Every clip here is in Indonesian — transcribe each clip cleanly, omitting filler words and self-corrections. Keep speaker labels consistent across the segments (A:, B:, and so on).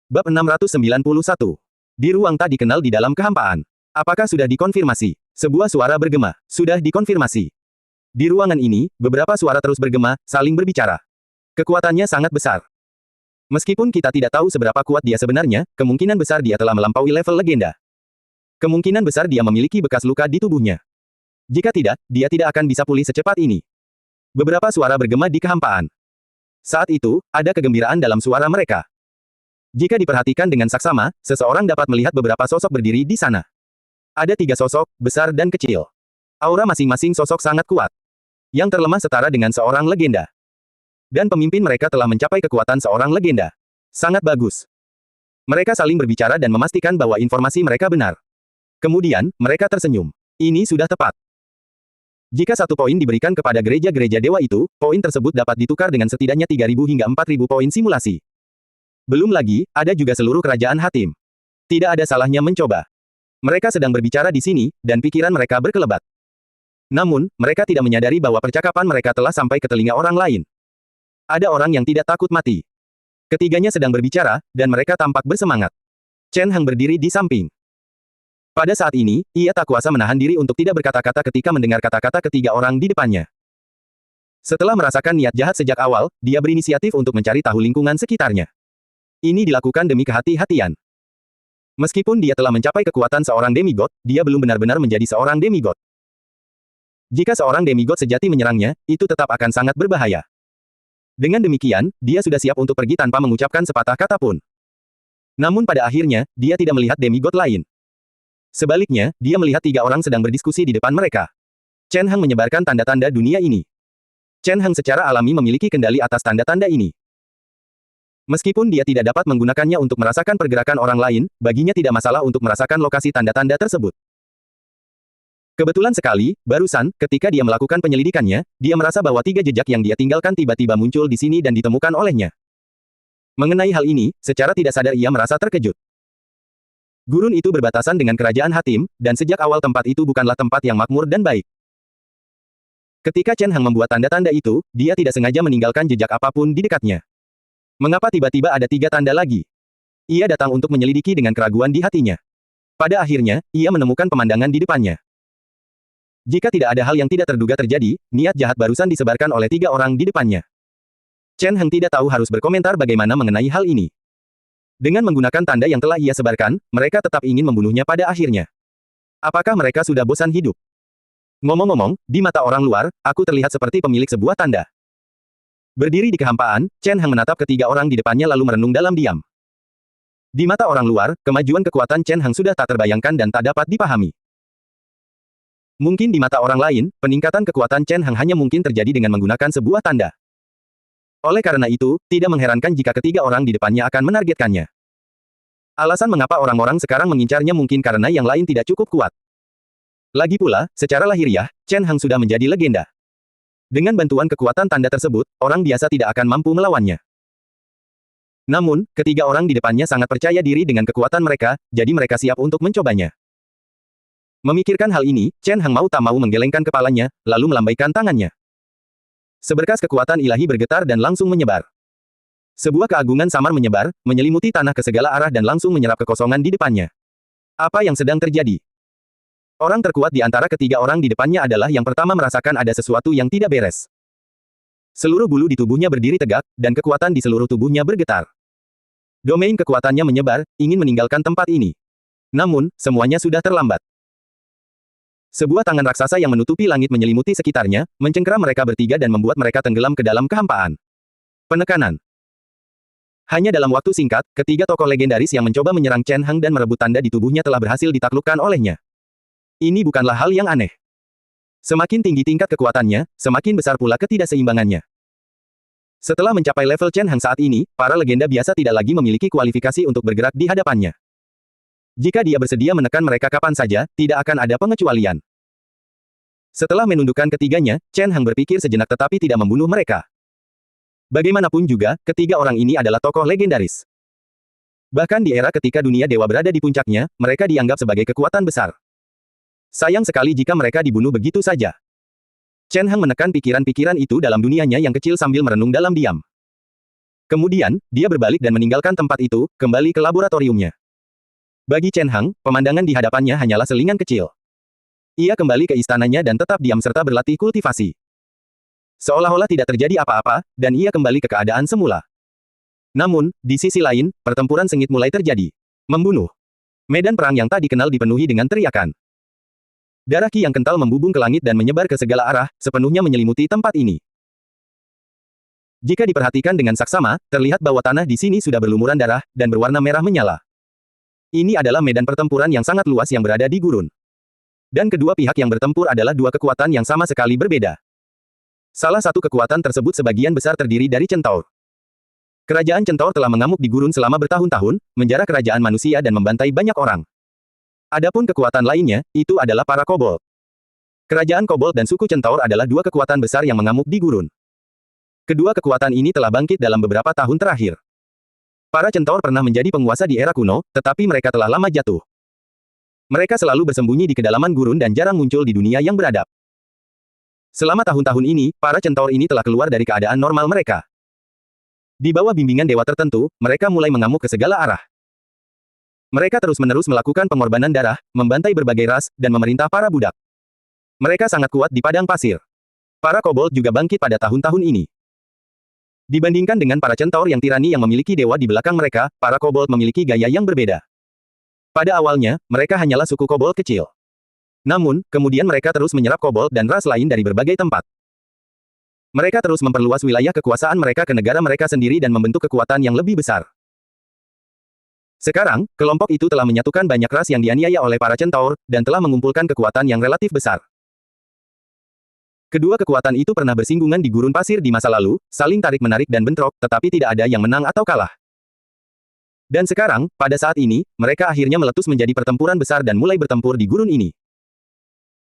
A: Bab 691. Di ruang tak dikenal di dalam kehampaan. Apakah sudah dikonfirmasi? Sebuah suara bergema. Sudah dikonfirmasi. Di ruangan ini, beberapa suara terus bergema, saling berbicara. Kekuatannya sangat besar. Meskipun kita tidak tahu seberapa kuat dia sebenarnya, kemungkinan besar dia telah melampaui level legenda. Kemungkinan besar dia memiliki bekas luka di tubuhnya. Jika tidak, dia tidak akan bisa pulih secepat ini. Beberapa suara bergema di kehampaan. Saat itu, ada kegembiraan dalam suara mereka. Jika diperhatikan dengan saksama, seseorang dapat melihat beberapa sosok berdiri di sana. Ada 3 sosok, besar dan kecil. Aura masing-masing sosok sangat kuat. Yang terlemah setara dengan seorang legenda. Dan pemimpin mereka telah mencapai kekuatan seorang legenda. Sangat bagus. Mereka saling berbicara dan memastikan bahwa informasi mereka benar. Kemudian, mereka tersenyum. Ini sudah tepat. Jika 1 poin diberikan kepada gereja-gereja dewa itu, poin tersebut dapat ditukar dengan setidaknya 3.000 hingga 4.000 poin simulasi. Belum lagi, ada juga seluruh kerajaan Hatim. Tidak ada salahnya mencoba. Mereka sedang berbicara di sini, dan pikiran mereka berkelebat. Namun, mereka tidak menyadari bahwa percakapan mereka telah sampai ke telinga orang lain. Ada orang yang tidak takut mati. Ketiganya sedang berbicara, dan mereka tampak bersemangat. Chen Hang berdiri di samping. Pada saat ini, ia tak kuasa menahan diri untuk tidak berkata-kata ketika mendengar kata-kata ketiga orang di depannya. Setelah merasakan niat jahat sejak awal, dia berinisiatif untuk mencari tahu lingkungan sekitarnya. Ini dilakukan demi kehati-hatian. Meskipun dia telah mencapai kekuatan seorang demigod, dia belum benar-benar menjadi seorang demigod. Jika seorang demigod sejati menyerangnya, itu tetap akan sangat berbahaya. Dengan demikian, dia sudah siap untuk pergi tanpa mengucapkan sepatah kata pun. Namun pada akhirnya, dia tidak melihat demigod lain. Sebaliknya, dia melihat 3 orang sedang berdiskusi di depan mereka. Chen Hang menyebarkan tanda-tanda dunia ini. Chen Hang secara alami memiliki kendali atas tanda-tanda ini. Meskipun dia tidak dapat menggunakannya untuk merasakan pergerakan orang lain, baginya tidak masalah untuk merasakan lokasi tanda-tanda tersebut. Kebetulan sekali, barusan, ketika dia melakukan penyelidikannya, dia merasa bahwa 3 jejak yang dia tinggalkan tiba-tiba muncul di sini dan ditemukan olehnya. Mengenai hal ini, secara tidak sadar ia merasa terkejut. Gurun itu berbatasan dengan kerajaan Hatim, dan sejak awal tempat itu bukanlah tempat yang makmur dan baik. Ketika Chen Hang membuat tanda-tanda itu, dia tidak sengaja meninggalkan jejak apapun di dekatnya. Mengapa tiba-tiba ada 3 tanda lagi? Ia datang untuk menyelidiki dengan keraguan di hatinya. Pada akhirnya, ia menemukan pemandangan di depannya. Jika tidak ada hal yang tidak terduga terjadi, niat jahat barusan disebarkan oleh 3 orang di depannya. Chen Hang tidak tahu harus berkomentar bagaimana mengenai hal ini. Dengan menggunakan tanda yang telah ia sebarkan, mereka tetap ingin membunuhnya pada akhirnya. Apakah mereka sudah bosan hidup? Ngomong-ngomong, di mata orang luar, aku terlihat seperti pemilik sebuah tanda. Berdiri di kehampaan, Chen Hang menatap ketiga orang di depannya lalu merenung dalam diam. Di mata orang luar, kemajuan kekuatan Chen Hang sudah tak terbayangkan dan tak dapat dipahami. Mungkin di mata orang lain, peningkatan kekuatan Chen Hang hanya mungkin terjadi dengan menggunakan sebuah tanda. Oleh karena itu, tidak mengherankan jika ketiga orang di depannya akan menargetkannya. Alasan mengapa orang-orang sekarang mengincarnya mungkin karena yang lain tidak cukup kuat. Lagi pula, secara lahiriah, Chen Hang sudah menjadi legenda. Dengan bantuan kekuatan tanda tersebut, orang biasa tidak akan mampu melawannya. Namun, ketiga orang di depannya sangat percaya diri dengan kekuatan mereka, jadi mereka siap untuk mencobanya. Memikirkan hal ini, Chen Hang mau tak mau menggelengkan kepalanya, lalu melambaikan tangannya. Seberkas kekuatan ilahi bergetar dan langsung menyebar. Sebuah keagungan samar menyebar, menyelimuti tanah ke segala arah dan langsung menyerap kekosongan di depannya. Apa yang sedang terjadi? Orang terkuat di antara ketiga orang di depannya adalah yang pertama merasakan ada sesuatu yang tidak beres. Seluruh bulu di tubuhnya berdiri tegak, dan kekuatan di seluruh tubuhnya bergetar. Domain kekuatannya menyebar, ingin meninggalkan tempat ini. Namun, semuanya sudah terlambat. Sebuah tangan raksasa yang menutupi langit menyelimuti sekitarnya, mencengkeram mereka bertiga dan membuat mereka tenggelam ke dalam kehampaan. Penekanan. Hanya dalam waktu singkat, ketiga tokoh legendaris yang mencoba menyerang Chen Hang dan merebut tanda di tubuhnya telah berhasil ditaklukkan olehnya. Ini bukanlah hal yang aneh. Semakin tinggi tingkat kekuatannya, semakin besar pula ketidakseimbangannya. Setelah mencapai level Chen Hang saat ini, para legenda biasa tidak lagi memiliki kualifikasi untuk bergerak di hadapannya. Jika dia bersedia menekan mereka kapan saja, tidak akan ada pengecualian. Setelah menundukkan ketiganya, Chen Hang berpikir sejenak tetapi tidak membunuh mereka. Bagaimanapun juga, ketiga orang ini adalah tokoh legendaris. Bahkan di era ketika dunia dewa berada di puncaknya, mereka dianggap sebagai kekuatan besar. Sayang sekali jika mereka dibunuh begitu saja. Chen Hang menekan pikiran-pikiran itu dalam dunianya yang kecil sambil merenung dalam diam. Kemudian, dia berbalik dan meninggalkan tempat itu, kembali ke laboratoriumnya. Bagi Chen Hang, pemandangan di hadapannya hanyalah selingan kecil. Ia kembali ke istananya dan tetap diam serta berlatih kultivasi. Seolah-olah tidak terjadi apa-apa, dan ia kembali ke keadaan semula. Namun, di sisi lain, pertempuran sengit mulai terjadi. Membunuh. Medan perang yang tak dikenal dipenuhi dengan teriakan. Darah Qi yang kental membubung ke langit dan menyebar ke segala arah, sepenuhnya menyelimuti tempat ini. Jika diperhatikan dengan saksama, terlihat bahwa tanah di sini sudah berlumuran darah, dan berwarna merah menyala. Ini adalah medan pertempuran yang sangat luas yang berada di gurun. Dan kedua pihak yang bertempur adalah dua kekuatan yang sama sekali berbeda. Salah satu kekuatan tersebut sebagian besar terdiri dari centaur. Kerajaan centaur telah mengamuk di gurun selama bertahun-tahun, menjara kerajaan manusia dan membantai banyak orang. Adapun kekuatan lainnya, itu adalah para kobold. Kerajaan kobold dan suku centaur adalah dua kekuatan besar yang mengamuk di gurun. Kedua kekuatan ini telah bangkit dalam beberapa tahun terakhir. Para centaur pernah menjadi penguasa di era kuno, tetapi mereka telah lama jatuh. Mereka selalu bersembunyi di kedalaman gurun dan jarang muncul di dunia yang beradab. Selama tahun-tahun ini, para centaur ini telah keluar dari keadaan normal mereka. Di bawah bimbingan dewa tertentu, mereka mulai mengamuk ke segala arah. Mereka terus-menerus melakukan pengorbanan darah, membantai berbagai ras, dan memerintah para budak. Mereka sangat kuat di padang pasir. Para kobold juga bangkit pada tahun-tahun ini. Dibandingkan dengan para centaur yang tirani yang memiliki dewa di belakang mereka, para kobold memiliki gaya yang berbeda. Pada awalnya, mereka hanyalah suku kobold kecil. Namun, kemudian mereka terus menyerap kobold dan ras lain dari berbagai tempat. Mereka terus memperluas wilayah kekuasaan mereka ke negara mereka sendiri dan membentuk kekuatan yang lebih besar. Sekarang, kelompok itu telah menyatukan banyak ras yang dianiaya oleh para centaur, dan telah mengumpulkan kekuatan yang relatif besar. Kedua kekuatan itu pernah bersinggungan di gurun pasir di masa lalu, saling tarik-menarik dan bentrok, tetapi tidak ada yang menang atau kalah. Dan sekarang, pada saat ini, mereka akhirnya meletus menjadi pertempuran besar dan mulai bertempur di gurun ini.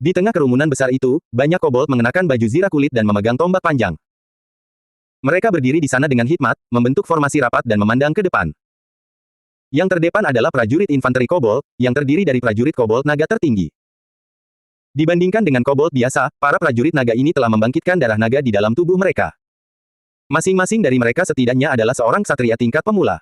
A: Di tengah kerumunan besar itu, banyak kobold mengenakan baju zirah kulit dan memegang tombak panjang. Mereka berdiri di sana dengan hikmat, membentuk formasi rapat dan memandang ke depan. Yang terdepan adalah prajurit infanteri kobold, yang terdiri dari prajurit kobold naga tertinggi. Dibandingkan dengan kobold biasa, para prajurit naga ini telah membangkitkan darah naga di dalam tubuh mereka. Masing-masing dari mereka setidaknya adalah seorang ksatria tingkat pemula.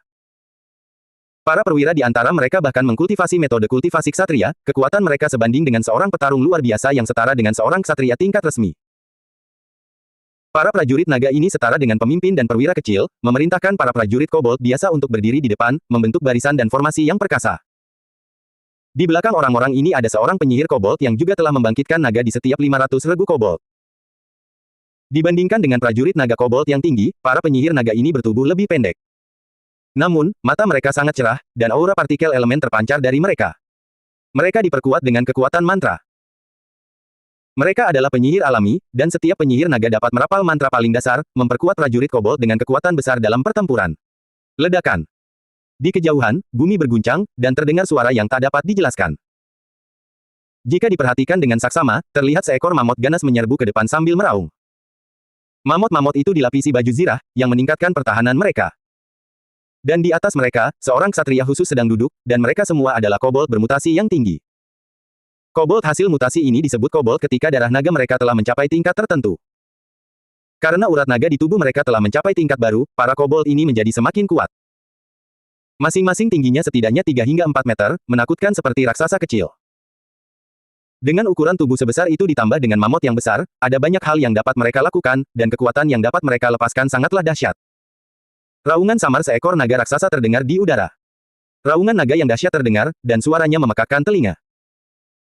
A: Para perwira di antara mereka bahkan mengkultivasi metode kultivasi ksatria, kekuatan mereka sebanding dengan seorang petarung luar biasa yang setara dengan seorang ksatria tingkat resmi. Para prajurit naga ini setara dengan pemimpin dan perwira kecil, memerintahkan para prajurit kobold biasa untuk berdiri di depan, membentuk barisan dan formasi yang perkasa. Di belakang orang-orang ini ada seorang penyihir kobold yang juga telah membangkitkan naga di setiap 500 regu kobold. Dibandingkan dengan prajurit naga kobold yang tinggi, para penyihir naga ini bertubuh lebih pendek. Namun, mata mereka sangat cerah, dan aura partikel elemen terpancar dari mereka. Mereka diperkuat dengan kekuatan mantra. Mereka adalah penyihir alami, dan setiap penyihir naga dapat merapal mantra paling dasar, memperkuat prajurit kobold dengan kekuatan besar dalam pertempuran. Ledakan. Di kejauhan, bumi berguncang, dan terdengar suara yang tak dapat dijelaskan. Jika diperhatikan dengan saksama, terlihat seekor mamut ganas menyerbu ke depan sambil meraung. Mamut-mamut itu dilapisi baju zirah, yang meningkatkan pertahanan mereka. Dan di atas mereka, seorang ksatria khusus sedang duduk, dan mereka semua adalah kobold bermutasi yang tinggi. Kobold hasil mutasi ini disebut kobold ketika darah naga mereka telah mencapai tingkat tertentu. Karena urat naga di tubuh mereka telah mencapai tingkat baru, para kobold ini menjadi semakin kuat. Masing-masing tingginya setidaknya 3 hingga 4 meter, menakutkan seperti raksasa kecil. Dengan ukuran tubuh sebesar itu ditambah dengan mamut yang besar, ada banyak hal yang dapat mereka lakukan, dan kekuatan yang dapat mereka lepaskan sangatlah dahsyat. Raungan samar seekor naga raksasa terdengar di udara. Raungan naga yang dahsyat terdengar, dan suaranya memekakkan telinga.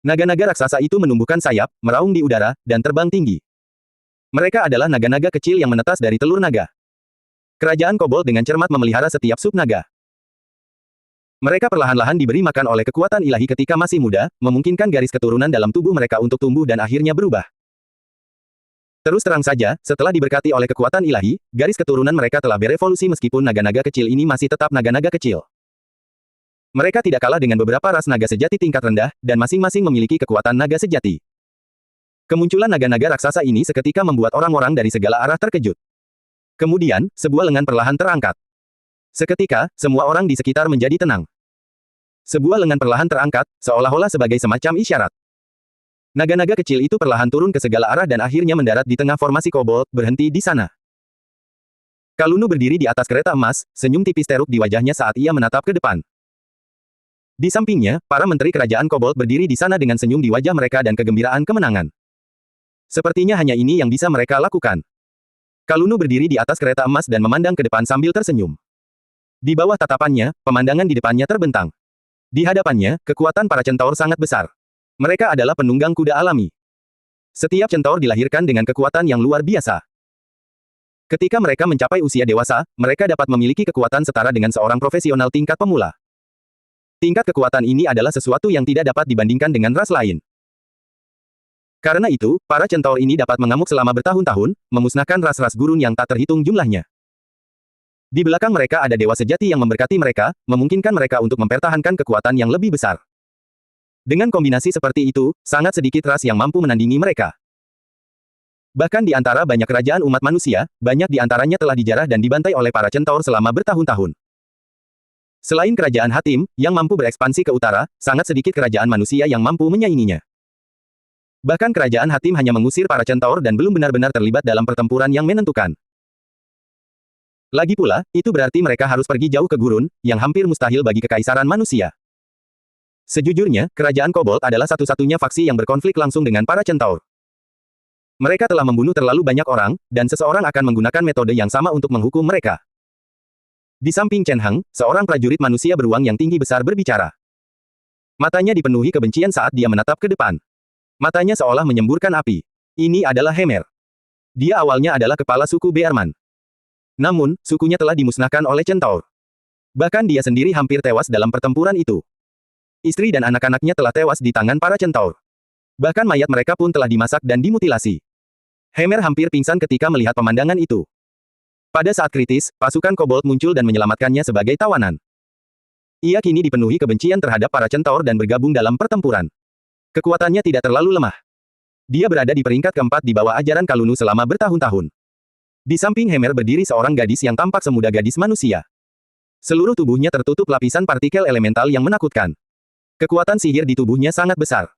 A: Naga-naga raksasa itu menumbuhkan sayap, meraung di udara, dan terbang tinggi. Mereka adalah naga-naga kecil yang menetas dari telur naga. Kerajaan kobold dengan cermat memelihara setiap sub naga. Mereka perlahan-lahan diberi makan oleh kekuatan ilahi ketika masih muda, memungkinkan garis keturunan dalam tubuh mereka untuk tumbuh dan akhirnya berubah. Terus terang saja, setelah diberkati oleh kekuatan ilahi, garis keturunan mereka telah berevolusi meskipun naga-naga kecil ini masih tetap naga-naga kecil. Mereka tidak kalah dengan beberapa ras naga sejati tingkat rendah, dan masing-masing memiliki kekuatan naga sejati. Kemunculan naga-naga raksasa ini seketika membuat orang-orang dari segala arah terkejut. Kemudian, sebuah lengan perlahan terangkat. Seketika, semua orang di sekitar menjadi tenang. Sebuah lengan perlahan terangkat, seolah-olah sebagai semacam isyarat. Naga-naga kecil itu perlahan turun ke segala arah dan akhirnya mendarat di tengah formasi kobold, berhenti di sana. Kalunu berdiri di atas kereta emas, senyum tipis teruk di wajahnya saat ia menatap ke depan. Di sampingnya, para menteri kerajaan kobold berdiri di sana dengan senyum di wajah mereka dan kegembiraan kemenangan. Sepertinya hanya ini yang bisa mereka lakukan. Kalunu berdiri di atas kereta emas dan memandang ke depan sambil tersenyum. Di bawah tatapannya, pemandangan di depannya terbentang. Di hadapannya, kekuatan para centaur sangat besar. Mereka adalah penunggang kuda alami. Setiap centaur dilahirkan dengan kekuatan yang luar biasa. Ketika mereka mencapai usia dewasa, mereka dapat memiliki kekuatan setara dengan seorang profesional tingkat pemula. Tingkat kekuatan ini adalah sesuatu yang tidak dapat dibandingkan dengan ras lain. Karena itu, para centaur ini dapat mengamuk selama bertahun-tahun, memusnahkan ras-ras gurun yang tak terhitung jumlahnya. Di belakang mereka ada dewa sejati yang memberkati mereka, memungkinkan mereka untuk mempertahankan kekuatan yang lebih besar. Dengan kombinasi seperti itu, sangat sedikit ras yang mampu menandingi mereka. Bahkan di antara banyak kerajaan umat manusia, banyak di antaranya telah dijarah dan dibantai oleh para centaur selama bertahun-tahun. Selain kerajaan Hatim, yang mampu berekspansi ke utara, sangat sedikit kerajaan manusia yang mampu menyainginya. Bahkan kerajaan Hatim hanya mengusir para centaur dan belum benar-benar terlibat dalam pertempuran yang menentukan. Lagi pula, itu berarti mereka harus pergi jauh ke gurun, yang hampir mustahil bagi kekaisaran manusia. Sejujurnya, kerajaan kobold adalah satu-satunya faksi yang berkonflik langsung dengan para centaur. Mereka telah membunuh terlalu banyak orang, dan seseorang akan menggunakan metode yang sama untuk menghukum mereka. Di samping Chen Heng, seorang prajurit manusia beruang yang tinggi besar berbicara. Matanya dipenuhi kebencian saat dia menatap ke depan. Matanya seolah menyemburkan api. Ini adalah Hemer. Dia awalnya adalah kepala suku Bearman. Namun, sukunya telah dimusnahkan oleh centaur. Bahkan dia sendiri hampir tewas dalam pertempuran itu. Istri dan anak-anaknya telah tewas di tangan para centaur. Bahkan mayat mereka pun telah dimasak dan dimutilasi. Hemer hampir pingsan ketika melihat pemandangan itu. Pada saat kritis, pasukan kobold muncul dan menyelamatkannya sebagai tawanan. Ia kini dipenuhi kebencian terhadap para centaur dan bergabung dalam pertempuran. Kekuatannya tidak terlalu lemah. Dia berada di peringkat keempat di bawah ajaran Kalunu selama bertahun-tahun. Di samping Hemer berdiri seorang gadis yang tampak semuda gadis manusia. Seluruh tubuhnya tertutup lapisan partikel elemental yang menakutkan. Kekuatan sihir di tubuhnya sangat besar.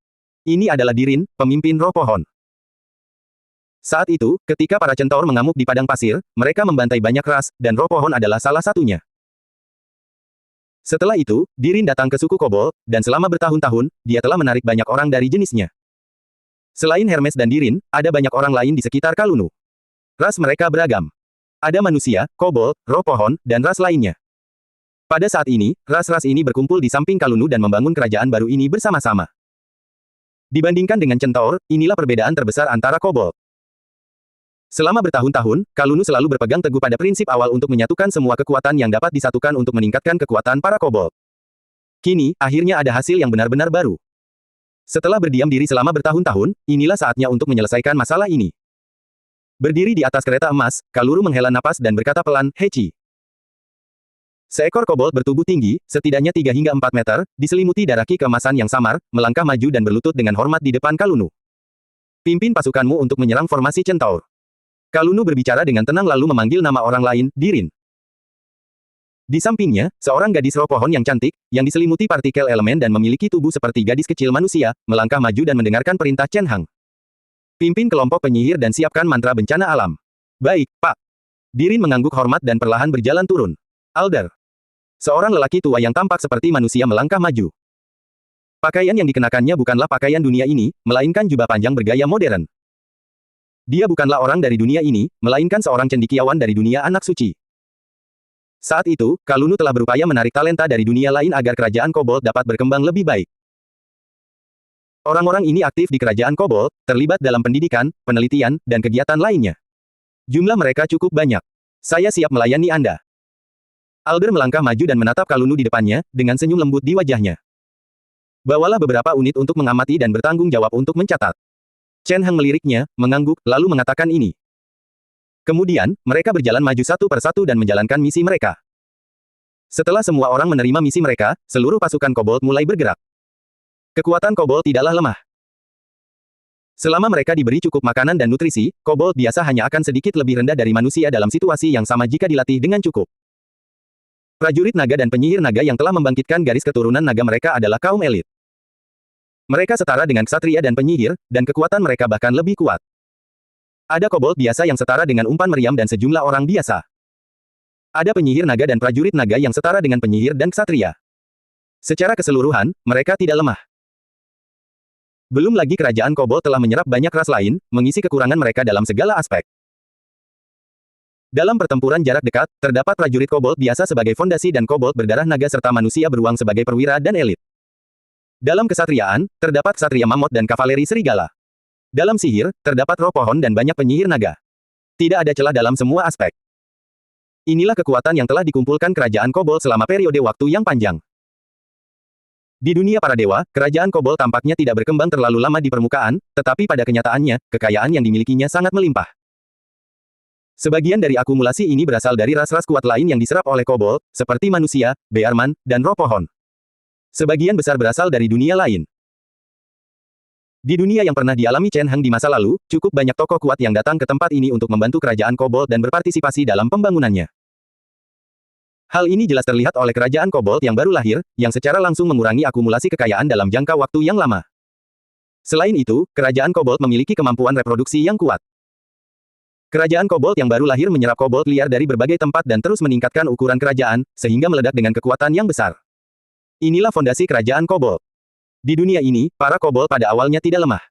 A: Ini adalah Dirin, pemimpin roh pohon. Saat itu, ketika para centaur mengamuk di padang pasir, mereka membantai banyak ras, dan roh pohon adalah salah satunya. Setelah itu, Dirin datang ke suku kobold, dan selama bertahun-tahun, dia telah menarik banyak orang dari jenisnya. Selain Hermes dan Dirin, ada banyak orang lain di sekitar Kalunu. Ras mereka beragam. Ada manusia, kobold, roh pohon, dan ras lainnya. Pada saat ini, ras-ras ini berkumpul di samping Kalunu dan membangun kerajaan baru ini bersama-sama. Dibandingkan dengan centaur, inilah perbedaan terbesar antara kobold. Selama bertahun-tahun, Kalunu selalu berpegang teguh pada prinsip awal untuk menyatukan semua kekuatan yang dapat disatukan untuk meningkatkan kekuatan para kobold. Kini, akhirnya ada hasil yang benar-benar baru. Setelah berdiam diri selama bertahun-tahun, inilah saatnya untuk menyelesaikan masalah ini. Berdiri di atas kereta emas, Kaluru menghela napas dan berkata pelan, "Hechi." Seekor kobold bertubuh tinggi, setidaknya 3 hingga 4 meter, diselimuti darah ki keemasan yang samar, melangkah maju dan berlutut dengan hormat di depan Kalunu. "Pimpin pasukanmu untuk menyerang formasi centaur." Kalunu berbicara dengan tenang lalu memanggil nama orang lain, Dirin. Di sampingnya, seorang gadis roh pohon yang cantik, yang diselimuti partikel elemen dan memiliki tubuh seperti gadis kecil manusia, melangkah maju dan mendengarkan perintah Chen Heng. "Pimpin kelompok penyihir dan siapkan mantra bencana alam." "Baik, Pak." Dirin mengangguk hormat dan perlahan berjalan turun. Alder. Seorang lelaki tua yang tampak seperti manusia melangkah maju. Pakaian yang dikenakannya bukanlah pakaian dunia ini, melainkan jubah panjang bergaya modern. Dia bukanlah orang dari dunia ini, melainkan seorang cendekiawan dari dunia anak suci. Saat itu, Kalunu telah berupaya menarik talenta dari dunia lain agar kerajaan kobold dapat berkembang lebih baik. Orang-orang ini aktif di kerajaan kobold, terlibat dalam pendidikan, penelitian, dan kegiatan lainnya. Jumlah mereka cukup banyak. Saya siap melayani Anda. Alder melangkah maju dan menatap Kalunu di depannya, dengan senyum lembut di wajahnya. "Bawalah beberapa unit untuk mengamati dan bertanggung jawab untuk mencatat." Chen Heng meliriknya, mengangguk, lalu mengatakan ini. Kemudian, mereka berjalan maju satu persatu dan menjalankan misi mereka. Setelah semua orang menerima misi mereka, seluruh pasukan kobold mulai bergerak. Kekuatan kobold tidaklah lemah. Selama mereka diberi cukup makanan dan nutrisi, kobold biasa hanya akan sedikit lebih rendah dari manusia dalam situasi yang sama jika dilatih dengan cukup. Prajurit naga dan penyihir naga yang telah membangkitkan garis keturunan naga mereka adalah kaum elit. Mereka setara dengan ksatria dan penyihir, dan kekuatan mereka bahkan lebih kuat. Ada kobold biasa yang setara dengan umpan meriam dan sejumlah orang biasa. Ada penyihir naga dan prajurit naga yang setara dengan penyihir dan ksatria. Secara keseluruhan, mereka tidak lemah. Belum lagi kerajaan kobold telah menyerap banyak ras lain, mengisi kekurangan mereka dalam segala aspek. Dalam pertempuran jarak dekat, terdapat prajurit kobold biasa sebagai fondasi dan kobold berdarah naga serta manusia beruang sebagai perwira dan elit. Dalam kesatriaan, terdapat ksatria mamut dan kavaleri serigala. Dalam sihir, terdapat roh pohon dan banyak penyihir naga. Tidak ada celah dalam semua aspek. Inilah kekuatan yang telah dikumpulkan kerajaan kobold selama periode waktu yang panjang. Di dunia para dewa, kerajaan kobold tampaknya tidak berkembang terlalu lama di permukaan, tetapi pada kenyataannya, kekayaan yang dimilikinya sangat melimpah. Sebagian dari akumulasi ini berasal dari ras-ras kuat lain yang diserap oleh kobold, seperti manusia, bearman, dan roh pohon. Sebagian besar berasal dari dunia lain. Di dunia yang pernah dialami Chen Heng di masa lalu, cukup banyak tokoh kuat yang datang ke tempat ini untuk membantu kerajaan kobold dan berpartisipasi dalam pembangunannya. Hal ini jelas terlihat oleh kerajaan kobold yang baru lahir, yang secara langsung mengurangi akumulasi kekayaan dalam jangka waktu yang lama. Selain itu, kerajaan kobold memiliki kemampuan reproduksi yang kuat. Kerajaan kobold yang baru lahir menyerap kobold liar dari berbagai tempat dan terus meningkatkan ukuran kerajaan, sehingga meledak dengan kekuatan yang besar. Inilah fondasi kerajaan kobold. Di dunia ini, para kobold pada awalnya tidak lemah.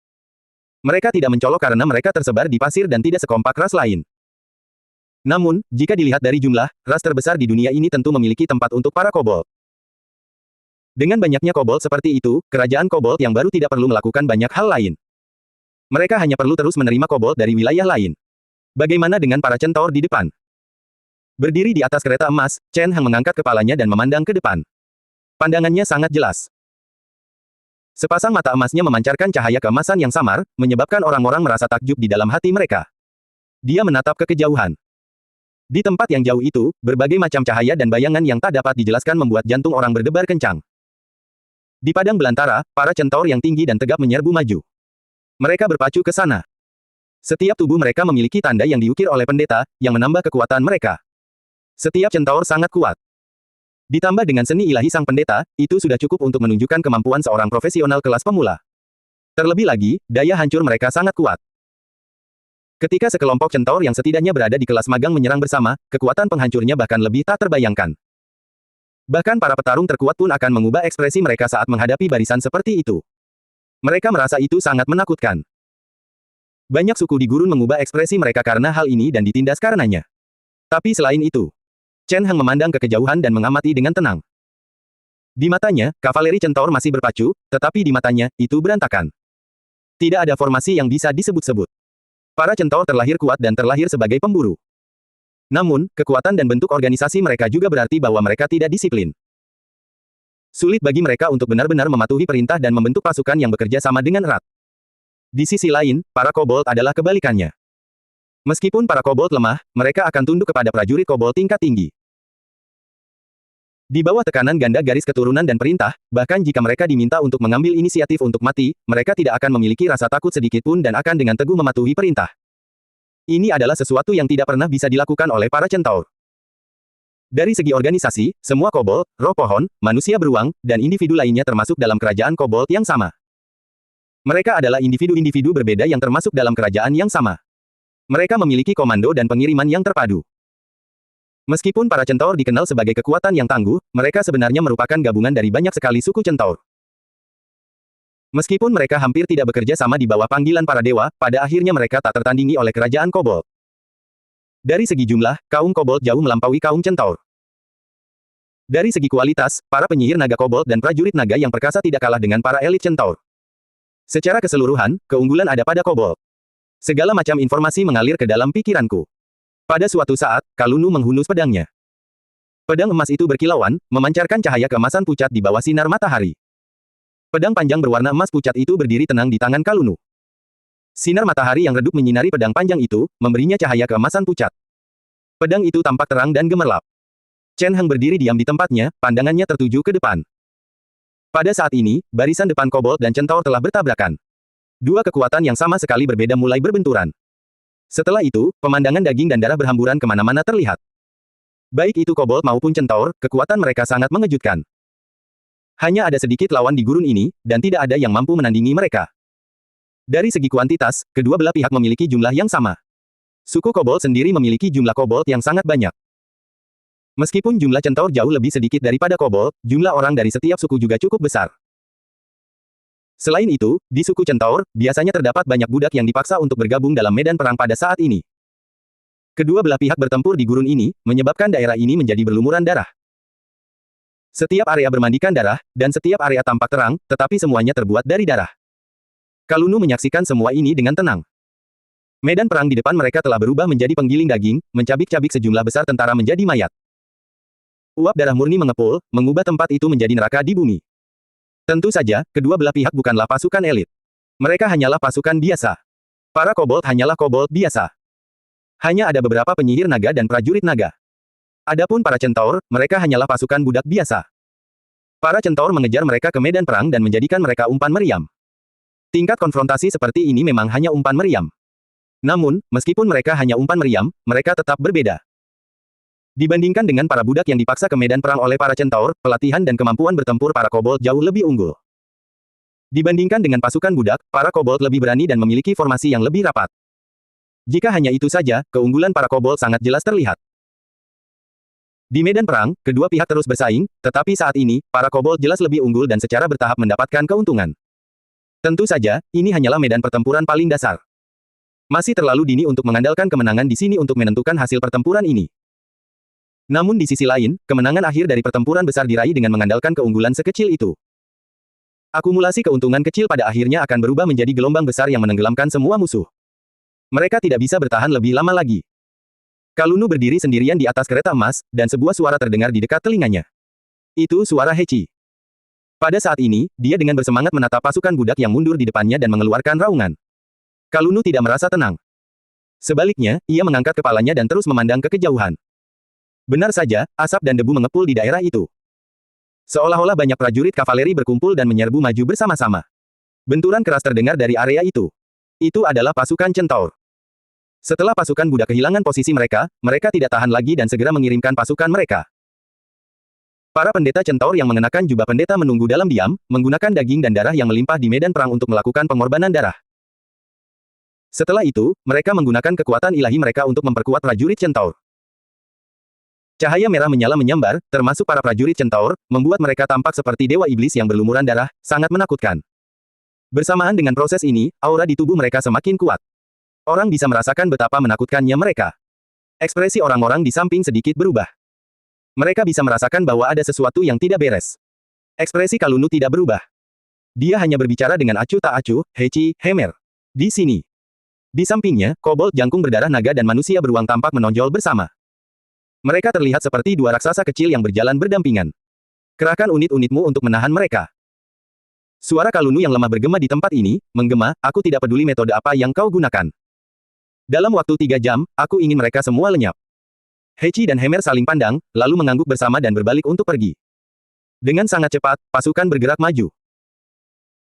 A: Mereka tidak mencolok karena mereka tersebar di pasir dan tidak sekompak ras lain. Namun, jika dilihat dari jumlah, ras terbesar di dunia ini tentu memiliki tempat untuk para kobold. Dengan banyaknya kobold seperti itu, kerajaan kobold yang baru tidak perlu melakukan banyak hal lain. Mereka hanya perlu terus menerima kobold dari wilayah lain. Bagaimana dengan para centaur di depan? Berdiri di atas kereta emas, Chen Heng mengangkat kepalanya dan memandang ke depan. Pandangannya sangat jelas. Sepasang mata emasnya memancarkan cahaya keemasan yang samar, menyebabkan orang-orang merasa takjub di dalam hati mereka. Dia menatap ke kejauhan. Di tempat yang jauh itu, berbagai macam cahaya dan bayangan yang tak dapat dijelaskan membuat jantung orang berdebar kencang. Di padang belantara, para centaur yang tinggi dan tegap menyerbu maju. Mereka berpacu ke sana. Setiap tubuh mereka memiliki tanda yang diukir oleh pendeta, yang menambah kekuatan mereka. Setiap centaur sangat kuat. Ditambah dengan seni ilahi sang pendeta, itu sudah cukup untuk menunjukkan kemampuan seorang profesional kelas pemula. Terlebih lagi, daya hancur mereka sangat kuat. Ketika sekelompok centaur yang setidaknya berada di kelas magang menyerang bersama, kekuatan penghancurnya bahkan lebih tak terbayangkan. Bahkan para petarung terkuat pun akan mengubah ekspresi mereka saat menghadapi barisan seperti itu. Mereka merasa itu sangat menakutkan. Banyak suku di gurun mengubah ekspresi mereka karena hal ini dan ditindas karenanya. Tapi selain itu, Chen Heng memandang ke kejauhan dan mengamati dengan tenang. Di matanya, kavaleri centaur masih berpacu, tetapi di matanya, itu berantakan. Tidak ada formasi yang bisa disebut-sebut. Para centaur terlahir kuat dan terlahir sebagai pemburu. Namun, kekuatan dan bentuk organisasi mereka juga berarti bahwa mereka tidak disiplin. Sulit bagi mereka untuk benar-benar mematuhi perintah dan membentuk pasukan yang bekerja sama dengan erat. Di sisi lain, para kobold adalah kebalikannya. Meskipun para kobold lemah, mereka akan tunduk kepada prajurit kobold tingkat tinggi. Di bawah tekanan ganda garis keturunan dan perintah, bahkan jika mereka diminta untuk mengambil inisiatif untuk mati, mereka tidak akan memiliki rasa takut sedikit pun dan akan dengan teguh mematuhi perintah. Ini adalah sesuatu yang tidak pernah bisa dilakukan oleh para centaur. Dari segi organisasi, semua kobold, roh pohon, manusia beruang, dan individu lainnya termasuk dalam kerajaan kobold yang sama. Mereka adalah individu-individu berbeda yang termasuk dalam kerajaan yang sama. Mereka memiliki komando dan pengiriman yang terpadu. Meskipun para centaur dikenal sebagai kekuatan yang tangguh, mereka sebenarnya merupakan gabungan dari banyak sekali suku centaur. Meskipun mereka hampir tidak bekerja sama di bawah panggilan para dewa, pada akhirnya mereka tak tertandingi oleh kerajaan kobold. Dari segi jumlah, kaum kobold jauh melampaui kaum centaur. Dari segi kualitas, para penyihir naga kobold dan prajurit naga yang perkasa tidak kalah dengan para elit centaur. Secara keseluruhan, keunggulan ada pada kobold. Segala macam informasi mengalir ke dalam pikiranku. Pada suatu saat, Kalunu menghunus pedangnya. Pedang emas itu berkilauan, memancarkan cahaya keemasan pucat di bawah sinar matahari. Pedang panjang berwarna emas pucat itu berdiri tenang di tangan Kalunu. Sinar matahari yang redup menyinari pedang panjang itu, memberinya cahaya keemasan pucat. Pedang itu tampak terang dan gemerlap. Chen Heng berdiri diam di tempatnya, pandangannya tertuju ke depan. Pada saat ini, barisan depan kobold dan centaur telah bertabrakan. Dua kekuatan yang sama sekali berbeda mulai berbenturan. Setelah itu, pemandangan daging dan darah berhamburan kemana-mana terlihat. Baik itu kobold maupun centaur, kekuatan mereka sangat mengejutkan. Hanya ada sedikit lawan di gurun ini, dan tidak ada yang mampu menandingi mereka. Dari segi kuantitas, kedua belah pihak memiliki jumlah yang sama. Suku kobold sendiri memiliki jumlah kobold yang sangat banyak. Meskipun jumlah centaur jauh lebih sedikit daripada kobold, jumlah orang dari setiap suku juga cukup besar. Selain itu, di suku centaur, biasanya terdapat banyak budak yang dipaksa untuk bergabung dalam medan perang pada saat ini. Kedua belah pihak bertempur di gurun ini, menyebabkan daerah ini menjadi berlumuran darah. Setiap area bermandikan darah, dan setiap area tampak terang, tetapi semuanya terbuat dari darah. Kalunu menyaksikan semua ini dengan tenang. Medan perang di depan mereka telah berubah menjadi penggiling daging, mencabik-cabik sejumlah besar tentara menjadi mayat. Uap darah murni mengepul, mengubah tempat itu menjadi neraka di bumi. Tentu saja, kedua belah pihak bukanlah pasukan elit. Mereka hanyalah pasukan biasa. Para kobold hanyalah kobold biasa. Hanya ada beberapa penyihir naga dan prajurit naga. Adapun para centaur, mereka hanyalah pasukan budak biasa. Para centaur mengejar mereka ke medan perang dan menjadikan mereka umpan meriam. Tingkat konfrontasi seperti ini memang hanya umpan meriam. Namun, meskipun mereka hanya umpan meriam, mereka tetap berbeda. Dibandingkan dengan para budak yang dipaksa ke medan perang oleh para centaur, pelatihan dan kemampuan bertempur para kobold jauh lebih unggul. Dibandingkan dengan pasukan budak, para kobold lebih berani dan memiliki formasi yang lebih rapat. Jika hanya itu saja, keunggulan para kobold sangat jelas terlihat. Di medan perang, kedua pihak terus bersaing, tetapi saat ini, para kobold jelas lebih unggul dan secara bertahap mendapatkan keuntungan. Tentu saja, ini hanyalah medan pertempuran paling dasar. Masih terlalu dini untuk mengandalkan kemenangan di sini untuk menentukan hasil pertempuran ini. Namun di sisi lain, kemenangan akhir dari pertempuran besar diraih dengan mengandalkan keunggulan sekecil itu. Akumulasi keuntungan kecil pada akhirnya akan berubah menjadi gelombang besar yang menenggelamkan semua musuh. Mereka tidak bisa bertahan lebih lama lagi. Kalunu berdiri sendirian di atas kereta emas, dan sebuah suara terdengar di dekat telinganya. Itu suara Hechi. Pada saat ini, dia dengan bersemangat menatap pasukan budak yang mundur di depannya dan mengeluarkan raungan. Kalunu tidak merasa tenang. Sebaliknya, ia mengangkat kepalanya dan terus memandang ke kejauhan. Benar saja, asap dan debu mengepul di daerah itu. Seolah-olah banyak prajurit kavaleri berkumpul dan menyerbu maju bersama-sama. Benturan keras terdengar dari area itu. Itu adalah pasukan centaur. Setelah pasukan budak kehilangan posisi mereka, mereka tidak tahan lagi dan segera mengirimkan pasukan mereka. Para pendeta centaur yang mengenakan jubah pendeta menunggu dalam diam, menggunakan daging dan darah yang melimpah di medan perang untuk melakukan pengorbanan darah. Setelah itu, mereka menggunakan kekuatan ilahi mereka untuk memperkuat prajurit centaur. Cahaya merah menyala menyambar, termasuk para prajurit centaur, membuat mereka tampak seperti dewa iblis yang berlumuran darah, sangat menakutkan. Bersamaan dengan proses ini, aura di tubuh mereka semakin kuat. Orang bisa merasakan betapa menakutkannya mereka. Ekspresi orang-orang di samping sedikit berubah. Mereka bisa merasakan bahwa ada sesuatu yang tidak beres. Ekspresi Kalunu tidak berubah. Dia hanya berbicara dengan acuh tak acuh, Hechi, Hemer. Di sini. Di sampingnya, kobold jangkung berdarah naga dan manusia beruang tampak menonjol bersama. Mereka terlihat seperti dua raksasa kecil yang berjalan berdampingan. Kerahkan unit-unitmu untuk menahan mereka. Suara Kalunu yang lemah bergema di tempat ini, menggema, aku tidak peduli metode apa yang kau gunakan. Dalam waktu 3 jam, aku ingin mereka semua lenyap. Hechi dan Hemer saling pandang, lalu mengangguk bersama dan berbalik untuk pergi. Dengan sangat cepat, pasukan bergerak maju.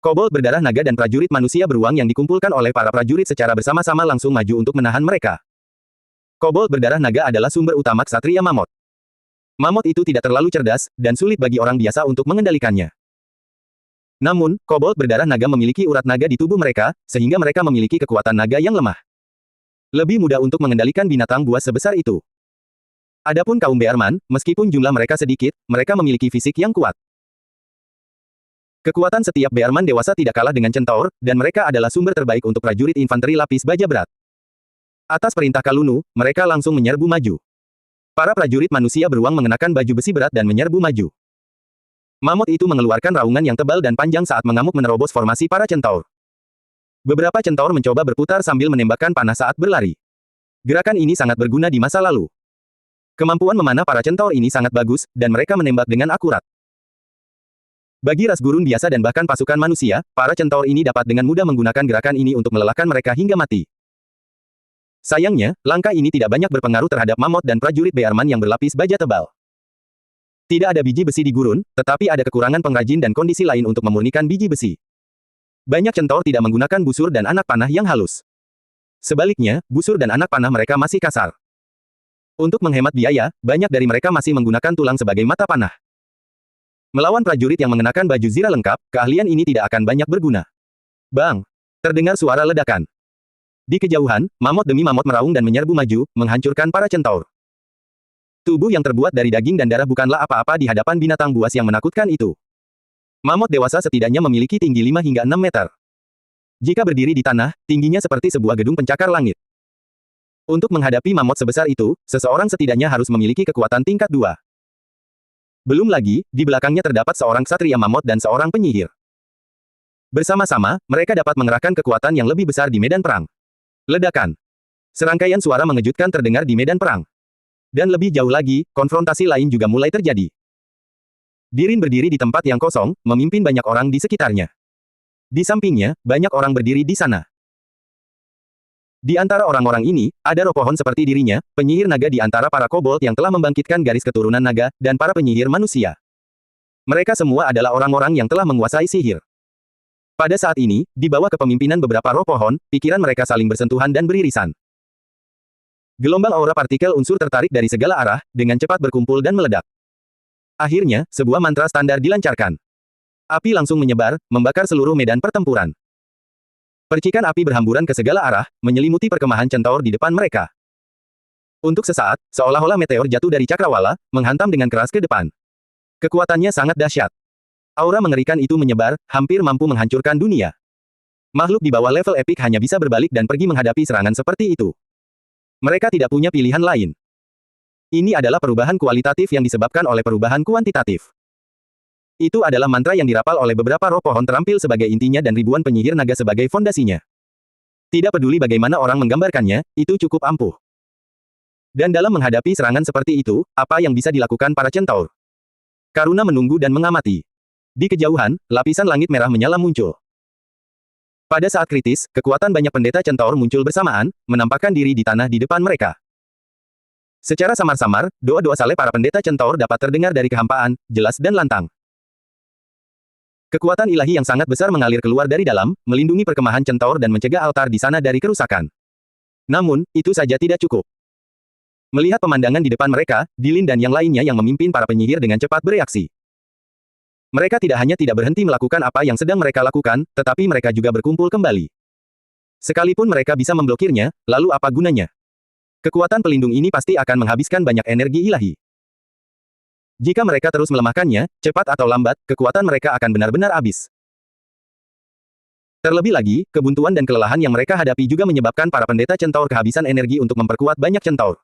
A: Kobold berdarah naga dan prajurit manusia beruang yang dikumpulkan oleh para prajurit secara bersama-sama langsung maju untuk menahan mereka. Kobold berdarah naga adalah sumber utama ksatria mammoth. Mammoth itu tidak terlalu cerdas, dan sulit bagi orang biasa untuk mengendalikannya. Namun, kobold berdarah naga memiliki urat naga di tubuh mereka, sehingga mereka memiliki kekuatan naga yang lemah. Lebih mudah untuk mengendalikan binatang buas sebesar itu. Adapun kaum Bearman, meskipun jumlah mereka sedikit, mereka memiliki fisik yang kuat. Kekuatan setiap Bearman dewasa tidak kalah dengan centaur, dan mereka adalah sumber terbaik untuk prajurit infanteri lapis baja berat. Atas perintah Kalunu, mereka langsung menyerbu maju. Para prajurit manusia beruang mengenakan baju besi berat dan menyerbu maju. Mammoth itu mengeluarkan raungan yang tebal dan panjang saat mengamuk menerobos formasi para centaur. Beberapa centaur mencoba berputar sambil menembakkan panah saat berlari. Gerakan ini sangat berguna di masa lalu. Kemampuan memanah para centaur ini sangat bagus, dan mereka menembak dengan akurat. Bagi ras gurun biasa dan bahkan pasukan manusia, para centaur ini dapat dengan mudah menggunakan gerakan ini untuk melelahkan mereka hingga mati. Sayangnya, langkah ini tidak banyak berpengaruh terhadap mammoth dan prajurit Bearman yang berlapis baja tebal. Tidak ada biji besi di gurun, tetapi ada kekurangan pengrajin dan kondisi lain untuk memurnikan biji besi. Banyak centaur tidak menggunakan busur dan anak panah yang halus. Sebaliknya, busur dan anak panah mereka masih kasar. Untuk menghemat biaya, banyak dari mereka masih menggunakan tulang sebagai mata panah. Melawan prajurit yang mengenakan baju zirah lengkap, keahlian ini tidak akan banyak berguna. Bang! Terdengar suara ledakan. Di kejauhan, mammoth demi mammoth meraung dan menyerbu maju, menghancurkan para centaur. Tubuh yang terbuat dari daging dan darah bukanlah apa-apa di hadapan binatang buas yang menakutkan itu. Mamut dewasa setidaknya memiliki tinggi 5 hingga 6 meter. Jika berdiri di tanah, tingginya seperti sebuah gedung pencakar langit. Untuk menghadapi mamut sebesar itu, seseorang setidaknya harus memiliki kekuatan tingkat 2. Belum lagi, di belakangnya terdapat seorang ksatria mamut dan seorang penyihir. Bersama-sama, mereka dapat mengerahkan kekuatan yang lebih besar di medan perang. Ledakan. Serangkaian suara mengejutkan terdengar di medan perang. Dan lebih jauh lagi, konfrontasi lain juga mulai terjadi. Dirin berdiri di tempat yang kosong, memimpin banyak orang di sekitarnya. Di sampingnya, banyak orang berdiri di sana. Di antara orang-orang ini, ada roh pohon seperti dirinya, penyihir naga di antara para kobold yang telah membangkitkan garis keturunan naga, dan para penyihir manusia. Mereka semua adalah orang-orang yang telah menguasai sihir. Pada saat ini, di bawah kepemimpinan beberapa roh pohon, pikiran mereka saling bersentuhan dan beririsan. Gelombang aura partikel unsur tertarik dari segala arah, dengan cepat berkumpul dan meledak. Akhirnya, sebuah mantra standar dilancarkan. Api langsung menyebar, membakar seluruh medan pertempuran. Percikan api berhamburan ke segala arah, menyelimuti perkemahan centaur di depan mereka. Untuk sesaat, seolah-olah meteor jatuh dari cakrawala, menghantam dengan keras ke depan. Kekuatannya sangat dahsyat. Aura mengerikan itu menyebar, hampir mampu menghancurkan dunia. Makhluk di bawah level epik hanya bisa berbalik dan pergi menghadapi serangan seperti itu. Mereka tidak punya pilihan lain. Ini adalah perubahan kualitatif yang disebabkan oleh perubahan kuantitatif. Itu adalah mantra yang dirapal oleh beberapa roh pohon terampil sebagai intinya dan ribuan penyihir naga sebagai fondasinya. Tidak peduli bagaimana orang menggambarkannya, itu cukup ampuh. Dan dalam menghadapi serangan seperti itu, apa yang bisa dilakukan para centaur? Karuna menunggu dan mengamati. Di kejauhan, lapisan langit merah menyala muncul. Pada saat kritis, kekuatan banyak pendeta centaur muncul bersamaan, menampakkan diri di tanah di depan mereka. Secara samar-samar, doa-doa saleh para pendeta centaur dapat terdengar dari kehampaan, jelas dan lantang. Kekuatan ilahi yang sangat besar mengalir keluar dari dalam, melindungi perkemahan centaur dan mencegah altar di sana dari kerusakan. Namun, itu saja tidak cukup. Melihat pemandangan di depan mereka, Dilin dan yang lainnya yang memimpin para penyihir dengan cepat bereaksi. Mereka tidak hanya tidak berhenti melakukan apa yang sedang mereka lakukan, tetapi mereka juga berkumpul kembali. Sekalipun mereka bisa memblokirnya, lalu apa gunanya? Kekuatan pelindung ini pasti akan menghabiskan banyak energi ilahi. Jika mereka terus melemahkannya, cepat atau lambat, kekuatan mereka akan benar-benar habis. Terlebih lagi, kebuntuan dan kelelahan yang mereka hadapi juga menyebabkan para pendeta centaur kehabisan energi untuk memperkuat banyak centaur.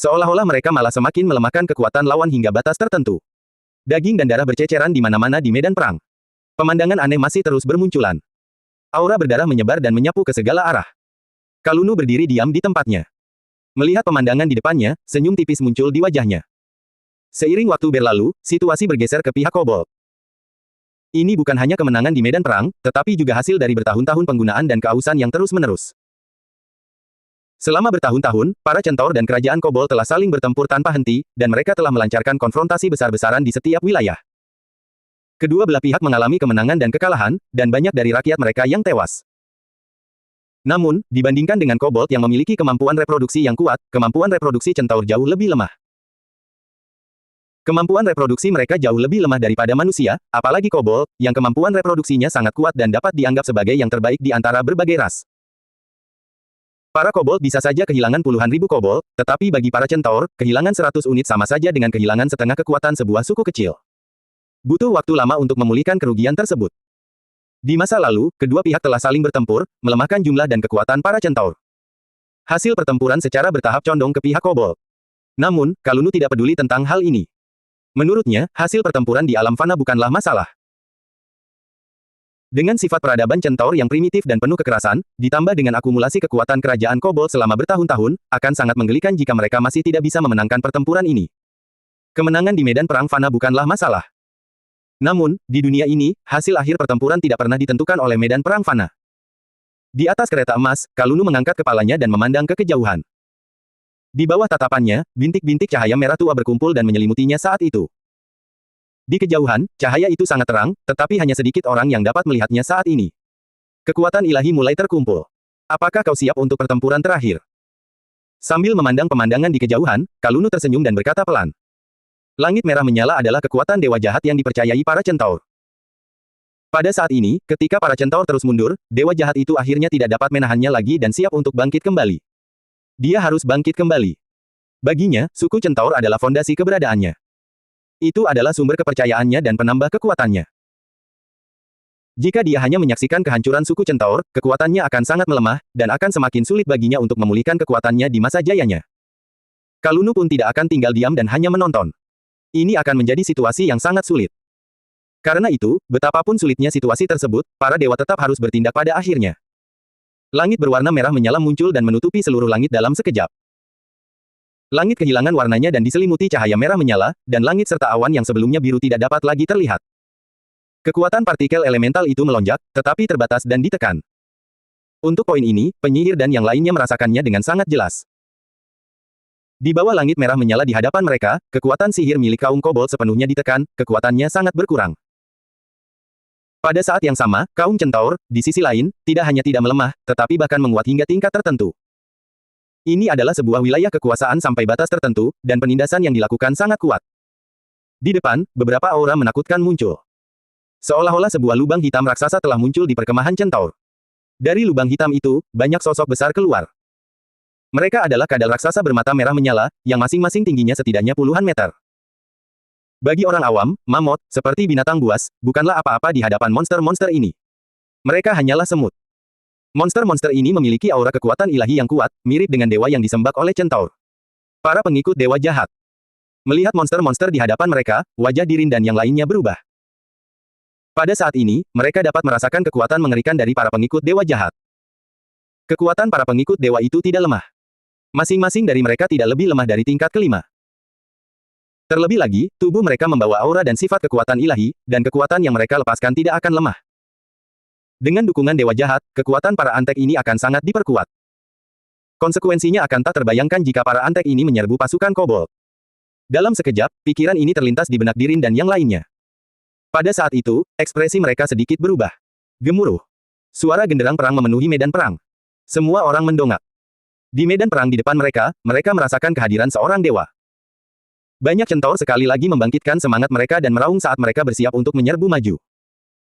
A: Seolah-olah mereka malah semakin melemahkan kekuatan lawan hingga batas tertentu. Daging dan darah berceceran di mana-mana di medan perang. Pemandangan aneh masih terus bermunculan. Aura berdarah menyebar dan menyapu ke segala arah. Kalunu berdiri diam di tempatnya. Melihat pemandangan di depannya, senyum tipis muncul di wajahnya. Seiring waktu berlalu, situasi bergeser ke pihak kobold. Ini bukan hanya kemenangan di medan perang, tetapi juga hasil dari bertahun-tahun penggunaan dan keausan yang terus-menerus. Selama bertahun-tahun, para centaur dan kerajaan kobold telah saling bertempur tanpa henti, dan mereka telah melancarkan konfrontasi besar-besaran di setiap wilayah. Kedua belah pihak mengalami kemenangan dan kekalahan, dan banyak dari rakyat mereka yang tewas. Namun, dibandingkan dengan kobold yang memiliki kemampuan reproduksi yang kuat, kemampuan reproduksi centaur jauh lebih lemah. Kemampuan reproduksi mereka jauh lebih lemah daripada manusia, apalagi kobold, yang kemampuan reproduksinya sangat kuat dan dapat dianggap sebagai yang terbaik di antara berbagai ras. Para kobold bisa saja kehilangan puluhan ribu kobold, tetapi bagi para centaur, kehilangan 100 unit sama saja dengan kehilangan setengah kekuatan sebuah suku kecil. Butuh waktu lama untuk memulihkan kerugian tersebut. Di masa lalu, kedua pihak telah saling bertempur, melemahkan jumlah dan kekuatan para centaur. Hasil pertempuran secara bertahap condong ke pihak kobold. Namun, Kalunu tidak peduli tentang hal ini. Menurutnya, hasil pertempuran di alam fana bukanlah masalah. Dengan sifat peradaban centaur yang primitif dan penuh kekerasan, ditambah dengan akumulasi kekuatan kerajaan kobold selama bertahun-tahun, akan sangat menggelikan jika mereka masih tidak bisa memenangkan pertempuran ini. Kemenangan di medan perang fana bukanlah masalah. Namun, di dunia ini, hasil akhir pertempuran tidak pernah ditentukan oleh medan perang fana. Di atas kereta emas, Kalunu mengangkat kepalanya dan memandang ke kejauhan. Di bawah tatapannya, bintik-bintik cahaya merah tua berkumpul dan menyelimutinya saat itu. Di kejauhan, cahaya itu sangat terang, tetapi hanya sedikit orang yang dapat melihatnya saat ini. Kekuatan ilahi mulai terkumpul. Apakah kau siap untuk pertempuran terakhir? Sambil memandang pemandangan di kejauhan, Kalunu tersenyum dan berkata pelan. Langit merah menyala adalah kekuatan dewa jahat yang dipercayai para centaur. Pada saat ini, ketika para centaur terus mundur, dewa jahat itu akhirnya tidak dapat menahannya lagi dan siap untuk bangkit kembali. Dia harus bangkit kembali. Baginya, suku Centaur adalah fondasi keberadaannya. Itu adalah sumber kepercayaannya dan penambah kekuatannya. Jika dia hanya menyaksikan kehancuran suku Centaur, kekuatannya akan sangat melemah, dan akan semakin sulit baginya untuk memulihkan kekuatannya di masa jayanya. Kalunu pun tidak akan tinggal diam dan hanya menonton. Ini akan menjadi situasi yang sangat sulit. Karena itu, betapapun sulitnya situasi tersebut, para dewa tetap harus bertindak pada akhirnya. Langit berwarna merah menyala muncul dan menutupi seluruh langit dalam sekejap. Langit kehilangan warnanya dan diselimuti cahaya merah menyala, dan langit serta awan yang sebelumnya biru tidak dapat lagi terlihat. Kekuatan partikel elemental itu melonjak, tetapi terbatas dan ditekan. Untuk poin ini, penyihir dan yang lainnya merasakannya dengan sangat jelas. Di bawah langit merah menyala di hadapan mereka, kekuatan sihir milik kaum kobold sepenuhnya ditekan, kekuatannya sangat berkurang. Pada saat yang sama, kaum Centaur, di sisi lain, tidak hanya tidak melemah, tetapi bahkan menguat hingga tingkat tertentu. Ini adalah sebuah wilayah kekuasaan sampai batas tertentu, dan penindasan yang dilakukan sangat kuat. Di depan, beberapa aura menakutkan muncul. Seolah-olah sebuah lubang hitam raksasa telah muncul di perkemahan Centaur. Dari lubang hitam itu, banyak sosok besar keluar. Mereka adalah kadal raksasa bermata merah menyala, yang masing-masing tingginya setidaknya puluhan meter. Bagi orang awam, mamut, seperti binatang buas, bukanlah apa-apa di hadapan monster-monster ini. Mereka hanyalah semut. Monster-monster ini memiliki aura kekuatan ilahi yang kuat, mirip dengan dewa yang disembah oleh Centaur. Para pengikut dewa jahat. Melihat monster-monster di hadapan mereka, wajah Dirin dan yang lainnya berubah. Pada saat ini, mereka dapat merasakan kekuatan mengerikan dari para pengikut dewa jahat. Kekuatan para pengikut dewa itu tidak lemah. Masing-masing dari mereka tidak lebih lemah dari tingkat kelima. Terlebih lagi, tubuh mereka membawa aura dan sifat kekuatan ilahi, dan kekuatan yang mereka lepaskan tidak akan lemah. Dengan dukungan dewa jahat, kekuatan para antek ini akan sangat diperkuat. Konsekuensinya akan tak terbayangkan jika para antek ini menyerbu pasukan kobold. Dalam sekejap, pikiran ini terlintas di benak Dirin dan yang lainnya. Pada saat itu, ekspresi mereka sedikit berubah. Gemuruh. Suara genderang perang memenuhi medan perang. Semua orang mendongak. Di medan perang di depan mereka, mereka merasakan kehadiran seorang dewa. Banyak Centaur sekali lagi membangkitkan semangat mereka dan meraung saat mereka bersiap untuk menyerbu maju.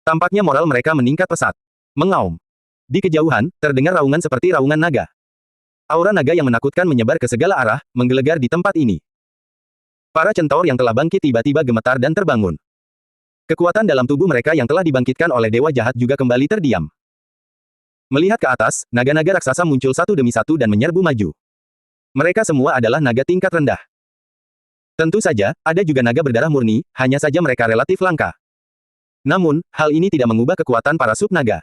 A: Tampaknya moral mereka meningkat pesat. Mengaum. Di kejauhan, terdengar raungan seperti raungan naga. Aura naga yang menakutkan menyebar ke segala arah, menggelegar di tempat ini. Para Centaur yang telah bangkit tiba-tiba gemetar dan terbangun. Kekuatan dalam tubuh mereka yang telah dibangkitkan oleh dewa jahat juga kembali terdiam. Melihat ke atas, naga-naga raksasa muncul satu demi satu dan menyerbu maju. Mereka semua adalah naga tingkat rendah. Tentu saja, ada juga naga berdarah murni, hanya saja mereka relatif langka. Namun, hal ini tidak mengubah kekuatan para sub-naga.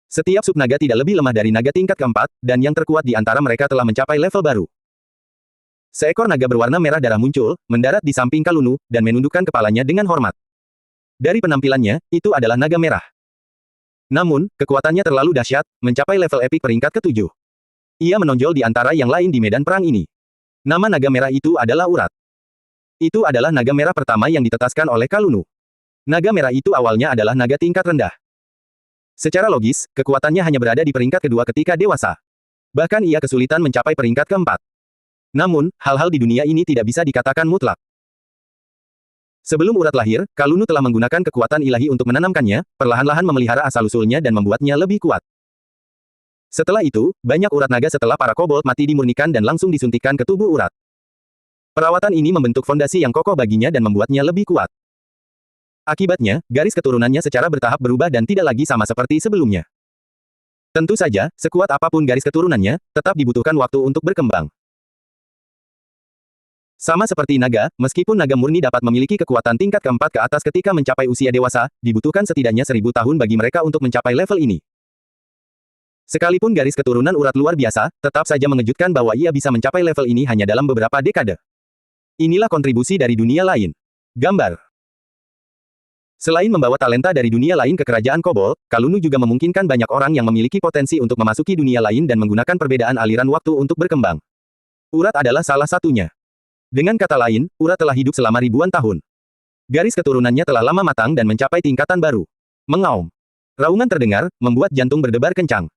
A: Setiap sub-naga tidak lebih lemah dari naga tingkat keempat, dan yang terkuat di antara mereka telah mencapai level baru. Seekor naga berwarna merah darah muncul, mendarat di samping Kalunu, dan menundukkan kepalanya dengan hormat. Dari penampilannya, itu adalah naga merah. Namun, kekuatannya terlalu dahsyat, mencapai level epik peringkat ke-7. Ia menonjol di antara yang lain di medan perang ini. Nama naga merah itu adalah Urat. Itu adalah naga merah pertama yang ditetaskan oleh Kalunu. Naga merah itu awalnya adalah naga tingkat rendah. Secara logis, kekuatannya hanya berada di peringkat kedua ketika dewasa. Bahkan ia kesulitan mencapai peringkat keempat. Namun, hal-hal di dunia ini tidak bisa dikatakan mutlak. Sebelum Urat lahir, Kalunu telah menggunakan kekuatan ilahi untuk menanamkannya, perlahan-lahan memelihara asal-usulnya dan membuatnya lebih kuat. Setelah itu, banyak urat naga setelah para kobold mati dimurnikan dan langsung disuntikkan ke tubuh Urat. Perawatan ini membentuk fondasi yang kokoh baginya dan membuatnya lebih kuat. Akibatnya, garis keturunannya secara bertahap berubah dan tidak lagi sama seperti sebelumnya. Tentu saja, sekuat apapun garis keturunannya, tetap dibutuhkan waktu untuk berkembang. Sama seperti naga, meskipun naga murni dapat memiliki kekuatan tingkat keempat ke atas ketika mencapai usia dewasa, dibutuhkan setidaknya 1000 tahun bagi mereka untuk mencapai level ini. Sekalipun garis keturunan Urat luar biasa, tetap saja mengejutkan bahwa ia bisa mencapai level ini hanya dalam beberapa dekade. Inilah kontribusi dari dunia lain. Gambar. Selain membawa talenta dari dunia lain ke kerajaan Kobold, Kalunu juga memungkinkan banyak orang yang memiliki potensi untuk memasuki dunia lain dan menggunakan perbedaan aliran waktu untuk berkembang. Urat adalah salah satunya. Dengan kata lain, Urat telah hidup selama ribuan tahun. Garis keturunannya telah lama matang dan mencapai tingkatan baru. Mengaum. Raungan terdengar, membuat jantung berdebar kencang.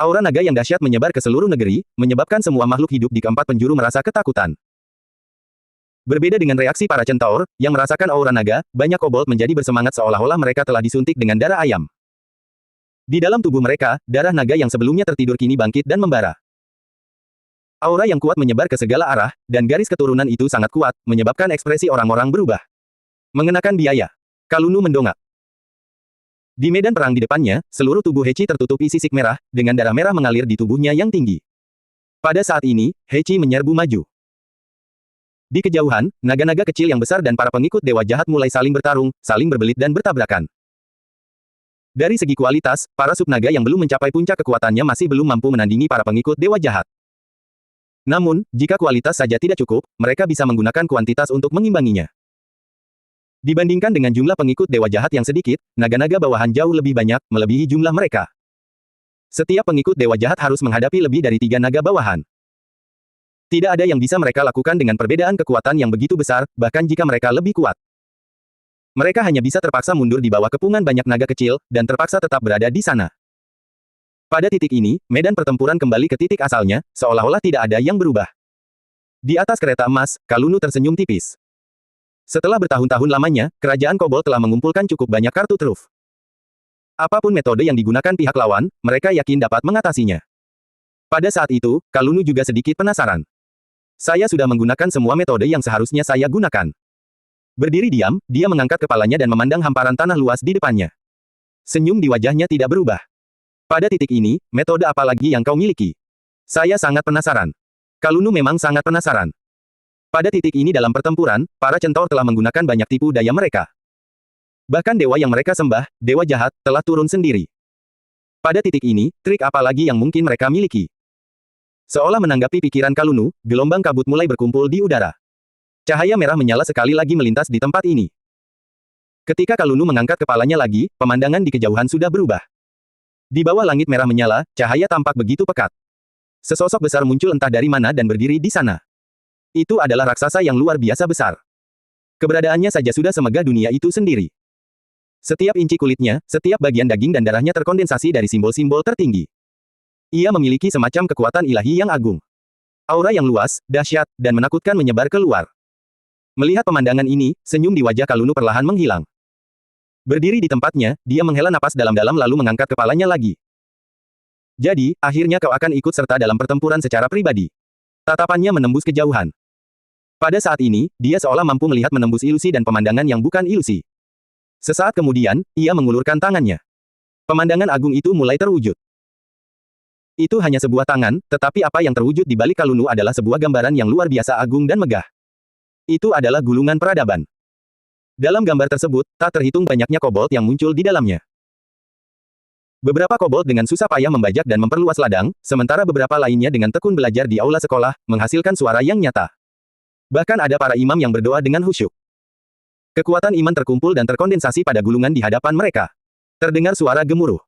A: Aura naga yang dahsyat menyebar ke seluruh negeri, menyebabkan semua makhluk hidup di keempat penjuru merasa ketakutan. Berbeda dengan reaksi para Centaur, yang merasakan aura naga, banyak kobold menjadi bersemangat seolah-olah mereka telah disuntik dengan darah ayam. Di dalam tubuh mereka, darah naga yang sebelumnya tertidur kini bangkit dan membara. Aura yang kuat menyebar ke segala arah, dan garis keturunan itu sangat kuat, menyebabkan ekspresi orang-orang berubah. Mengenakan biaya. Kalunu mendongak. Di medan perang di depannya, seluruh tubuh Heichi tertutupi sisik merah, dengan darah merah mengalir di tubuhnya yang tinggi. Pada saat ini, Heichi menyerbu maju. Di kejauhan, naga-naga kecil yang besar dan para pengikut dewa jahat mulai saling bertarung, saling berbelit dan bertabrakan. Dari segi kualitas, para subnaga yang belum mencapai puncak kekuatannya masih belum mampu menandingi para pengikut dewa jahat. Namun, jika kualitas saja tidak cukup, mereka bisa menggunakan kuantitas untuk mengimbanginya. Dibandingkan dengan jumlah pengikut dewa jahat yang sedikit, naga-naga bawahan jauh lebih banyak, melebihi jumlah mereka. Setiap pengikut dewa jahat harus menghadapi lebih dari 3 naga bawahan. Tidak ada yang bisa mereka lakukan dengan perbedaan kekuatan yang begitu besar, bahkan jika mereka lebih kuat. Mereka hanya bisa terpaksa mundur di bawah kepungan banyak naga kecil, dan terpaksa tetap berada di sana. Pada titik ini, medan pertempuran kembali ke titik asalnya, seolah-olah tidak ada yang berubah. Di atas kereta emas, Kalunu tersenyum tipis. Setelah bertahun-tahun lamanya, kerajaan Kobold telah mengumpulkan cukup banyak kartu truf. Apapun metode yang digunakan pihak lawan, mereka yakin dapat mengatasinya. Pada saat itu, Kalunu juga sedikit penasaran. Saya sudah menggunakan semua metode yang seharusnya saya gunakan. Berdiri diam, dia mengangkat kepalanya dan memandang hamparan tanah luas di depannya. Senyum di wajahnya tidak berubah. Pada titik ini, metode apa lagi yang kau miliki? Saya sangat penasaran. Kalunu memang sangat penasaran. Pada titik ini dalam pertempuran, para centaur telah menggunakan banyak tipu daya mereka. Bahkan dewa yang mereka sembah, dewa jahat, telah turun sendiri. Pada titik ini, trik apa lagi yang mungkin mereka miliki? Seolah menanggapi pikiran Kalunu, gelombang kabut mulai berkumpul di udara. Cahaya merah menyala sekali lagi melintas di tempat ini. Ketika Kalunu mengangkat kepalanya lagi, pemandangan di kejauhan sudah berubah. Di bawah langit merah menyala, cahaya tampak begitu pekat. Sesosok besar muncul entah dari mana dan berdiri di sana. Itu adalah raksasa yang luar biasa besar. Keberadaannya saja sudah semegah dunia itu sendiri. Setiap inci kulitnya, setiap bagian daging dan darahnya terkondensasi dari simbol-simbol tertinggi. Ia memiliki semacam kekuatan ilahi yang agung. Aura yang luas, dahsyat, dan menakutkan menyebar keluar. Melihat pemandangan ini, senyum di wajah Kalunu perlahan menghilang. Berdiri di tempatnya, dia menghela napas dalam-dalam lalu mengangkat kepalanya lagi. Jadi, akhirnya kau akan ikut serta dalam pertempuran secara pribadi. Tatapannya menembus kejauhan. Pada saat ini, dia seolah mampu melihat menembus ilusi dan pemandangan yang bukan ilusi. Sesaat kemudian, ia mengulurkan tangannya. Pemandangan agung itu mulai terwujud. Itu hanya sebuah tangan, tetapi apa yang terwujud di balik Kalunu adalah sebuah gambaran yang luar biasa agung dan megah. Itu adalah gulungan peradaban. Dalam gambar tersebut, tak terhitung banyaknya kobold yang muncul di dalamnya. Beberapa kobold dengan susah payah membajak dan memperluas ladang, sementara beberapa lainnya dengan tekun belajar di aula sekolah, menghasilkan suara yang nyata. Bahkan ada para imam yang berdoa dengan khusyuk. Kekuatan iman terkumpul dan terkondensasi pada gulungan di hadapan mereka. Terdengar suara gemuruh.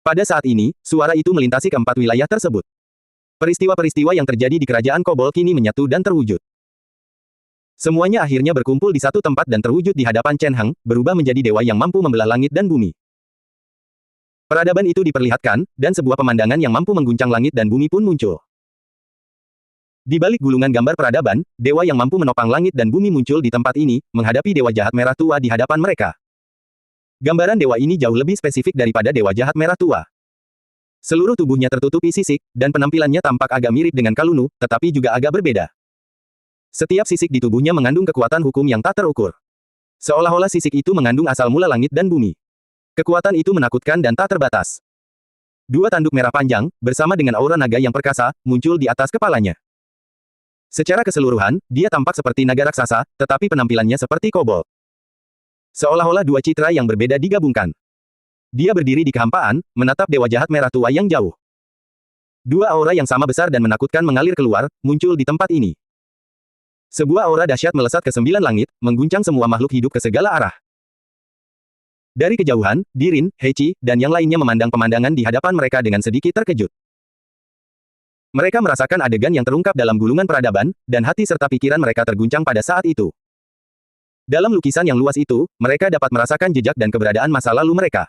A: Pada saat ini, suara itu melintasi keempat wilayah tersebut. Peristiwa-peristiwa yang terjadi di kerajaan Kobold kini menyatu dan terwujud. Semuanya akhirnya berkumpul di satu tempat dan terwujud di hadapan Chen Heng, berubah menjadi dewa yang mampu membelah langit dan bumi. Peradaban itu diperlihatkan, dan sebuah pemandangan yang mampu mengguncang langit dan bumi pun muncul. Di balik gulungan gambar peradaban, dewa yang mampu menopang langit dan bumi muncul di tempat ini, menghadapi dewa jahat merah tua di hadapan mereka. Gambaran dewa ini jauh lebih spesifik daripada dewa jahat merah tua. Seluruh tubuhnya tertutupi sisik, dan penampilannya tampak agak mirip dengan Kalunu, tetapi juga agak berbeda. Setiap sisik di tubuhnya mengandung kekuatan hukum yang tak terukur. Seolah-olah sisik itu mengandung asal mula langit dan bumi. Kekuatan itu menakutkan dan tak terbatas. Dua tanduk merah panjang, bersama dengan aura naga yang perkasa, muncul di atas kepalanya. Secara keseluruhan, dia tampak seperti naga raksasa, tetapi penampilannya seperti kobold. Seolah-olah dua citra yang berbeda digabungkan. Dia berdiri di kehampaan, menatap dewa jahat merah tua yang jauh. Dua aura yang sama besar dan menakutkan mengalir keluar, muncul di tempat ini. Sebuah aura dahsyat melesat ke 9 langit, mengguncang semua makhluk hidup ke segala arah. Dari kejauhan, Dirin, Heichi, dan yang lainnya memandang pemandangan di hadapan mereka dengan sedikit terkejut. Mereka merasakan adegan yang terungkap dalam gulungan peradaban, dan hati serta pikiran mereka terguncang pada saat itu. Dalam lukisan yang luas itu, mereka dapat merasakan jejak dan keberadaan masa lalu mereka.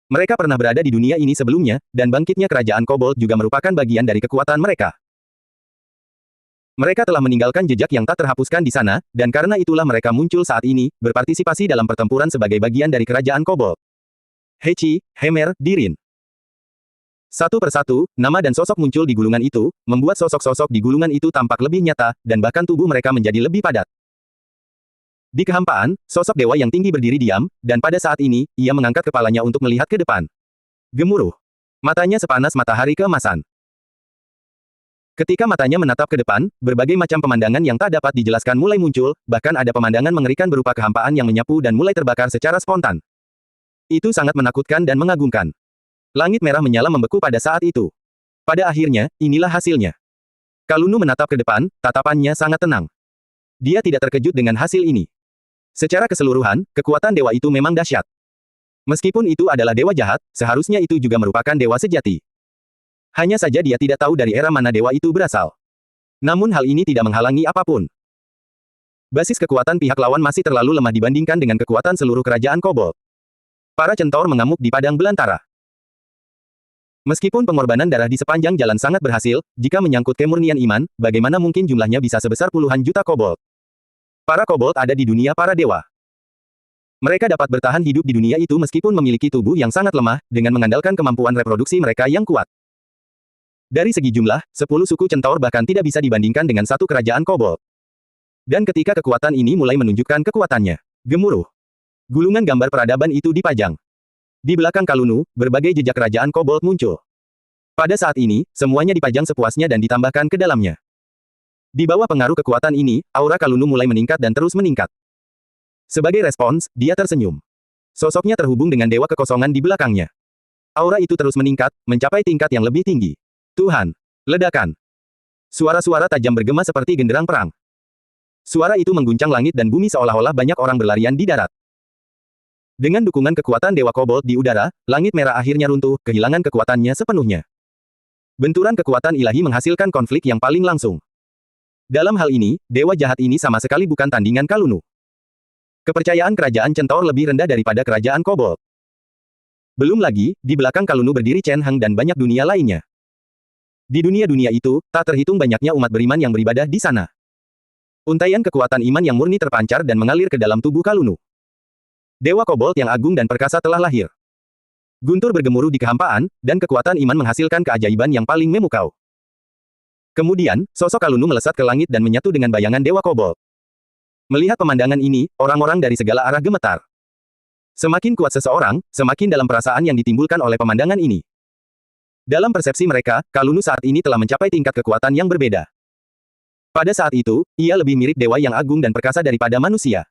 A: Mereka pernah berada di dunia ini sebelumnya, dan bangkitnya kerajaan Kobold juga merupakan bagian dari kekuatan mereka. Mereka telah meninggalkan jejak yang tak terhapuskan di sana, dan karena itulah mereka muncul saat ini, berpartisipasi dalam pertempuran sebagai bagian dari kerajaan Kobold. Heichi, Hemer, Dirin. Satu persatu, nama dan sosok muncul di gulungan itu, membuat sosok-sosok di gulungan itu tampak lebih nyata, dan bahkan tubuh mereka menjadi lebih padat. Di kehampaan, sosok dewa yang tinggi berdiri diam, dan pada saat ini, ia mengangkat kepalanya untuk melihat ke depan. Gemuruh. Matanya sepanas matahari keemasan. Ketika matanya menatap ke depan, berbagai macam pemandangan yang tak dapat dijelaskan mulai muncul, bahkan ada pemandangan mengerikan berupa kehampaan yang menyapu dan mulai terbakar secara spontan. Itu sangat menakutkan dan mengagumkan. Langit merah menyala membeku pada saat itu. Pada akhirnya, inilah hasilnya. Kalunu menatap ke depan, tatapannya sangat tenang. Dia tidak terkejut dengan hasil ini. Secara keseluruhan, kekuatan dewa itu memang dahsyat. Meskipun itu adalah dewa jahat, seharusnya itu juga merupakan dewa sejati. Hanya saja dia tidak tahu dari era mana dewa itu berasal. Namun hal ini tidak menghalangi apapun. Basis kekuatan pihak lawan masih terlalu lemah dibandingkan dengan kekuatan seluruh kerajaan kobold. Para centaur mengamuk di padang belantara. Meskipun pengorbanan darah di sepanjang jalan sangat berhasil, jika menyangkut kemurnian iman, bagaimana mungkin jumlahnya bisa sebesar puluhan juta kobold? Para kobold ada di dunia para dewa. Mereka dapat bertahan hidup di dunia itu meskipun memiliki tubuh yang sangat lemah, dengan mengandalkan kemampuan reproduksi mereka yang kuat. Dari segi jumlah, 10 suku centaur bahkan tidak bisa dibandingkan dengan satu kerajaan kobold. Dan ketika kekuatan ini mulai menunjukkan kekuatannya, gemuruh. Gulungan gambar peradaban itu dipajang. Di belakang Kalunu, berbagai jejak kerajaan kobold muncul. Pada saat ini, semuanya dipajang sepuasnya dan ditambahkan ke dalamnya. Di bawah pengaruh kekuatan ini, aura Kalunu mulai meningkat dan terus meningkat. Sebagai respons, dia tersenyum. Sosoknya terhubung dengan dewa kekosongan di belakangnya. Aura itu terus meningkat, mencapai tingkat yang lebih tinggi. Tuhan! Ledakan! Suara-suara tajam bergema seperti genderang perang. Suara itu mengguncang langit dan bumi seolah-olah banyak orang berlarian di darat. Dengan dukungan kekuatan Dewa Kobold di udara, langit merah akhirnya runtuh, kehilangan kekuatannya sepenuhnya. Benturan kekuatan ilahi menghasilkan konflik yang paling langsung. Dalam hal ini, dewa jahat ini sama sekali bukan tandingan Kalunu. Kepercayaan kerajaan Centaur lebih rendah daripada kerajaan Kobold. Belum lagi, di belakang Kalunu berdiri Chen Heng dan banyak dunia lainnya. Di dunia-dunia itu, tak terhitung banyaknya umat beriman yang beribadah di sana. Untaian kekuatan iman yang murni terpancar dan mengalir ke dalam tubuh Kalunu. Dewa Kobold yang agung dan perkasa telah lahir. Guntur bergemuruh di kehampaan, dan kekuatan iman menghasilkan keajaiban yang paling memukau. Kemudian, sosok Kalunu melesat ke langit dan menyatu dengan bayangan Dewa Kobold. Melihat pemandangan ini, orang-orang dari segala arah gemetar. Semakin kuat seseorang, semakin dalam perasaan yang ditimbulkan oleh pemandangan ini. Dalam persepsi mereka, Kalunu saat ini telah mencapai tingkat kekuatan yang berbeda. Pada saat itu, ia lebih mirip dewa yang agung dan perkasa daripada manusia.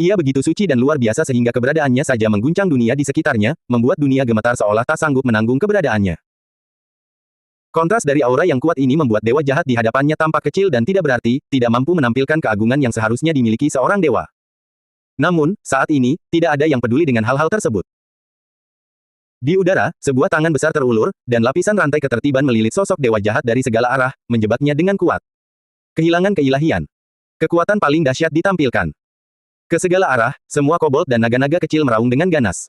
A: Ia begitu suci dan luar biasa sehingga keberadaannya saja mengguncang dunia di sekitarnya, membuat dunia gemetar seolah tak sanggup menanggung keberadaannya. Kontras dari aura yang kuat ini membuat dewa jahat di hadapannya tampak kecil dan tidak berarti, tidak mampu menampilkan keagungan yang seharusnya dimiliki seorang dewa. Namun, saat ini, tidak ada yang peduli dengan hal-hal tersebut. Di udara, sebuah tangan besar terulur, dan lapisan rantai ketertiban melilit sosok dewa jahat dari segala arah, menjebaknya dengan kuat. Kehilangan keilahian. Kekuatan paling dahsyat ditampilkan. Ke segala arah, semua kobold dan naga-naga kecil meraung dengan ganas.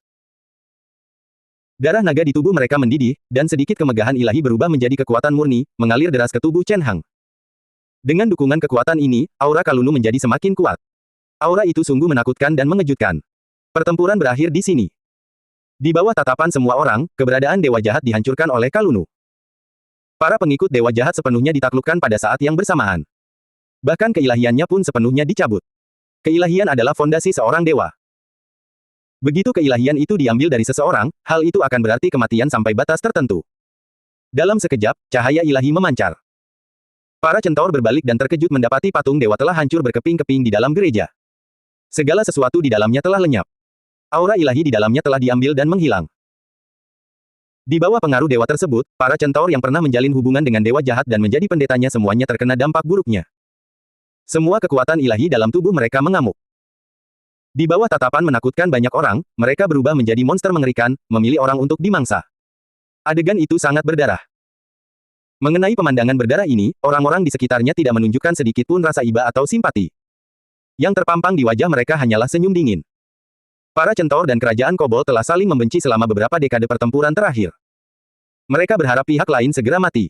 A: Darah naga di tubuh mereka mendidih, dan sedikit kemegahan ilahi berubah menjadi kekuatan murni, mengalir deras ke tubuh Chen Heng. Dengan dukungan kekuatan ini, aura Kalunu menjadi semakin kuat. Aura itu sungguh menakutkan dan mengejutkan. Pertempuran berakhir di sini. Di bawah tatapan semua orang, keberadaan dewa jahat dihancurkan oleh Kalunu. Para pengikut dewa jahat sepenuhnya ditaklukkan pada saat yang bersamaan. Bahkan keilahiannya pun sepenuhnya dicabut. Keilahian adalah fondasi seorang dewa. Begitu keilahian itu diambil dari seseorang, hal itu akan berarti kematian sampai batas tertentu. Dalam sekejap, cahaya ilahi memancar. Para centaur berbalik dan terkejut mendapati patung dewa telah hancur berkeping-keping di dalam gereja. Segala sesuatu di dalamnya telah lenyap. Aura ilahi di dalamnya telah diambil dan menghilang. Di bawah pengaruh dewa tersebut, para centaur yang pernah menjalin hubungan dengan dewa jahat dan menjadi pendetanya semuanya terkena dampak buruknya. Semua kekuatan ilahi dalam tubuh mereka mengamuk. Di bawah tatapan menakutkan banyak orang, mereka berubah menjadi monster mengerikan, memilih orang untuk dimangsa. Adegan itu sangat berdarah. Mengenai pemandangan berdarah ini, orang-orang di sekitarnya tidak menunjukkan sedikit pun rasa iba atau simpati. Yang terpampang di wajah mereka hanyalah senyum dingin. Para centaur dan kerajaan kobold telah saling membenci selama beberapa dekade pertempuran terakhir. Mereka berharap pihak lain segera mati.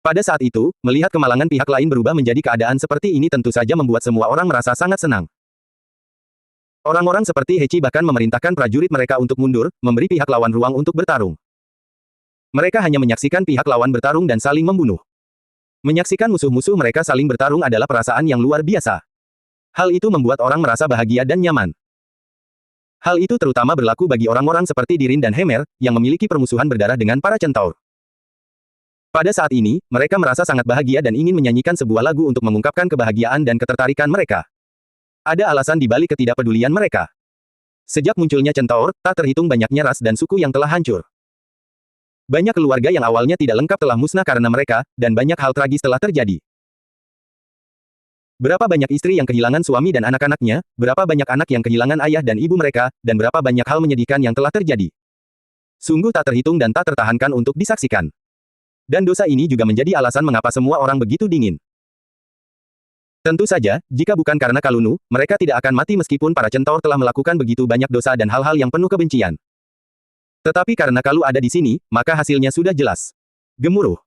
A: Pada saat itu, melihat kemalangan pihak lain berubah menjadi keadaan seperti ini tentu saja membuat semua orang merasa sangat senang. Orang-orang seperti Hechi bahkan memerintahkan prajurit mereka untuk mundur, memberi pihak lawan ruang untuk bertarung. Mereka hanya menyaksikan pihak lawan bertarung dan saling membunuh. Menyaksikan musuh-musuh mereka saling bertarung adalah perasaan yang luar biasa. Hal itu membuat orang merasa bahagia dan nyaman. Hal itu terutama berlaku bagi orang-orang seperti Dirin dan Hemer, yang memiliki permusuhan berdarah dengan para centaur. Pada saat ini, mereka merasa sangat bahagia dan ingin menyanyikan sebuah lagu untuk mengungkapkan kebahagiaan dan ketertarikan mereka. Ada alasan di balik ketidakpedulian mereka. Sejak munculnya centaur, tak terhitung banyaknya ras dan suku yang telah hancur. Banyak keluarga yang awalnya tidak lengkap telah musnah karena mereka, dan banyak hal tragis telah terjadi. Berapa banyak istri yang kehilangan suami dan anak-anaknya, berapa banyak anak yang kehilangan ayah dan ibu mereka, dan berapa banyak hal menyedihkan yang telah terjadi. Sungguh tak terhitung dan tak tertahankan untuk disaksikan. Dan dosa ini juga menjadi alasan mengapa semua orang begitu dingin. Tentu saja, jika bukan karena Kalunu, mereka tidak akan mati meskipun para centaur telah melakukan begitu banyak dosa dan hal-hal yang penuh kebencian. Tetapi karena Kalu ada di sini, maka hasilnya sudah jelas. Gemuruh.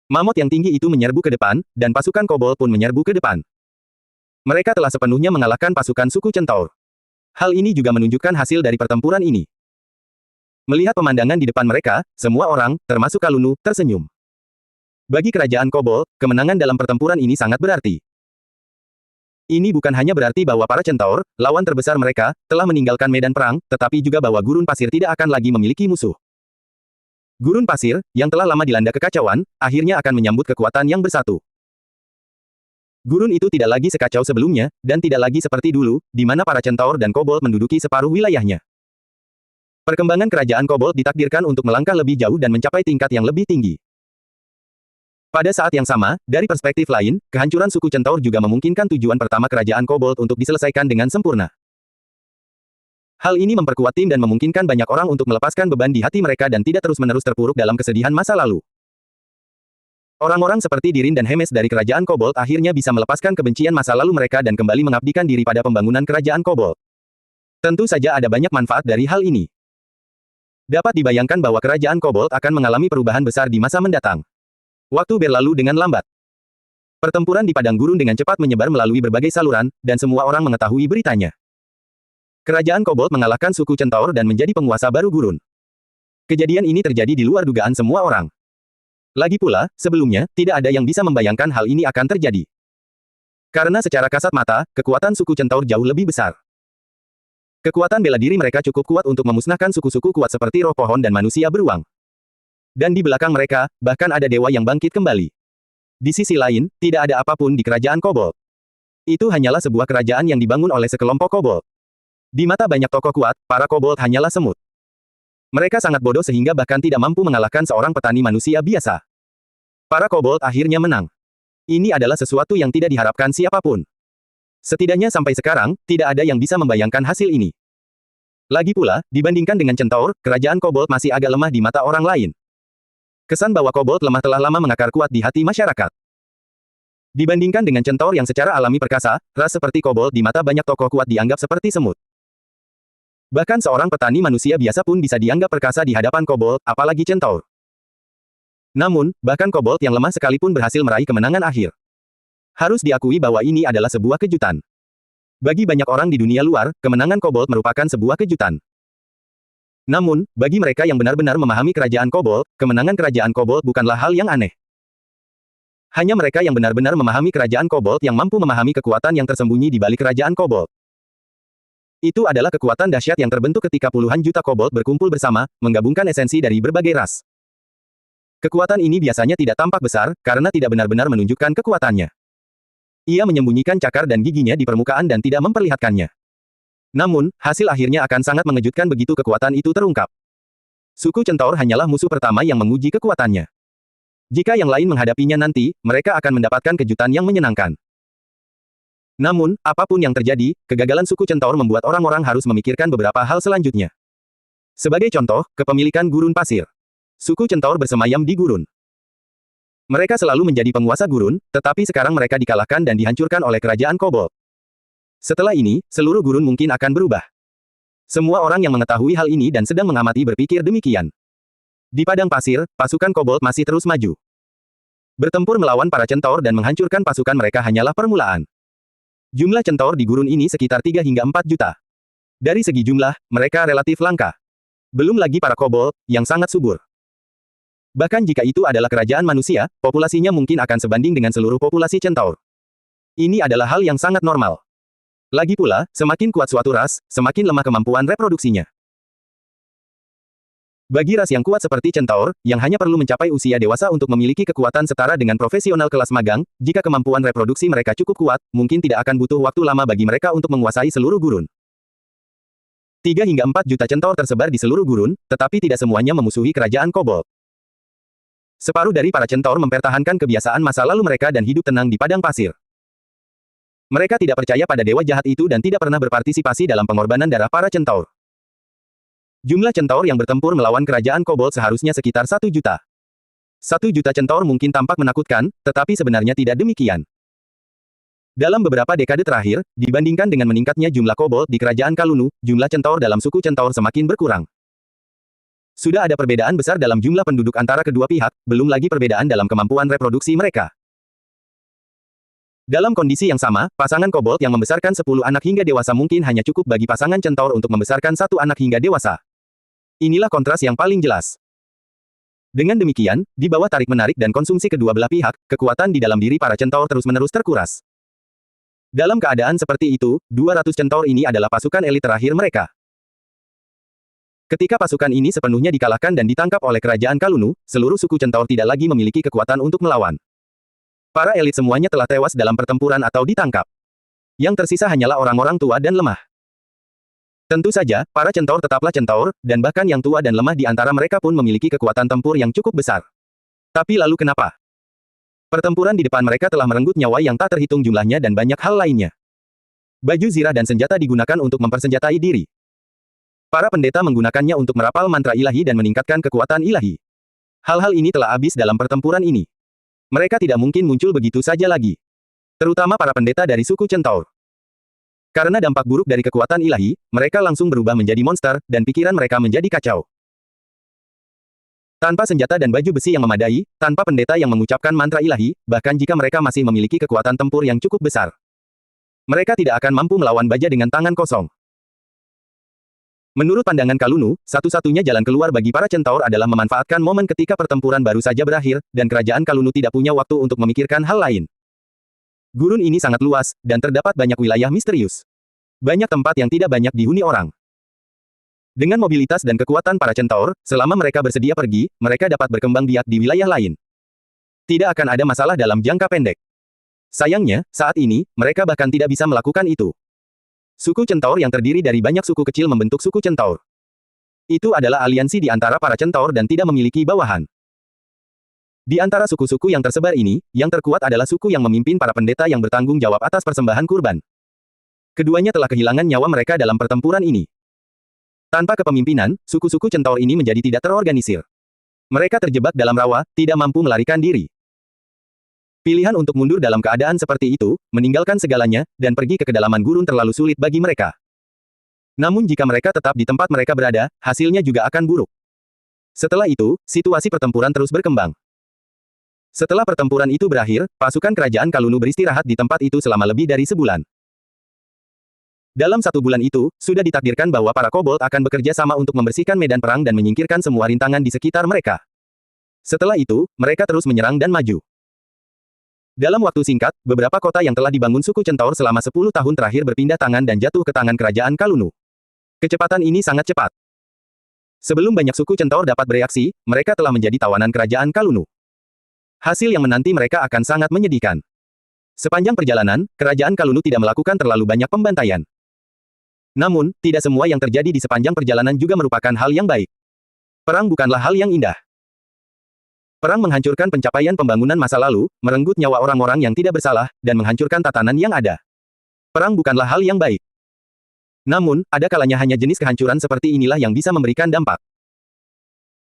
A: Mamut yang tinggi itu menyerbu ke depan, dan pasukan kobold pun menyerbu ke depan. Mereka telah sepenuhnya mengalahkan pasukan suku centaur. Hal ini juga menunjukkan hasil dari pertempuran ini. Melihat pemandangan di depan mereka, semua orang, termasuk Kalunu, tersenyum. Bagi kerajaan kobold, kemenangan dalam pertempuran ini sangat berarti. Ini bukan hanya berarti bahwa para centaur, lawan terbesar mereka, telah meninggalkan medan perang, tetapi juga bahwa gurun pasir tidak akan lagi memiliki musuh. Gurun pasir, yang telah lama dilanda kekacauan, akhirnya akan menyambut kekuatan yang bersatu. Gurun itu tidak lagi sekacau sebelumnya, dan tidak lagi seperti dulu, di mana para centaur dan kobold menduduki separuh wilayahnya. Perkembangan kerajaan kobold ditakdirkan untuk melangkah lebih jauh dan mencapai tingkat yang lebih tinggi. Pada saat yang sama, dari perspektif lain, kehancuran suku centaur juga memungkinkan tujuan pertama kerajaan kobold untuk diselesaikan dengan sempurna. Hal ini memperkuat tim dan memungkinkan banyak orang untuk melepaskan beban di hati mereka dan tidak terus-menerus terpuruk dalam kesedihan masa lalu. Orang-orang seperti Dirin dan Hemes dari kerajaan kobold akhirnya bisa melepaskan kebencian masa lalu mereka dan kembali mengabdikan diri pada pembangunan kerajaan kobold. Tentu saja ada banyak manfaat dari hal ini. Dapat dibayangkan bahwa kerajaan kobold akan mengalami perubahan besar di masa mendatang. Waktu berlalu dengan lambat. Pertempuran di padang gurun dengan cepat menyebar melalui berbagai saluran, dan semua orang mengetahui beritanya. Kerajaan kobold mengalahkan suku centaur dan menjadi penguasa baru gurun. Kejadian ini terjadi di luar dugaan semua orang. Lagi pula, sebelumnya, tidak ada yang bisa membayangkan hal ini akan terjadi. Karena secara kasat mata, kekuatan suku centaur jauh lebih besar. Kekuatan bela diri mereka cukup kuat untuk memusnahkan suku-suku kuat seperti roh pohon dan manusia beruang. Dan di belakang mereka, bahkan ada dewa yang bangkit kembali. Di sisi lain, tidak ada apapun di kerajaan kobold. Itu hanyalah sebuah kerajaan yang dibangun oleh sekelompok kobold. Di mata banyak tokoh kuat, para kobold hanyalah semut. Mereka sangat bodoh sehingga bahkan tidak mampu mengalahkan seorang petani manusia biasa. Para kobold akhirnya menang. Ini adalah sesuatu yang tidak diharapkan siapapun. Setidaknya sampai sekarang, tidak ada yang bisa membayangkan hasil ini. Lagi pula, dibandingkan dengan centaur, kerajaan kobold masih agak lemah di mata orang lain. Kesan bahwa kobold lemah telah lama mengakar kuat di hati masyarakat. Dibandingkan dengan centaur yang secara alami perkasa, ras seperti kobold di mata banyak tokoh kuat dianggap seperti semut. Bahkan seorang petani manusia biasa pun bisa dianggap perkasa di hadapan kobold, apalagi centaur. Namun, bahkan kobold yang lemah sekalipun berhasil meraih kemenangan akhir. Harus diakui bahwa ini adalah sebuah kejutan. Bagi banyak orang di dunia luar, kemenangan kobold merupakan sebuah kejutan. Namun, bagi mereka yang benar-benar memahami kerajaan kobold, kemenangan kerajaan kobold bukanlah hal yang aneh. Hanya mereka yang benar-benar memahami kerajaan kobold yang mampu memahami kekuatan yang tersembunyi di balik kerajaan kobold. Itu adalah kekuatan dahsyat yang terbentuk ketika puluhan juta kobold berkumpul bersama, menggabungkan esensi dari berbagai ras. Kekuatan ini biasanya tidak tampak besar, karena tidak benar-benar menunjukkan kekuatannya. Ia menyembunyikan cakar dan giginya di permukaan dan tidak memperlihatkannya. Namun, hasil akhirnya akan sangat mengejutkan begitu kekuatan itu terungkap. Suku centaur hanyalah musuh pertama yang menguji kekuatannya. Jika yang lain menghadapinya nanti, mereka akan mendapatkan kejutan yang menyenangkan. Namun, apapun yang terjadi, kegagalan suku centaur membuat orang-orang harus memikirkan beberapa hal selanjutnya. Sebagai contoh, kepemilikan gurun pasir. Suku centaur bersemayam di gurun. Mereka selalu menjadi penguasa gurun, tetapi sekarang mereka dikalahkan dan dihancurkan oleh kerajaan kobold. Setelah ini, seluruh gurun mungkin akan berubah. Semua orang yang mengetahui hal ini dan sedang mengamati berpikir demikian. Di padang pasir, pasukan kobold masih terus maju. Bertempur melawan para centaur dan menghancurkan pasukan mereka hanyalah permulaan. Jumlah centaur di gurun ini sekitar 3 hingga 4 juta. Dari segi jumlah, mereka relatif langka. Belum lagi para kobold, yang sangat subur. Bahkan jika itu adalah kerajaan manusia, populasinya mungkin akan sebanding dengan seluruh populasi centaur. Ini adalah hal yang sangat normal. Lagi pula, semakin kuat suatu ras, semakin lemah kemampuan reproduksinya. Bagi ras yang kuat seperti centaur, yang hanya perlu mencapai usia dewasa untuk memiliki kekuatan setara dengan profesional kelas magang, jika kemampuan reproduksi mereka cukup kuat, mungkin tidak akan butuh waktu lama bagi mereka untuk menguasai seluruh gurun. 3 hingga 4 juta centaur tersebar di seluruh gurun, tetapi tidak semuanya memusuhi kerajaan kobold. Separuh dari para centaur mempertahankan kebiasaan masa lalu mereka dan hidup tenang di padang pasir. Mereka tidak percaya pada dewa jahat itu dan tidak pernah berpartisipasi dalam pengorbanan darah para centaur. Jumlah centaur yang bertempur melawan kerajaan kobold seharusnya sekitar 1 juta. 1 juta centaur mungkin tampak menakutkan, tetapi sebenarnya tidak demikian. Dalam beberapa dekade terakhir, dibandingkan dengan meningkatnya jumlah kobold di kerajaan Kalunu, jumlah centaur dalam suku centaur semakin berkurang. Sudah ada perbedaan besar dalam jumlah penduduk antara kedua pihak, belum lagi perbedaan dalam kemampuan reproduksi mereka. Dalam kondisi yang sama, pasangan kobold yang membesarkan 10 anak hingga dewasa mungkin hanya cukup bagi pasangan centaur untuk membesarkan 1 anak hingga dewasa. Inilah kontras yang paling jelas. Dengan demikian, di bawah tarik-menarik dan konsumsi kedua belah pihak, kekuatan di dalam diri para centaur terus-menerus terkuras. Dalam keadaan seperti itu, 200 centaur ini adalah pasukan elit terakhir mereka. Ketika pasukan ini sepenuhnya dikalahkan dan ditangkap oleh kerajaan Kalunu, seluruh suku centaur tidak lagi memiliki kekuatan untuk melawan. Para elit semuanya telah tewas dalam pertempuran atau ditangkap. Yang tersisa hanyalah orang-orang tua dan lemah. Tentu saja, para centaur tetaplah centaur, dan bahkan yang tua dan lemah di antara mereka pun memiliki kekuatan tempur yang cukup besar. Tapi lalu kenapa? Pertempuran di depan mereka telah merenggut nyawa yang tak terhitung jumlahnya dan banyak hal lainnya. Baju zirah dan senjata digunakan untuk mempersenjatai diri. Para pendeta menggunakannya untuk merapal mantra ilahi dan meningkatkan kekuatan ilahi. Hal-hal ini telah habis dalam pertempuran ini. Mereka tidak mungkin muncul begitu saja lagi. Terutama para pendeta dari suku centaur. Karena dampak buruk dari kekuatan ilahi, mereka langsung berubah menjadi monster, dan pikiran mereka menjadi kacau. Tanpa senjata dan baju besi yang memadai, tanpa pendeta yang mengucapkan mantra ilahi, bahkan jika mereka masih memiliki kekuatan tempur yang cukup besar, mereka tidak akan mampu melawan baja dengan tangan kosong. Menurut pandangan Kalunu, satu-satunya jalan keluar bagi para centaur adalah memanfaatkan momen ketika pertempuran baru saja berakhir, dan kerajaan Kalunu tidak punya waktu untuk memikirkan hal lain. Gurun ini sangat luas, dan terdapat banyak wilayah misterius. Banyak tempat yang tidak banyak dihuni orang. Dengan mobilitas dan kekuatan para centaur, selama mereka bersedia pergi, mereka dapat berkembang biak di wilayah lain. Tidak akan ada masalah dalam jangka pendek. Sayangnya, saat ini, mereka bahkan tidak bisa melakukan itu. Suku centaur yang terdiri dari banyak suku kecil membentuk suku centaur. Itu adalah aliansi di antara para centaur dan tidak memiliki bawahan. Di antara suku-suku yang tersebar ini, yang terkuat adalah suku yang memimpin para pendeta yang bertanggung jawab atas persembahan kurban. Keduanya telah kehilangan nyawa mereka dalam pertempuran ini. Tanpa kepemimpinan, suku-suku centaur ini menjadi tidak terorganisir. Mereka terjebak dalam rawa, tidak mampu melarikan diri. Pilihan untuk mundur dalam keadaan seperti itu, meninggalkan segalanya, dan pergi ke kedalaman gurun terlalu sulit bagi mereka. Namun jika mereka tetap di tempat mereka berada, hasilnya juga akan buruk. Setelah itu, situasi pertempuran terus berkembang. Setelah pertempuran itu berakhir, pasukan kerajaan Kalunu beristirahat di tempat itu selama lebih dari sebulan. Dalam 1 bulan itu, sudah ditakdirkan bahwa para kobold akan bekerja sama untuk membersihkan medan perang dan menyingkirkan semua rintangan di sekitar mereka. Setelah itu, mereka terus menyerang dan maju. Dalam waktu singkat, beberapa kota yang telah dibangun suku centaur selama 10 tahun terakhir berpindah tangan dan jatuh ke tangan kerajaan Kalunu. Kecepatan ini sangat cepat. Sebelum banyak suku centaur dapat bereaksi, mereka telah menjadi tawanan kerajaan Kalunu. Hasil yang menanti mereka akan sangat menyedihkan. Sepanjang perjalanan, kerajaan Kalunu tidak melakukan terlalu banyak pembantaian. Namun, tidak semua yang terjadi di sepanjang perjalanan juga merupakan hal yang baik. Perang bukanlah hal yang indah. Perang menghancurkan pencapaian pembangunan masa lalu, merenggut nyawa orang-orang yang tidak bersalah, dan menghancurkan tatanan yang ada. Perang bukanlah hal yang baik. Namun, ada kalanya hanya jenis kehancuran seperti inilah yang bisa memberikan dampak.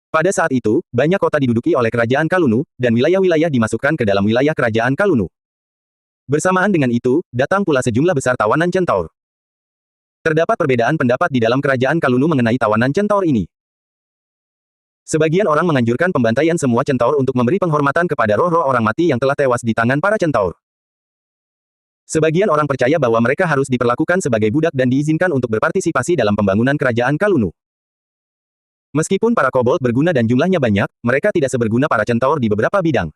A: Pada saat itu, banyak kota diduduki oleh kerajaan Kalunu, dan wilayah-wilayah dimasukkan ke dalam wilayah kerajaan Kalunu. Bersamaan dengan itu, datang pula sejumlah besar tawanan centaur. Terdapat perbedaan pendapat di dalam kerajaan Kalunu mengenai tawanan centaur ini. Sebagian orang menganjurkan pembantaian semua centaur untuk memberi penghormatan kepada roh-roh orang mati yang telah tewas di tangan para centaur. Sebagian orang percaya bahwa mereka harus diperlakukan sebagai budak dan diizinkan untuk berpartisipasi dalam pembangunan kerajaan Kalunu. Meskipun para kobold berguna dan jumlahnya banyak, mereka tidak seberguna para centaur di beberapa bidang.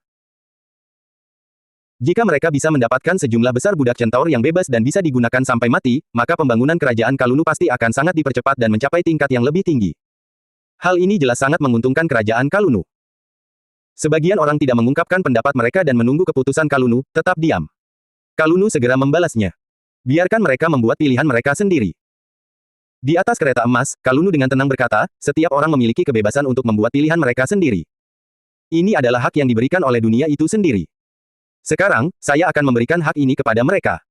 A: Jika mereka bisa mendapatkan sejumlah besar budak centaur yang bebas dan bisa digunakan sampai mati, maka pembangunan kerajaan Kalunu pasti akan sangat dipercepat dan mencapai tingkat yang lebih tinggi. Hal ini jelas sangat menguntungkan kerajaan Kalunu. Sebagian orang tidak mengungkapkan pendapat mereka dan menunggu keputusan Kalunu, tetap diam. Kalunu segera membalasnya. Biarkan mereka membuat pilihan mereka sendiri. Di atas kereta emas, Kalunu dengan tenang berkata, setiap orang memiliki kebebasan untuk membuat pilihan mereka sendiri. Ini adalah hak yang diberikan oleh dunia itu sendiri. Sekarang, saya akan memberikan hak ini kepada mereka.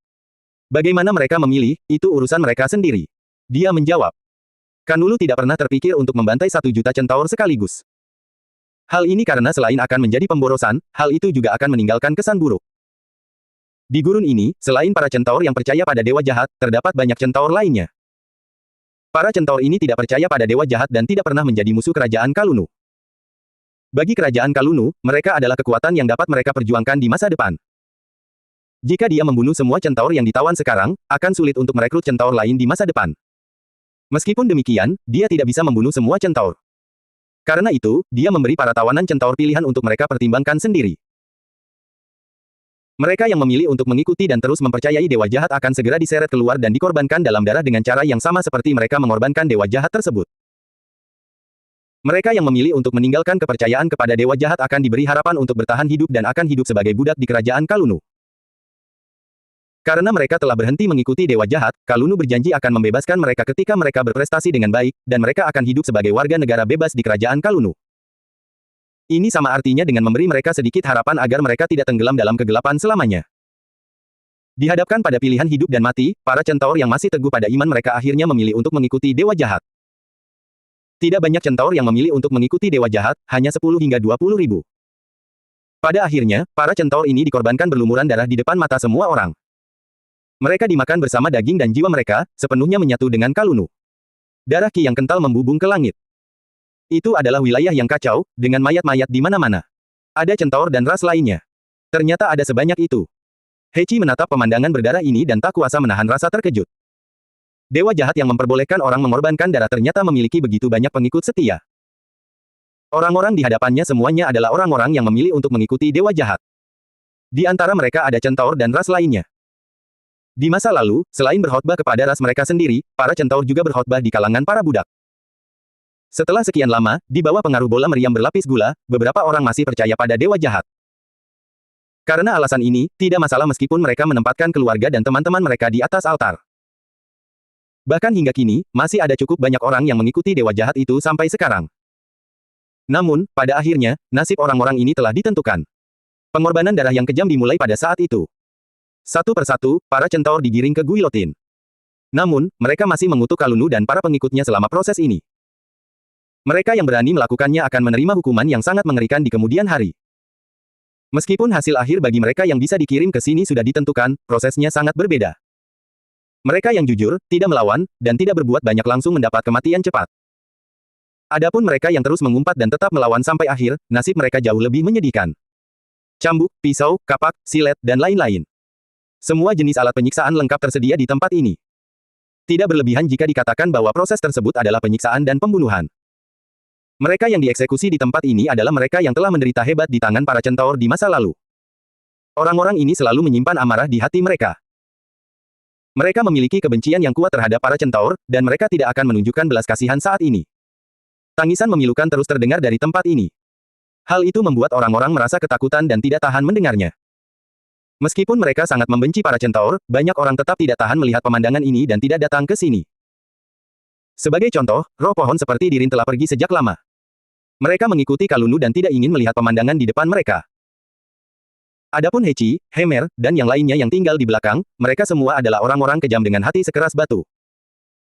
A: Bagaimana mereka memilih, itu urusan mereka sendiri. Dia menjawab. Kanulu tidak pernah terpikir untuk membantai 1 juta centaur sekaligus. Hal ini karena selain akan menjadi pemborosan, hal itu juga akan meninggalkan kesan buruk. Di gurun ini, selain para centaur yang percaya pada dewa jahat, terdapat banyak centaur lainnya. Para centaur ini tidak percaya pada dewa jahat dan tidak pernah menjadi musuh kerajaan Kalunu. Bagi kerajaan Kalunu, mereka adalah kekuatan yang dapat mereka perjuangkan di masa depan. Jika dia membunuh semua centaur yang ditawan sekarang, akan sulit untuk merekrut centaur lain di masa depan. Meskipun demikian, dia tidak bisa membunuh semua centaur. Karena itu, dia memberi para tawanan centaur pilihan untuk mereka pertimbangkan sendiri. Mereka yang memilih untuk mengikuti dan terus mempercayai dewa jahat akan segera diseret keluar dan dikorbankan dalam darah dengan cara yang sama seperti mereka mengorbankan dewa jahat tersebut. Mereka yang memilih untuk meninggalkan kepercayaan kepada dewa jahat akan diberi harapan untuk bertahan hidup dan akan hidup sebagai budak di kerajaan Kalunu. Karena mereka telah berhenti mengikuti dewa jahat, Kalunu berjanji akan membebaskan mereka ketika mereka berprestasi dengan baik, dan mereka akan hidup sebagai warga negara bebas di kerajaan Kalunu. Ini sama artinya dengan memberi mereka sedikit harapan agar mereka tidak tenggelam dalam kegelapan selamanya. Dihadapkan pada pilihan hidup dan mati, para centaur yang masih teguh pada iman mereka akhirnya memilih untuk mengikuti dewa jahat. Tidak banyak centaur yang memilih untuk mengikuti dewa jahat, hanya 10 hingga 20 ribu. Pada akhirnya, para centaur ini dikorbankan berlumuran darah di depan mata semua orang. Mereka dimakan bersama daging dan jiwa mereka, sepenuhnya menyatu dengan Kalunu. Darah Ki yang kental membubung ke langit. Itu adalah wilayah yang kacau, dengan mayat-mayat di mana-mana. Ada centaur dan ras lainnya. Ternyata ada sebanyak itu. Hechi menatap pemandangan berdarah ini dan tak kuasa menahan rasa terkejut. Dewa jahat yang memperbolehkan orang mengorbankan darah ternyata memiliki begitu banyak pengikut setia. Orang-orang di hadapannya semuanya adalah orang-orang yang memilih untuk mengikuti dewa jahat. Di antara mereka ada centaur dan ras lainnya. Di masa lalu, selain berkhotbah kepada ras mereka sendiri, para centaur juga berkhotbah di kalangan para budak. Setelah sekian lama, di bawah pengaruh bola meriam berlapis gula, beberapa orang masih percaya pada dewa jahat. Karena alasan ini, tidak masalah meskipun mereka menempatkan keluarga dan teman-teman mereka di atas altar. Bahkan hingga kini, masih ada cukup banyak orang yang mengikuti dewa jahat itu sampai sekarang. Namun, pada akhirnya, nasib orang-orang ini telah ditentukan. Pengorbanan darah yang kejam dimulai pada saat itu. Satu persatu, para centaur digiring ke guilotin. Namun, mereka masih mengutuk Kalunu dan para pengikutnya selama proses ini. Mereka yang berani melakukannya akan menerima hukuman yang sangat mengerikan di kemudian hari. Meskipun hasil akhir bagi mereka yang bisa dikirim ke sini sudah ditentukan, prosesnya sangat berbeda. Mereka yang jujur, tidak melawan, dan tidak berbuat banyak langsung mendapat kematian cepat. Adapun mereka yang terus mengumpat dan tetap melawan sampai akhir, nasib mereka jauh lebih menyedihkan. Cambuk, pisau, kapak, silet, dan lain-lain. Semua jenis alat penyiksaan lengkap tersedia di tempat ini. Tidak berlebihan jika dikatakan bahwa proses tersebut adalah penyiksaan dan pembunuhan. Mereka yang dieksekusi di tempat ini adalah mereka yang telah menderita hebat di tangan para centaur di masa lalu. Orang-orang ini selalu menyimpan amarah di hati mereka. Mereka memiliki kebencian yang kuat terhadap para centaur, dan mereka tidak akan menunjukkan belas kasihan saat ini. Tangisan memilukan terus terdengar dari tempat ini. Hal itu membuat orang-orang merasa ketakutan dan tidak tahan mendengarnya. Meskipun mereka sangat membenci para centaur, banyak orang tetap tidak tahan melihat pemandangan ini dan tidak datang ke sini. Sebagai contoh, roh pohon seperti Dirin telah pergi sejak lama. Mereka mengikuti Kalunu dan tidak ingin melihat pemandangan di depan mereka. Adapun Hechi, Hemer, dan yang lainnya yang tinggal di belakang, mereka semua adalah orang-orang kejam dengan hati sekeras batu.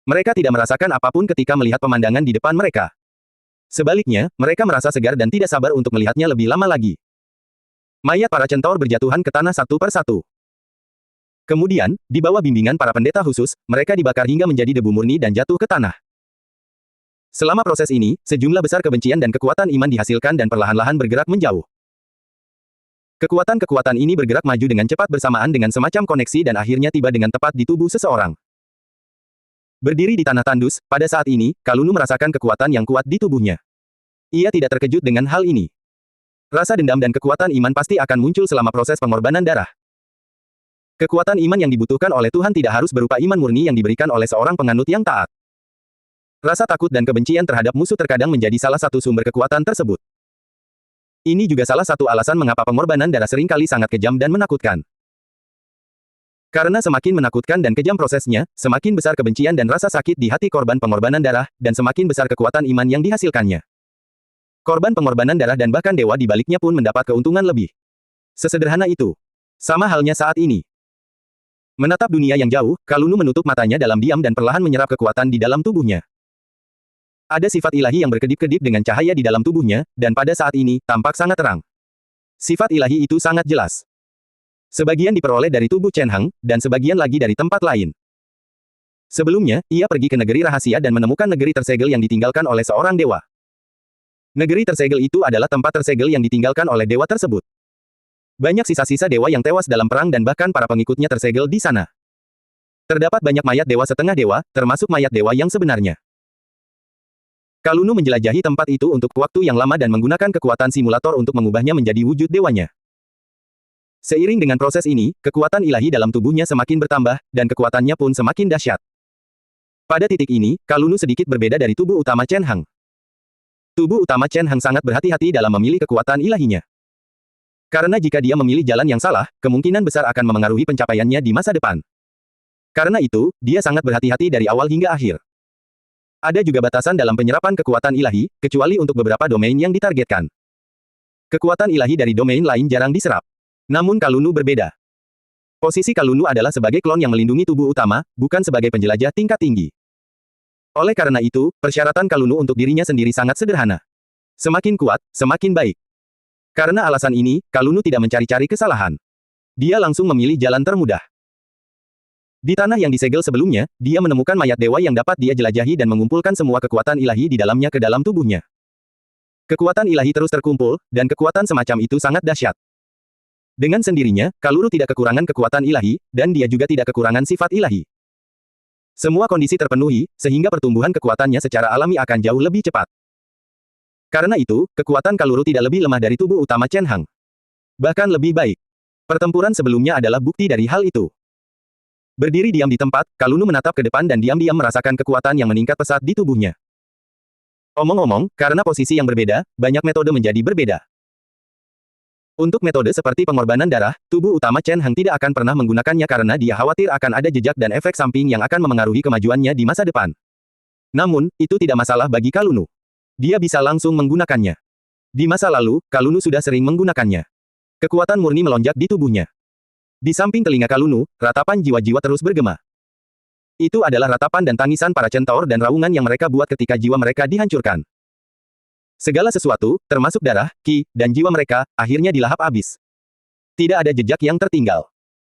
A: Mereka tidak merasakan apapun ketika melihat pemandangan di depan mereka. Sebaliknya, mereka merasa segar dan tidak sabar untuk melihatnya lebih lama lagi. Mayat para centaur berjatuhan ke tanah satu per satu. Kemudian, di bawah bimbingan para pendeta khusus, mereka dibakar hingga menjadi debu murni dan jatuh ke tanah. Selama proses ini, sejumlah besar kebencian dan kekuatan iman dihasilkan dan perlahan-lahan bergerak menjauh. Kekuatan-kekuatan ini bergerak maju dengan cepat bersamaan dengan semacam koneksi dan akhirnya tiba dengan tepat di tubuh seseorang. Berdiri di tanah tandus, pada saat ini, Kalunu merasakan kekuatan yang kuat di tubuhnya. Ia tidak terkejut dengan hal ini. Rasa dendam dan kekuatan iman pasti akan muncul selama proses pengorbanan darah. Kekuatan iman yang dibutuhkan oleh Tuhan tidak harus berupa iman murni yang diberikan oleh seorang penganut yang taat. Rasa takut dan kebencian terhadap musuh terkadang menjadi salah satu sumber kekuatan tersebut. Ini juga salah satu alasan mengapa pengorbanan darah seringkali sangat kejam dan menakutkan. Karena semakin menakutkan dan kejam prosesnya, semakin besar kebencian dan rasa sakit di hati korban pengorbanan darah, dan semakin besar kekuatan iman yang dihasilkannya. Korban pengorbanan darah dan bahkan dewa di baliknya pun mendapat keuntungan lebih. Sesederhana itu. Sama halnya saat ini. Menatap dunia yang jauh, Kalunu menutup matanya dalam diam dan perlahan menyerap kekuatan di dalam tubuhnya. Ada sifat ilahi yang berkedip-kedip dengan cahaya di dalam tubuhnya, dan pada saat ini, tampak sangat terang. Sifat ilahi itu sangat jelas. Sebagian diperoleh dari tubuh Chen Heng, dan sebagian lagi dari tempat lain. Sebelumnya, ia pergi ke negeri rahasia dan menemukan negeri tersegel yang ditinggalkan oleh seorang dewa. Negeri tersegel itu adalah tempat tersegel yang ditinggalkan oleh dewa tersebut. Banyak sisa-sisa dewa yang tewas dalam perang dan bahkan para pengikutnya tersegel di sana. Terdapat banyak mayat dewa setengah dewa, termasuk mayat dewa yang sebenarnya. Kalunu menjelajahi tempat itu untuk waktu yang lama dan menggunakan kekuatan simulator untuk mengubahnya menjadi wujud dewanya. Seiring dengan proses ini, kekuatan ilahi dalam tubuhnya semakin bertambah, dan kekuatannya pun semakin dahsyat. Pada titik ini, Kalunu sedikit berbeda dari tubuh utama Chen Heng. Tubuh utama Chen Heng sangat berhati-hati dalam memilih kekuatan ilahinya. Karena jika dia memilih jalan yang salah, kemungkinan besar akan memengaruhi pencapaiannya di masa depan. Karena itu, dia sangat berhati-hati dari awal hingga akhir. Ada juga batasan dalam penyerapan kekuatan ilahi, kecuali untuk beberapa domain yang ditargetkan. Kekuatan ilahi dari domain lain jarang diserap. Namun Kalunu berbeda. Posisi Kalunu adalah sebagai klon yang melindungi tubuh utama, bukan sebagai penjelajah tingkat tinggi. Oleh karena itu, persyaratan Kalunu untuk dirinya sendiri sangat sederhana. Semakin kuat, semakin baik. Karena alasan ini, Kalunu tidak mencari-cari kesalahan. Dia langsung memilih jalan termudah. Di tanah yang disegel sebelumnya, dia menemukan mayat dewa yang dapat dia jelajahi dan mengumpulkan semua kekuatan ilahi di dalamnya ke dalam tubuhnya. Kekuatan ilahi terus terkumpul, dan kekuatan semacam itu sangat dahsyat. Dengan sendirinya, Kalunu tidak kekurangan kekuatan ilahi, dan dia juga tidak kekurangan sifat ilahi. Semua kondisi terpenuhi, sehingga pertumbuhan kekuatannya secara alami akan jauh lebih cepat. Karena itu, kekuatan Kalunu tidak lebih lemah dari tubuh utama Chen Heng. Bahkan lebih baik. Pertempuran sebelumnya adalah bukti dari hal itu. Berdiri diam di tempat, Kalunu menatap ke depan dan diam-diam merasakan kekuatan yang meningkat pesat di tubuhnya. Omong-omong, karena posisi yang berbeda, banyak metode menjadi berbeda. Untuk metode seperti pengorbanan darah, tubuh utama Chen Heng tidak akan pernah menggunakannya karena dia khawatir akan ada jejak dan efek samping yang akan memengaruhi kemajuannya di masa depan. Namun, itu tidak masalah bagi Kalunu. Dia bisa langsung menggunakannya. Di masa lalu, Kalunu sudah sering menggunakannya. Kekuatan murni melonjak di tubuhnya. Di samping telinga Kalunu, ratapan jiwa-jiwa terus bergema. Itu adalah ratapan dan tangisan para centaur dan raungan yang mereka buat ketika jiwa mereka dihancurkan. Segala sesuatu, termasuk darah, ki, dan jiwa mereka, akhirnya dilahap habis. Tidak ada jejak yang tertinggal.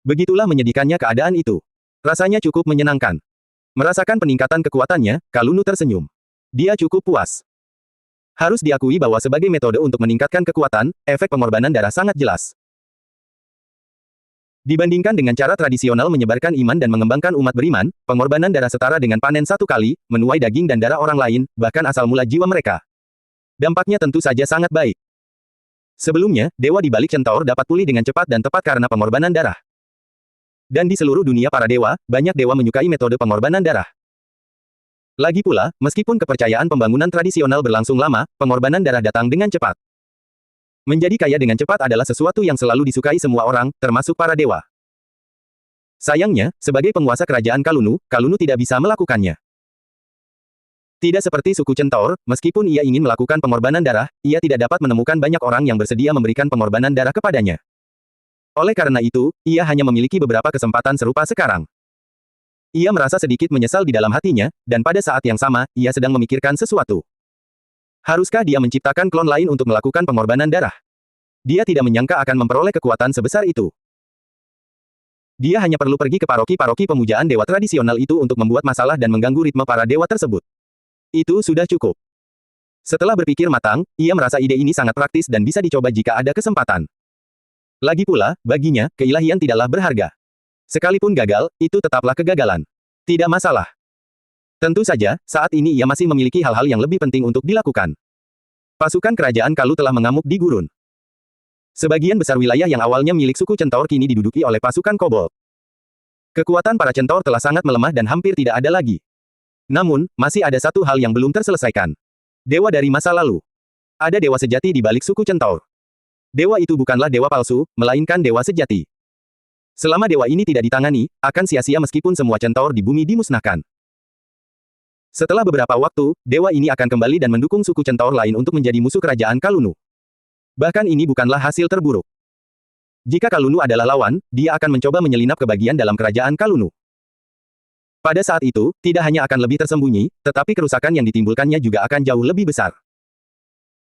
A: Begitulah menyedihkannya keadaan itu. Rasanya cukup menyenangkan. Merasakan peningkatan kekuatannya, Kalunu tersenyum. Dia cukup puas. Harus diakui bahwa sebagai metode untuk meningkatkan kekuatan, efek pengorbanan darah sangat jelas. Dibandingkan dengan cara tradisional menyebarkan iman dan mengembangkan umat beriman, pengorbanan darah setara dengan panen satu kali, menuai daging dan darah orang lain, bahkan asal mula jiwa mereka. Dampaknya tentu saja sangat baik. Sebelumnya, dewa di balik centaur dapat pulih dengan cepat dan tepat karena pengorbanan darah. Dan di seluruh dunia para dewa, banyak dewa menyukai metode pengorbanan darah. Lagi pula, meskipun kepercayaan pembangunan tradisional berlangsung lama, pengorbanan darah datang dengan cepat. Menjadi kaya dengan cepat adalah sesuatu yang selalu disukai semua orang, termasuk para dewa. Sayangnya, sebagai penguasa kerajaan Kalunu, Kalunu tidak bisa melakukannya. Tidak seperti suku centaur, meskipun ia ingin melakukan pengorbanan darah, ia tidak dapat menemukan banyak orang yang bersedia memberikan pengorbanan darah kepadanya. Oleh karena itu, ia hanya memiliki beberapa kesempatan serupa sekarang. Ia merasa sedikit menyesal di dalam hatinya, dan pada saat yang sama, ia sedang memikirkan sesuatu. Haruskah dia menciptakan klon lain untuk melakukan pengorbanan darah? Dia tidak menyangka akan memperoleh kekuatan sebesar itu. Dia hanya perlu pergi ke paroki-paroki pemujaan dewa tradisional itu untuk membuat masalah dan mengganggu ritme para dewa tersebut. Itu sudah cukup. Setelah berpikir matang, ia merasa ide ini sangat praktis dan bisa dicoba jika ada kesempatan. Lagi pula, baginya, keilahian tidaklah berharga. Sekalipun gagal, itu tetaplah kegagalan. Tidak masalah. Tentu saja, saat ini ia masih memiliki hal-hal yang lebih penting untuk dilakukan. Pasukan kerajaan Kalu telah mengamuk di gurun. Sebagian besar wilayah yang awalnya milik suku Centaur kini diduduki oleh pasukan Kobold. Kekuatan para Centaur telah sangat melemah dan hampir tidak ada lagi. Namun, masih ada satu hal yang belum terselesaikan. Dewa dari masa lalu. Ada dewa sejati di balik suku Centaur. Dewa itu bukanlah dewa palsu, melainkan dewa sejati. Selama dewa ini tidak ditangani, akan sia-sia meskipun semua Centaur di bumi dimusnahkan. Setelah beberapa waktu, dewa ini akan kembali dan mendukung suku Centaur lain untuk menjadi musuh kerajaan Kalunu. Bahkan ini bukanlah hasil terburuk. Jika Kalunu adalah lawan, dia akan mencoba menyelinap ke bagian dalam kerajaan Kalunu. Pada saat itu, tidak hanya akan lebih tersembunyi, tetapi kerusakan yang ditimbulkannya juga akan jauh lebih besar.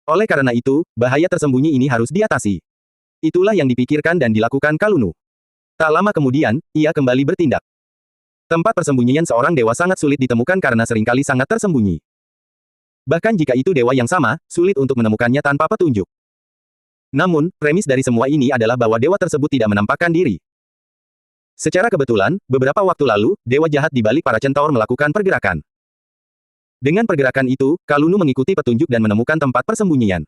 A: Oleh karena itu, bahaya tersembunyi ini harus diatasi. Itulah yang dipikirkan dan dilakukan Kalunu. Tak lama kemudian, ia kembali bertindak. Tempat persembunyian seorang dewa sangat sulit ditemukan karena seringkali sangat tersembunyi. Bahkan jika itu dewa yang sama, sulit untuk menemukannya tanpa petunjuk. Namun, premis dari semua ini adalah bahwa dewa tersebut tidak menampakkan diri. Secara kebetulan, beberapa waktu lalu, dewa jahat di balik para Centaur melakukan pergerakan. Dengan pergerakan itu, Kalunu mengikuti petunjuk dan menemukan tempat persembunyian.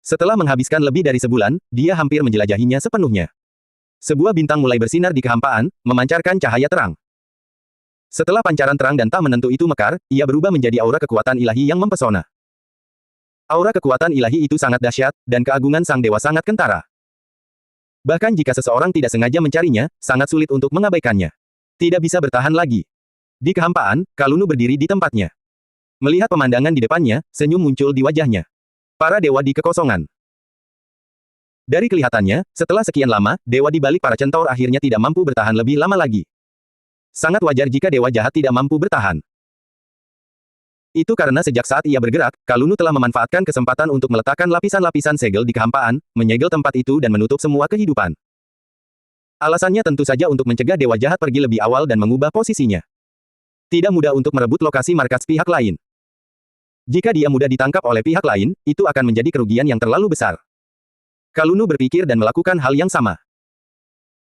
A: Setelah menghabiskan lebih dari sebulan, dia hampir menjelajahinya sepenuhnya. Sebuah bintang mulai bersinar di kehampaan, memancarkan cahaya terang. Setelah pancaran terang dan tak menentu itu mekar, ia berubah menjadi aura kekuatan ilahi yang mempesona. Aura kekuatan ilahi itu sangat dahsyat, dan keagungan sang dewa sangat kentara. Bahkan jika seseorang tidak sengaja mencarinya, sangat sulit untuk mengabaikannya. Tidak bisa bertahan lagi. Di kehampaan, Kalunu berdiri di tempatnya. Melihat pemandangan di depannya, senyum muncul di wajahnya. Para dewa di kekosongan. Dari kelihatannya, setelah sekian lama, dewa di balik para Centaur akhirnya tidak mampu bertahan lebih lama lagi. Sangat wajar jika dewa jahat tidak mampu bertahan. Itu karena sejak saat ia bergerak, Kalunu telah memanfaatkan kesempatan untuk meletakkan lapisan-lapisan segel di kehampaan, menyegel tempat itu dan menutup semua kehidupan. Alasannya tentu saja untuk mencegah dewa jahat pergi lebih awal dan mengubah posisinya. Tidak mudah untuk merebut lokasi markas pihak lain. Jika dia mudah ditangkap oleh pihak lain, itu akan menjadi kerugian yang terlalu besar. Kalunu berpikir dan melakukan hal yang sama.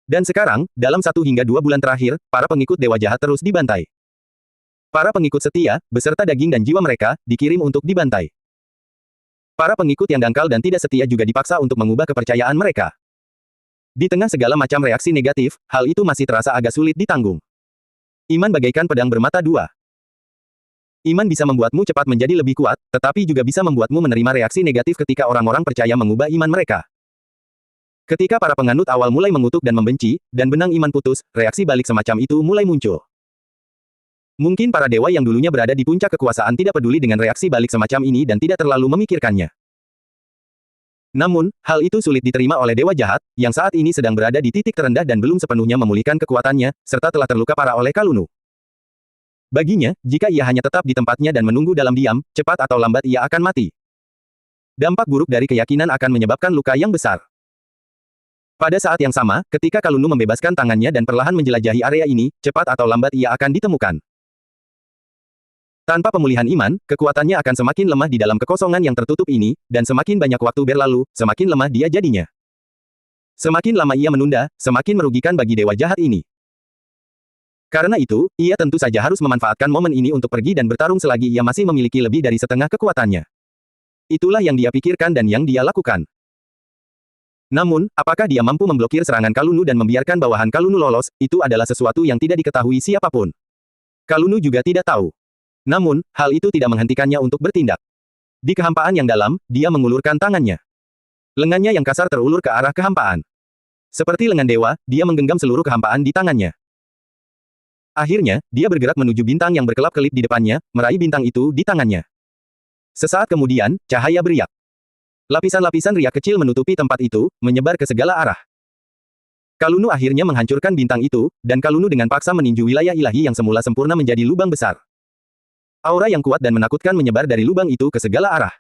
A: Dan sekarang, dalam 1 hingga 2 bulan terakhir, para pengikut dewa jahat terus dibantai. Para pengikut setia, beserta daging dan jiwa mereka, dikirim untuk dibantai. Para pengikut yang dangkal dan tidak setia juga dipaksa untuk mengubah kepercayaan mereka. Di tengah segala macam reaksi negatif, hal itu masih terasa agak sulit ditanggung. Iman bagaikan pedang bermata dua. Iman bisa membuatmu cepat menjadi lebih kuat, tetapi juga bisa membuatmu menerima reaksi negatif ketika orang-orang percaya mengubah iman mereka. Ketika para penganut awal mulai mengutuk dan membenci, dan benang iman putus, reaksi balik semacam itu mulai muncul. Mungkin para dewa yang dulunya berada di puncak kekuasaan tidak peduli dengan reaksi balik semacam ini dan tidak terlalu memikirkannya. Namun, hal itu sulit diterima oleh dewa jahat, yang saat ini sedang berada di titik terendah dan belum sepenuhnya memulihkan kekuatannya, serta telah terluka parah oleh Kalunu. Baginya, jika ia hanya tetap di tempatnya dan menunggu dalam diam, cepat atau lambat ia akan mati. Dampak buruk dari keyakinan akan menyebabkan luka yang besar. Pada saat yang sama, ketika Kalunu membebaskan tangannya dan perlahan menjelajahi area ini, cepat atau lambat ia akan ditemukan. Tanpa pemulihan iman, kekuatannya akan semakin lemah di dalam kekosongan yang tertutup ini, dan semakin banyak waktu berlalu, semakin lemah dia jadinya. Semakin lama ia menunda, semakin merugikan bagi dewa jahat ini. Karena itu, ia tentu saja harus memanfaatkan momen ini untuk pergi dan bertarung selagi ia masih memiliki lebih dari setengah kekuatannya. Itulah yang dia pikirkan dan yang dia lakukan. Namun, apakah dia mampu memblokir serangan Kalunu dan membiarkan bawahan Kalunu lolos, itu adalah sesuatu yang tidak diketahui siapapun. Kalunu juga tidak tahu. Namun, hal itu tidak menghentikannya untuk bertindak. Di kehampaan yang dalam, dia mengulurkan tangannya. Lengannya yang kasar terulur ke arah kehampaan. Seperti lengan dewa, dia menggenggam seluruh kehampaan di tangannya. Akhirnya, dia bergerak menuju bintang yang berkelap-kelip di depannya, meraih bintang itu di tangannya. Sesaat kemudian, cahaya beriak. Lapisan-lapisan riak kecil menutupi tempat itu, menyebar ke segala arah. Kalunu akhirnya menghancurkan bintang itu, dan Kalunu dengan paksa meninju wilayah ilahi yang semula sempurna menjadi lubang besar. Aura yang kuat dan menakutkan menyebar dari lubang itu ke segala arah.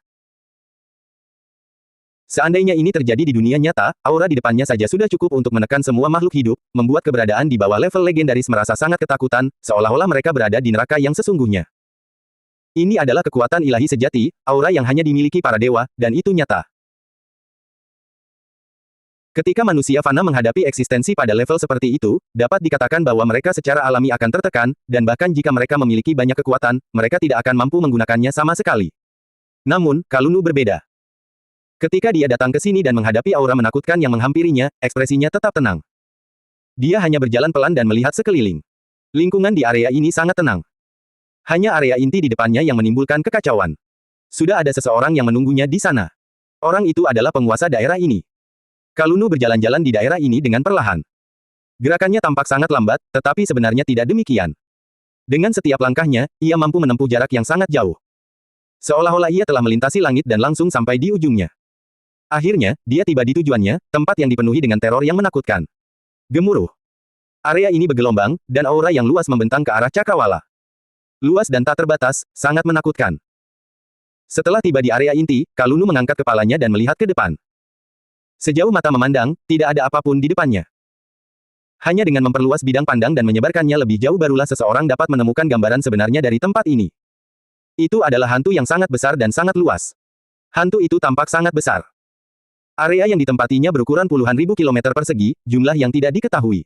A: Seandainya ini terjadi di dunia nyata, aura di depannya saja sudah cukup untuk menekan semua makhluk hidup, membuat keberadaan di bawah level legendaris merasa sangat ketakutan, seolah-olah mereka berada di neraka yang sesungguhnya. Ini adalah kekuatan ilahi sejati, aura yang hanya dimiliki para dewa, dan itu nyata. Ketika manusia fana menghadapi eksistensi pada level seperti itu, dapat dikatakan bahwa mereka secara alami akan tertekan, dan bahkan jika mereka memiliki banyak kekuatan, mereka tidak akan mampu menggunakannya sama sekali. Namun, Kalunu berbeda. Ketika dia datang ke sini dan menghadapi aura menakutkan yang menghampirinya, ekspresinya tetap tenang. Dia hanya berjalan pelan dan melihat sekeliling. Lingkungan di area ini sangat tenang. Hanya area inti di depannya yang menimbulkan kekacauan. Sudah ada seseorang yang menunggunya di sana. Orang itu adalah penguasa daerah ini. Kalunu berjalan-jalan di daerah ini dengan perlahan. Gerakannya tampak sangat lambat, tetapi sebenarnya tidak demikian. Dengan setiap langkahnya, ia mampu menempuh jarak yang sangat jauh. Seolah-olah ia telah melintasi langit dan langsung sampai di ujungnya. Akhirnya, dia tiba di tujuannya, tempat yang dipenuhi dengan teror yang menakutkan. Gemuruh. Area ini bergelombang, dan aura yang luas membentang ke arah cakrawala. Luas dan tak terbatas, sangat menakutkan. Setelah tiba di area inti, Kalunu mengangkat kepalanya dan melihat ke depan. Sejauh mata memandang, tidak ada apapun di depannya. Hanya dengan memperluas bidang pandang dan menyebarkannya lebih jauh barulah seseorang dapat menemukan gambaran sebenarnya dari tempat ini. Itu adalah hantu yang sangat besar dan sangat luas. Hantu itu tampak sangat besar. Area yang ditempatinya berukuran puluhan ribu kilometer persegi, jumlah yang tidak diketahui.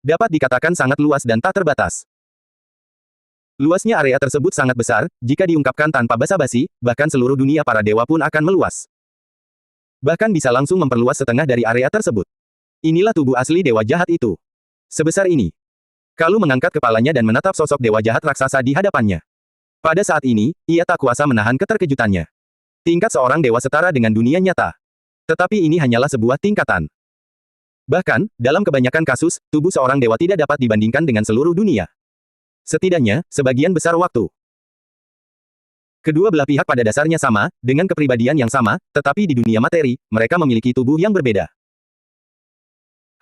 A: Dapat dikatakan sangat luas dan tak terbatas. Luasnya area tersebut sangat besar, jika diungkapkan tanpa basa-basi, bahkan seluruh dunia para dewa pun akan meluas. Bahkan bisa langsung memperluas setengah dari area tersebut. Inilah tubuh asli dewa jahat itu. Sebesar ini. Kalu mengangkat kepalanya dan menatap sosok dewa jahat raksasa di hadapannya. Pada saat ini, ia tak kuasa menahan keterkejutannya. Tingkat seorang dewa setara dengan dunia nyata. Tetapi ini hanyalah sebuah tingkatan. Bahkan, dalam kebanyakan kasus, tubuh seorang dewa tidak dapat dibandingkan dengan seluruh dunia. Setidaknya, sebagian besar waktu. Kedua belah pihak pada dasarnya sama, dengan kepribadian yang sama, tetapi di dunia materi, mereka memiliki tubuh yang berbeda.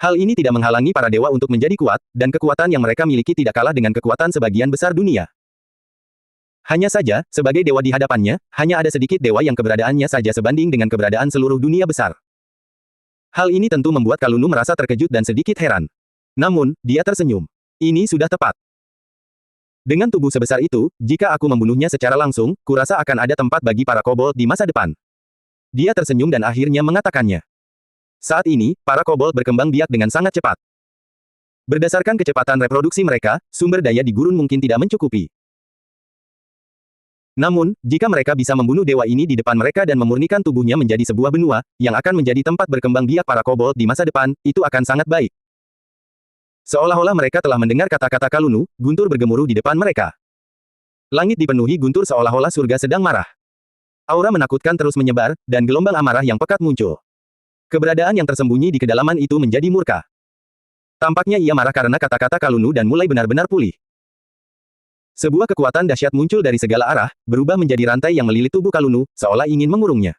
A: Hal ini tidak menghalangi para dewa untuk menjadi kuat, dan kekuatan yang mereka miliki tidak kalah dengan kekuatan sebagian besar dunia. Hanya saja, sebagai dewa di hadapannya, hanya ada sedikit dewa yang keberadaannya saja sebanding dengan keberadaan seluruh dunia besar. Hal ini tentu membuat Kalunu merasa terkejut dan sedikit heran. Namun, dia tersenyum. Ini sudah tepat. Dengan tubuh sebesar itu, jika aku membunuhnya secara langsung, kurasa akan ada tempat bagi para kobold di masa depan. Dia tersenyum dan akhirnya mengatakannya. Saat ini, para kobold berkembang biak dengan sangat cepat. Berdasarkan kecepatan reproduksi mereka, sumber daya di gurun mungkin tidak mencukupi. Namun, jika mereka bisa membunuh dewa ini di depan mereka dan memurnikan tubuhnya menjadi sebuah benua, yang akan menjadi tempat berkembang biak para kobold di masa depan, itu akan sangat baik. Seolah-olah mereka telah mendengar kata-kata Kalunu, guntur bergemuruh di depan mereka. Langit dipenuhi guntur seolah-olah surga sedang marah. Aura menakutkan terus menyebar, dan gelombang amarah yang pekat muncul. Keberadaan yang tersembunyi di kedalaman itu menjadi murka. Tampaknya ia marah karena kata-kata Kalunu dan mulai benar-benar pulih. Sebuah kekuatan dahsyat muncul dari segala arah, berubah menjadi rantai yang melilit tubuh Kalunu, seolah ingin mengurungnya.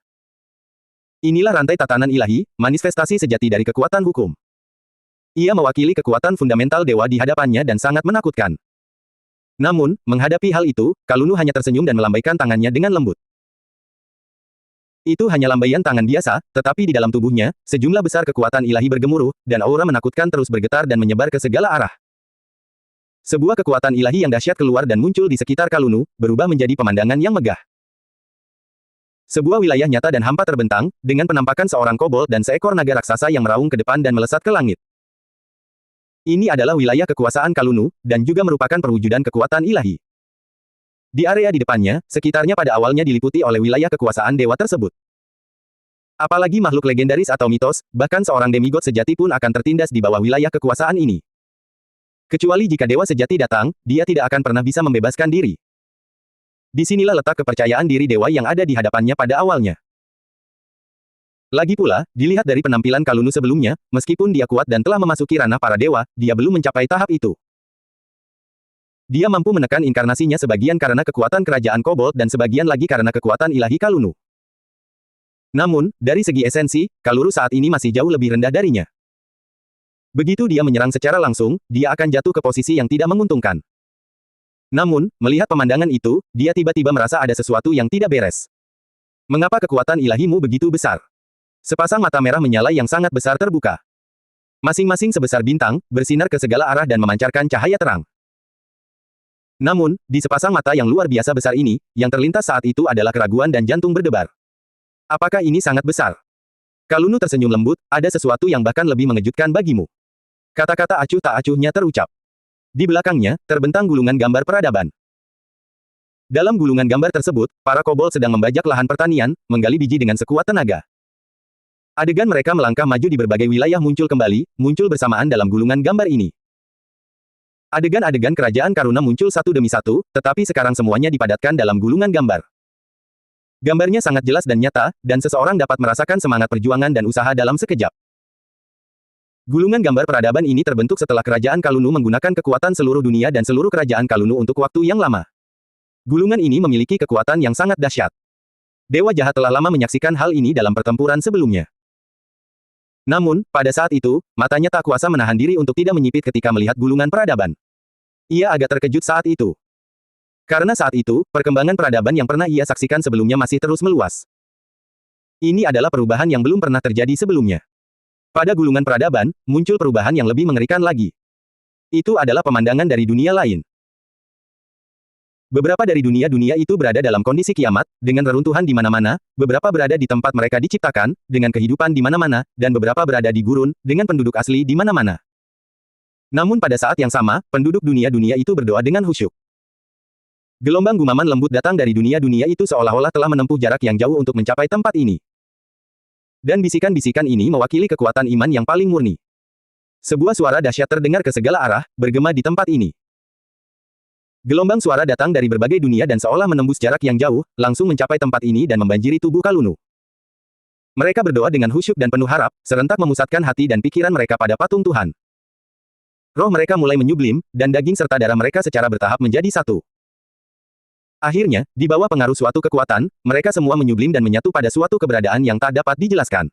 A: Inilah rantai tatanan ilahi, manifestasi sejati dari kekuatan hukum. Ia mewakili kekuatan fundamental dewa di hadapannya dan sangat menakutkan. Namun, menghadapi hal itu, Kalunu hanya tersenyum dan melambaikan tangannya dengan lembut. Itu hanya lambaian tangan biasa, tetapi di dalam tubuhnya, sejumlah besar kekuatan ilahi bergemuruh, dan aura menakutkan terus bergetar dan menyebar ke segala arah. Sebuah kekuatan ilahi yang dahsyat keluar dan muncul di sekitar Kalunu, berubah menjadi pemandangan yang megah. Sebuah wilayah nyata dan hampa terbentang, dengan penampakan seorang kobold dan seekor naga raksasa yang meraung ke depan dan melesat ke langit. Ini adalah wilayah kekuasaan Kalunu, dan juga merupakan perwujudan kekuatan ilahi. Di area di depannya, sekitarnya pada awalnya diliputi oleh wilayah kekuasaan dewa tersebut. Apalagi makhluk legendaris atau mitos, bahkan seorang demigod sejati pun akan tertindas di bawah wilayah kekuasaan ini. Kecuali jika dewa sejati datang, dia tidak akan pernah bisa membebaskan diri. Disinilah letak kepercayaan diri dewa yang ada di hadapannya pada awalnya. Lagi pula, dilihat dari penampilan Kalunu sebelumnya, meskipun dia kuat dan telah memasuki ranah para dewa, dia belum mencapai tahap itu. Dia mampu menekan inkarnasinya sebagian karena kekuatan kerajaan kobold dan sebagian lagi karena kekuatan ilahi Kalunu. Namun, dari segi esensi, Kaluru saat ini masih jauh lebih rendah darinya. Begitu dia menyerang secara langsung, dia akan jatuh ke posisi yang tidak menguntungkan. Namun, melihat pemandangan itu, dia tiba-tiba merasa ada sesuatu yang tidak beres. Mengapa kekuatan ilahimu begitu besar? Sepasang mata merah menyala yang sangat besar terbuka. Masing-masing sebesar bintang, bersinar ke segala arah dan memancarkan cahaya terang. Namun, di sepasang mata yang luar biasa besar ini, yang terlintas saat itu adalah keraguan dan jantung berdebar. Apakah ini sangat besar? Kalunu tersenyum lembut, ada sesuatu yang bahkan lebih mengejutkan bagimu. Kata-kata acuh tak acuhnya terucap. Di belakangnya, terbentang gulungan gambar peradaban. Dalam gulungan gambar tersebut, para kobold sedang membajak lahan pertanian, menggali biji dengan sekuat tenaga. Adegan mereka melangkah maju di berbagai wilayah muncul bersamaan dalam gulungan gambar ini. Adegan-adegan kerajaan Karuna muncul satu demi satu, tetapi sekarang semuanya dipadatkan dalam gulungan gambar. Gambarnya sangat jelas dan nyata, dan seseorang dapat merasakan semangat perjuangan dan usaha dalam sekejap. Gulungan gambar peradaban ini terbentuk setelah kerajaan Kalunu menggunakan kekuatan seluruh dunia dan seluruh kerajaan Kalunu untuk waktu yang lama. Gulungan ini memiliki kekuatan yang sangat dahsyat. Dewa jahat telah lama menyaksikan hal ini dalam pertempuran sebelumnya. Namun, pada saat itu, matanya tak kuasa menahan diri untuk tidak menyipit ketika melihat gulungan peradaban. Ia agak terkejut saat itu. Karena saat itu, perkembangan peradaban yang pernah ia saksikan sebelumnya masih terus meluas. Ini adalah perubahan yang belum pernah terjadi sebelumnya. Pada gulungan peradaban, muncul perubahan yang lebih mengerikan lagi. Itu adalah pemandangan dari dunia lain. Beberapa dari dunia-dunia itu berada dalam kondisi kiamat, dengan reruntuhan di mana-mana, beberapa berada di tempat mereka diciptakan, dengan kehidupan di mana-mana, dan beberapa berada di gurun, dengan penduduk asli di mana-mana. Namun pada saat yang sama, penduduk dunia-dunia itu berdoa dengan khusyuk. Gelombang gumaman lembut datang dari dunia-dunia itu seolah-olah telah menempuh jarak yang jauh untuk mencapai tempat ini. Dan bisikan-bisikan ini mewakili kekuatan iman yang paling murni. Sebuah suara dahsyat terdengar ke segala arah, bergema di tempat ini. Gelombang suara datang dari berbagai dunia dan seolah menembus jarak yang jauh, langsung mencapai tempat ini dan membanjiri tubuh Kalunu. Mereka berdoa dengan khusyuk dan penuh harap, serentak memusatkan hati dan pikiran mereka pada patung Tuhan. Roh mereka mulai menyublim, dan daging serta darah mereka secara bertahap menjadi satu. Akhirnya, di bawah pengaruh suatu kekuatan, mereka semua menyublim dan menyatu pada suatu keberadaan yang tak dapat dijelaskan.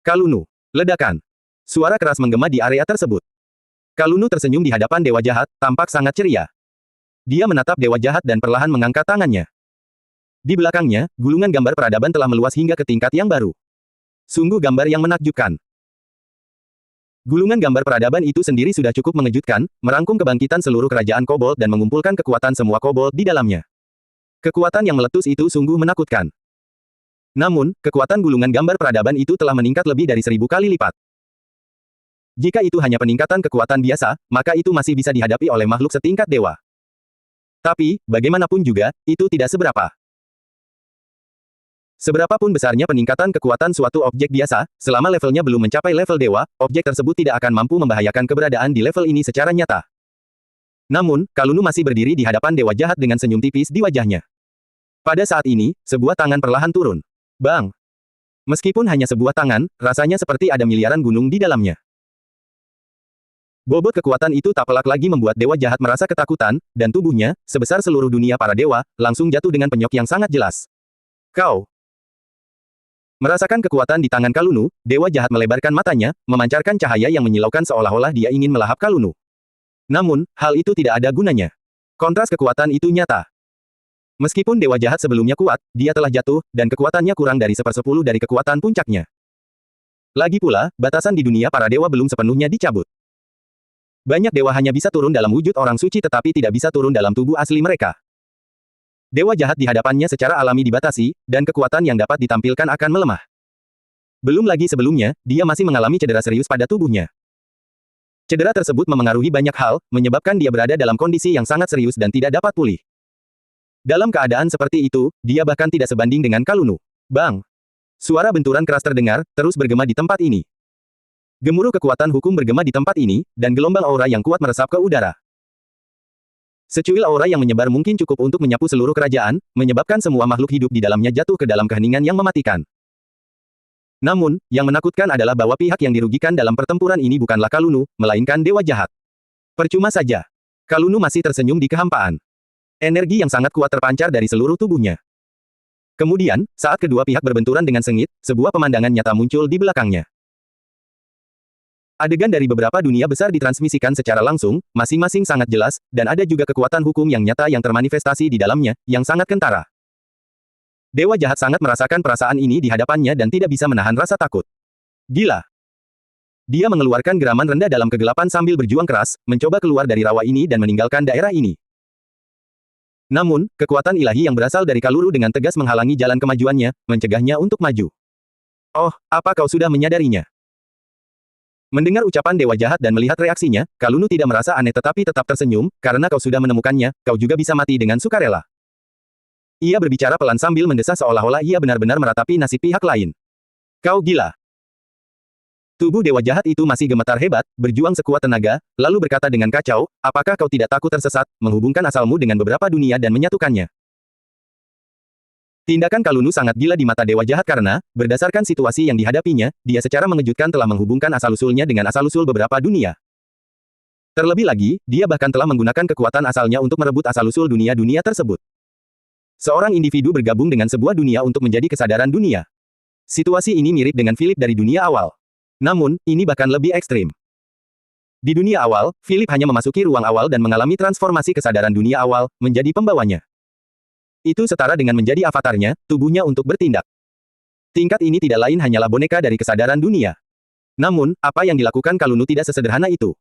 A: Kalunu. Ledakan. Suara keras menggema di area tersebut. Kalunu tersenyum di hadapan dewa jahat, tampak sangat ceria. Dia menatap dewa jahat dan perlahan mengangkat tangannya. Di belakangnya, gulungan gambar peradaban telah meluas hingga ke tingkat yang baru. Sungguh gambar yang menakjubkan. Gulungan gambar peradaban itu sendiri sudah cukup mengejutkan, merangkum kebangkitan seluruh kerajaan kobold dan mengumpulkan kekuatan semua kobold di dalamnya. Kekuatan yang meletus itu sungguh menakutkan. Namun, kekuatan gulungan gambar peradaban itu telah meningkat lebih dari 1000 kali lipat. Jika itu hanya peningkatan kekuatan biasa, maka itu masih bisa dihadapi oleh makhluk setingkat dewa. Tapi, bagaimanapun juga, itu tidak seberapa. Seberapapun besarnya peningkatan kekuatan suatu objek biasa, selama levelnya belum mencapai level dewa, objek tersebut tidak akan mampu membahayakan keberadaan di level ini secara nyata. Namun, Kalunu masih berdiri di hadapan dewa jahat dengan senyum tipis di wajahnya. Pada saat ini, sebuah tangan perlahan turun. Bang! Meskipun hanya sebuah tangan, rasanya seperti ada miliaran gunung di dalamnya. Bobot kekuatan itu tak pelak lagi membuat dewa jahat merasa ketakutan, dan tubuhnya, sebesar seluruh dunia para dewa, langsung jatuh dengan penyok yang sangat jelas. Kau! Merasakan kekuatan di tangan Kalunu, dewa jahat melebarkan matanya, memancarkan cahaya yang menyilaukan seolah-olah dia ingin melahap Kalunu. Namun, hal itu tidak ada gunanya. Kontras kekuatan itu nyata. Meskipun dewa jahat sebelumnya kuat, dia telah jatuh, dan kekuatannya kurang dari 1/10 dari kekuatan puncaknya. Lagi pula, batasan di dunia para dewa belum sepenuhnya dicabut. Banyak dewa hanya bisa turun dalam wujud orang suci tetapi tidak bisa turun dalam tubuh asli mereka. Dewa jahat di hadapannya secara alami dibatasi, dan kekuatan yang dapat ditampilkan akan melemah. Belum lagi sebelumnya, dia masih mengalami cedera serius pada tubuhnya. Cedera tersebut memengaruhi banyak hal, menyebabkan dia berada dalam kondisi yang sangat serius dan tidak dapat pulih. Dalam keadaan seperti itu, dia bahkan tidak sebanding dengan Kalunu. Bang! Suara benturan keras terdengar, terus bergema di tempat ini. Gemuruh kekuatan hukum bergema di tempat ini, dan gelombang aura yang kuat meresap ke udara. Secuil aura yang menyebar mungkin cukup untuk menyapu seluruh kerajaan, menyebabkan semua makhluk hidup di dalamnya jatuh ke dalam keheningan yang mematikan. Namun, yang menakutkan adalah bahwa pihak yang dirugikan dalam pertempuran ini bukanlah Kalunu, melainkan dewa jahat. Percuma saja. Kalunu masih tersenyum di kehampaan. Energi yang sangat kuat terpancar dari seluruh tubuhnya. Kemudian, saat kedua pihak berbenturan dengan sengit, sebuah pemandangan nyata muncul di belakangnya. Adegan dari beberapa dunia besar ditransmisikan secara langsung, masing-masing sangat jelas, dan ada juga kekuatan hukum yang nyata yang termanifestasi di dalamnya, yang sangat kentara. Dewa jahat sangat merasakan perasaan ini di hadapannya dan tidak bisa menahan rasa takut. Gila! Dia mengeluarkan geraman rendah dalam kegelapan sambil berjuang keras, mencoba keluar dari rawa ini dan meninggalkan daerah ini. Namun, kekuatan ilahi yang berasal dari Kaluru dengan tegas menghalangi jalan kemajuannya, mencegahnya untuk maju. Oh, apa kau sudah menyadarinya? Mendengar ucapan dewa jahat dan melihat reaksinya, Kalunu tidak merasa aneh tetapi tetap tersenyum, karena kau sudah menemukannya, kau juga bisa mati dengan sukarela. Ia berbicara pelan sambil mendesah seolah-olah ia benar-benar meratapi nasib pihak lain. Kau gila. Tubuh dewa jahat itu masih gemetar hebat, berjuang sekuat tenaga, lalu berkata dengan kacau, apakah kau tidak takut tersesat, menghubungkan asalmu dengan beberapa dunia dan menyatukannya? Tindakan Kalunu sangat gila di mata dewa jahat karena, berdasarkan situasi yang dihadapinya, dia secara mengejutkan telah menghubungkan asal-usulnya dengan asal-usul beberapa dunia. Terlebih lagi, dia bahkan telah menggunakan kekuatan asalnya untuk merebut asal-usul dunia-dunia tersebut. Seorang individu bergabung dengan sebuah dunia untuk menjadi kesadaran dunia. Situasi ini mirip dengan Philip dari dunia awal. Namun, ini bahkan lebih ekstrim. Di dunia awal, Philip hanya memasuki ruang awal dan mengalami transformasi kesadaran dunia awal, menjadi pembawanya. Itu setara dengan menjadi avatarnya, tubuhnya untuk bertindak. Tingkat ini tidak lain hanyalah boneka dari kesadaran dunia. Namun, apa yang dilakukan Kalunu tidak sesederhana itu.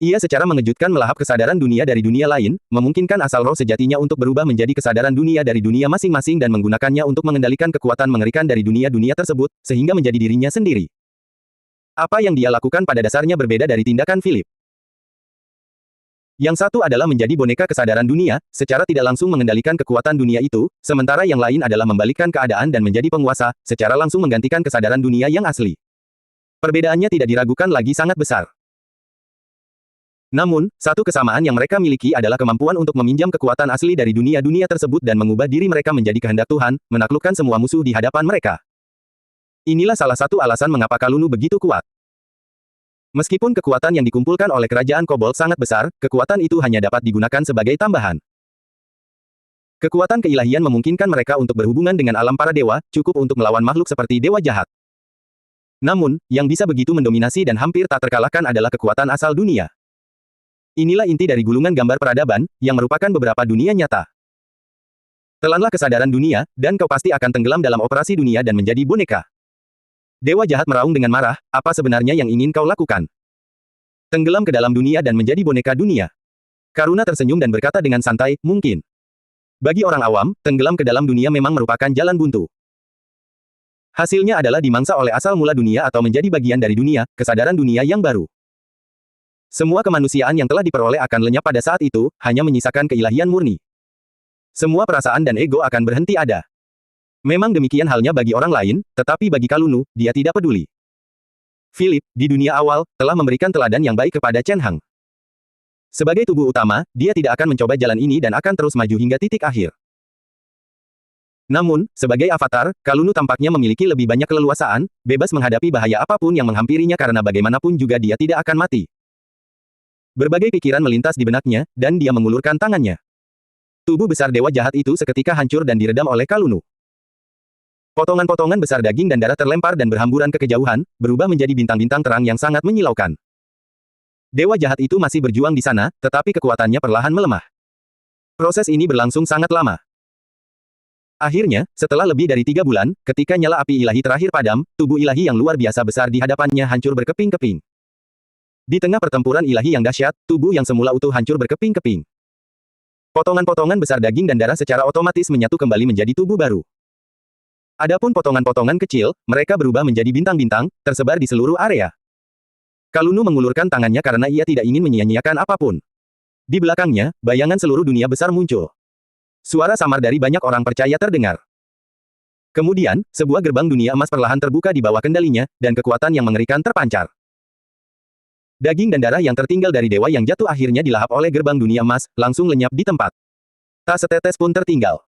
A: Ia secara mengejutkan melahap kesadaran dunia dari dunia lain, memungkinkan asal roh sejatinya untuk berubah menjadi kesadaran dunia dari dunia masing-masing dan menggunakannya untuk mengendalikan kekuatan mengerikan dari dunia-dunia tersebut, sehingga menjadi dirinya sendiri. Apa yang dia lakukan pada dasarnya berbeda dari tindakan Philip. Yang satu adalah menjadi boneka kesadaran dunia, secara tidak langsung mengendalikan kekuatan dunia itu, sementara yang lain adalah membalikkan keadaan dan menjadi penguasa, secara langsung menggantikan kesadaran dunia yang asli. Perbedaannya tidak diragukan lagi sangat besar. Namun, satu kesamaan yang mereka miliki adalah kemampuan untuk meminjam kekuatan asli dari dunia-dunia tersebut dan mengubah diri mereka menjadi kehendak Tuhan, menaklukkan semua musuh di hadapan mereka. Inilah salah satu alasan mengapa Kalunu begitu kuat. Meskipun kekuatan yang dikumpulkan oleh kerajaan kobold sangat besar, kekuatan itu hanya dapat digunakan sebagai tambahan. Kekuatan keilahian memungkinkan mereka untuk berhubungan dengan alam para dewa, cukup untuk melawan makhluk seperti dewa jahat. Namun, yang bisa begitu mendominasi dan hampir tak terkalahkan adalah kekuatan asal dunia. Inilah inti dari gulungan gambar peradaban, yang merupakan beberapa dunia nyata. Telanlah kesadaran dunia, dan kau pasti akan tenggelam dalam operasi dunia dan menjadi boneka. Dewa jahat meraung dengan marah, apa sebenarnya yang ingin kau lakukan? Tenggelam ke dalam dunia dan menjadi boneka dunia. Karuna tersenyum dan berkata dengan santai, mungkin. Bagi orang awam, tenggelam ke dalam dunia memang merupakan jalan buntu. Hasilnya adalah dimangsa oleh asal mula dunia atau menjadi bagian dari dunia, kesadaran dunia yang baru. Semua kemanusiaan yang telah diperoleh akan lenyap pada saat itu, hanya menyisakan keilahian murni. Semua perasaan dan ego akan berhenti ada. Memang demikian halnya bagi orang lain, tetapi bagi Kalunu, dia tidak peduli. Philip, di dunia awal, telah memberikan teladan yang baik kepada Chen Hang. Sebagai tubuh utama, dia tidak akan mencoba jalan ini dan akan terus maju hingga titik akhir. Namun, sebagai avatar, Kalunu tampaknya memiliki lebih banyak keleluasaan, bebas menghadapi bahaya apapun yang menghampirinya karena bagaimanapun juga dia tidak akan mati. Berbagai pikiran melintas di benaknya, dan dia mengulurkan tangannya. Tubuh besar dewa jahat itu seketika hancur dan diredam oleh Kalunu. Potongan-potongan besar daging dan darah terlempar dan berhamburan ke kejauhan, berubah menjadi bintang-bintang terang yang sangat menyilaukan. Dewa jahat itu masih berjuang di sana, tetapi kekuatannya perlahan melemah. Proses ini berlangsung sangat lama. Akhirnya, setelah lebih dari 3 bulan, ketika nyala api ilahi terakhir padam, tubuh ilahi yang luar biasa besar di hadapannya hancur berkeping-keping. Di tengah pertempuran ilahi yang dahsyat, tubuh yang semula utuh hancur berkeping-keping. Potongan-potongan besar daging dan darah secara otomatis menyatu kembali menjadi tubuh baru. Adapun potongan-potongan kecil, mereka berubah menjadi bintang-bintang, tersebar di seluruh area. Kalunu mengulurkan tangannya karena ia tidak ingin menyia-nyiakan apapun. Di belakangnya, bayangan seluruh dunia besar muncul. Suara samar dari banyak orang percaya terdengar. Kemudian, sebuah gerbang dunia emas perlahan terbuka di bawah kendalinya, dan kekuatan yang mengerikan terpancar. Daging dan darah yang tertinggal dari dewa yang jatuh akhirnya dilahap oleh gerbang dunia emas, langsung lenyap di tempat. Tak setetes pun tertinggal.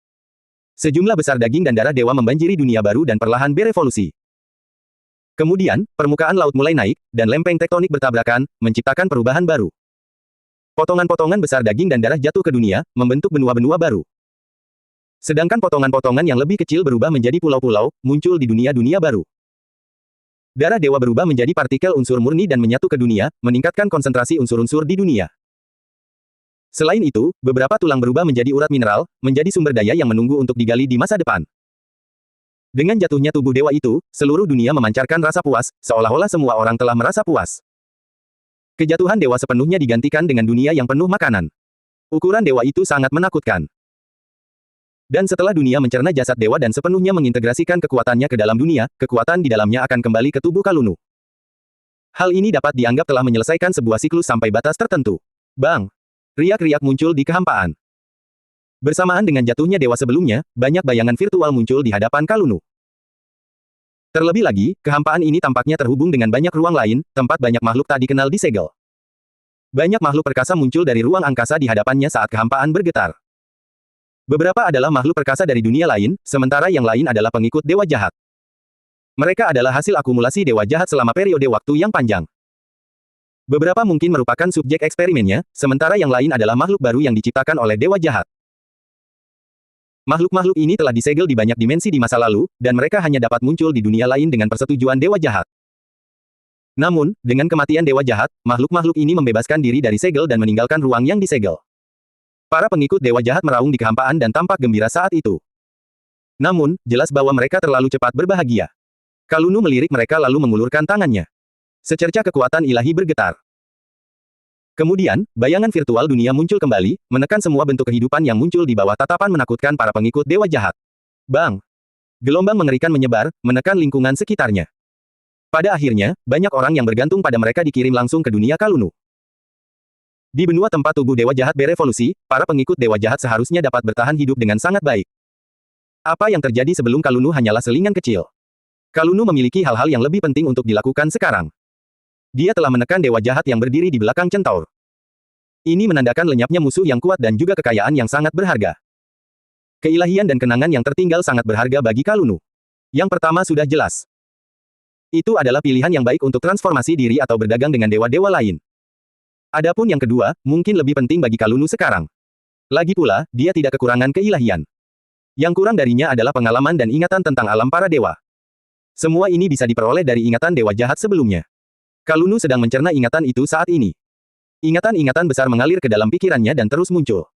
A: Sejumlah besar daging dan darah dewa membanjiri dunia baru dan perlahan berevolusi. Kemudian, permukaan laut mulai naik, dan lempeng tektonik bertabrakan, menciptakan perubahan baru. Potongan-potongan besar daging dan darah jatuh ke dunia, membentuk benua-benua baru. Sedangkan potongan-potongan yang lebih kecil berubah menjadi pulau-pulau, muncul di dunia-dunia baru. Darah dewa berubah menjadi partikel unsur murni dan menyatu ke dunia, meningkatkan konsentrasi unsur-unsur di dunia. Selain itu, beberapa tulang berubah menjadi urat mineral, menjadi sumber daya yang menunggu untuk digali di masa depan. Dengan jatuhnya tubuh dewa itu, seluruh dunia memancarkan rasa puas, seolah-olah semua orang telah merasa puas. Kejatuhan dewa sepenuhnya digantikan dengan dunia yang penuh makanan. Ukuran dewa itu sangat menakutkan. Dan setelah dunia mencerna jasad dewa dan sepenuhnya mengintegrasikan kekuatannya ke dalam dunia, kekuatan di dalamnya akan kembali ke tubuh Kalunu. Hal ini dapat dianggap telah menyelesaikan sebuah siklus sampai batas tertentu. Bang! Riak-riak muncul di kehampaan. Bersamaan dengan jatuhnya dewa sebelumnya, banyak bayangan virtual muncul di hadapan Kalunu. Terlebih lagi, kehampaan ini tampaknya terhubung dengan banyak ruang lain, tempat banyak makhluk tak dikenal disegel. Banyak makhluk perkasa muncul dari ruang angkasa di hadapannya saat kehampaan bergetar. Beberapa adalah makhluk perkasa dari dunia lain, sementara yang lain adalah pengikut dewa jahat. Mereka adalah hasil akumulasi dewa jahat selama periode waktu yang panjang. Beberapa mungkin merupakan subjek eksperimennya, sementara yang lain adalah makhluk baru yang diciptakan oleh dewa jahat. Makhluk-makhluk ini telah disegel di banyak dimensi di masa lalu, dan mereka hanya dapat muncul di dunia lain dengan persetujuan dewa jahat. Namun, dengan kematian dewa jahat, makhluk-makhluk ini membebaskan diri dari segel dan meninggalkan ruang yang disegel. Para pengikut dewa jahat meraung di kehampaan dan tampak gembira saat itu. Namun, jelas bahwa mereka terlalu cepat berbahagia. Kalunu melirik mereka lalu mengulurkan tangannya. Secerca kekuatan ilahi bergetar. Kemudian, bayangan virtual dunia muncul kembali, menekan semua bentuk kehidupan yang muncul di bawah tatapan menakutkan para pengikut dewa jahat. Bang! Gelombang mengerikan menyebar, menekan lingkungan sekitarnya. Pada akhirnya, banyak orang yang bergantung pada mereka dikirim langsung ke dunia Kalunu. Di benua tempat tubuh dewa jahat berevolusi, para pengikut dewa jahat seharusnya dapat bertahan hidup dengan sangat baik. Apa yang terjadi sebelum Kalunu hanyalah selingan kecil. Kalunu memiliki hal-hal yang lebih penting untuk dilakukan sekarang. Dia telah menekan dewa jahat yang berdiri di belakang Centaur. Ini menandakan lenyapnya musuh yang kuat dan juga kekayaan yang sangat berharga. Keilahian dan kenangan yang tertinggal sangat berharga bagi Kalunu. Yang pertama sudah jelas. Itu adalah pilihan yang baik untuk transformasi diri atau berdagang dengan dewa-dewa lain. Adapun yang kedua, mungkin lebih penting bagi Kalunu sekarang. Lagi pula, dia tidak kekurangan keilahian. Yang kurang darinya adalah pengalaman dan ingatan tentang alam para dewa. Semua ini bisa diperoleh dari ingatan dewa jahat sebelumnya. Kalunu sedang mencerna ingatan itu saat ini. Ingatan-ingatan besar mengalir ke dalam pikirannya dan terus muncul.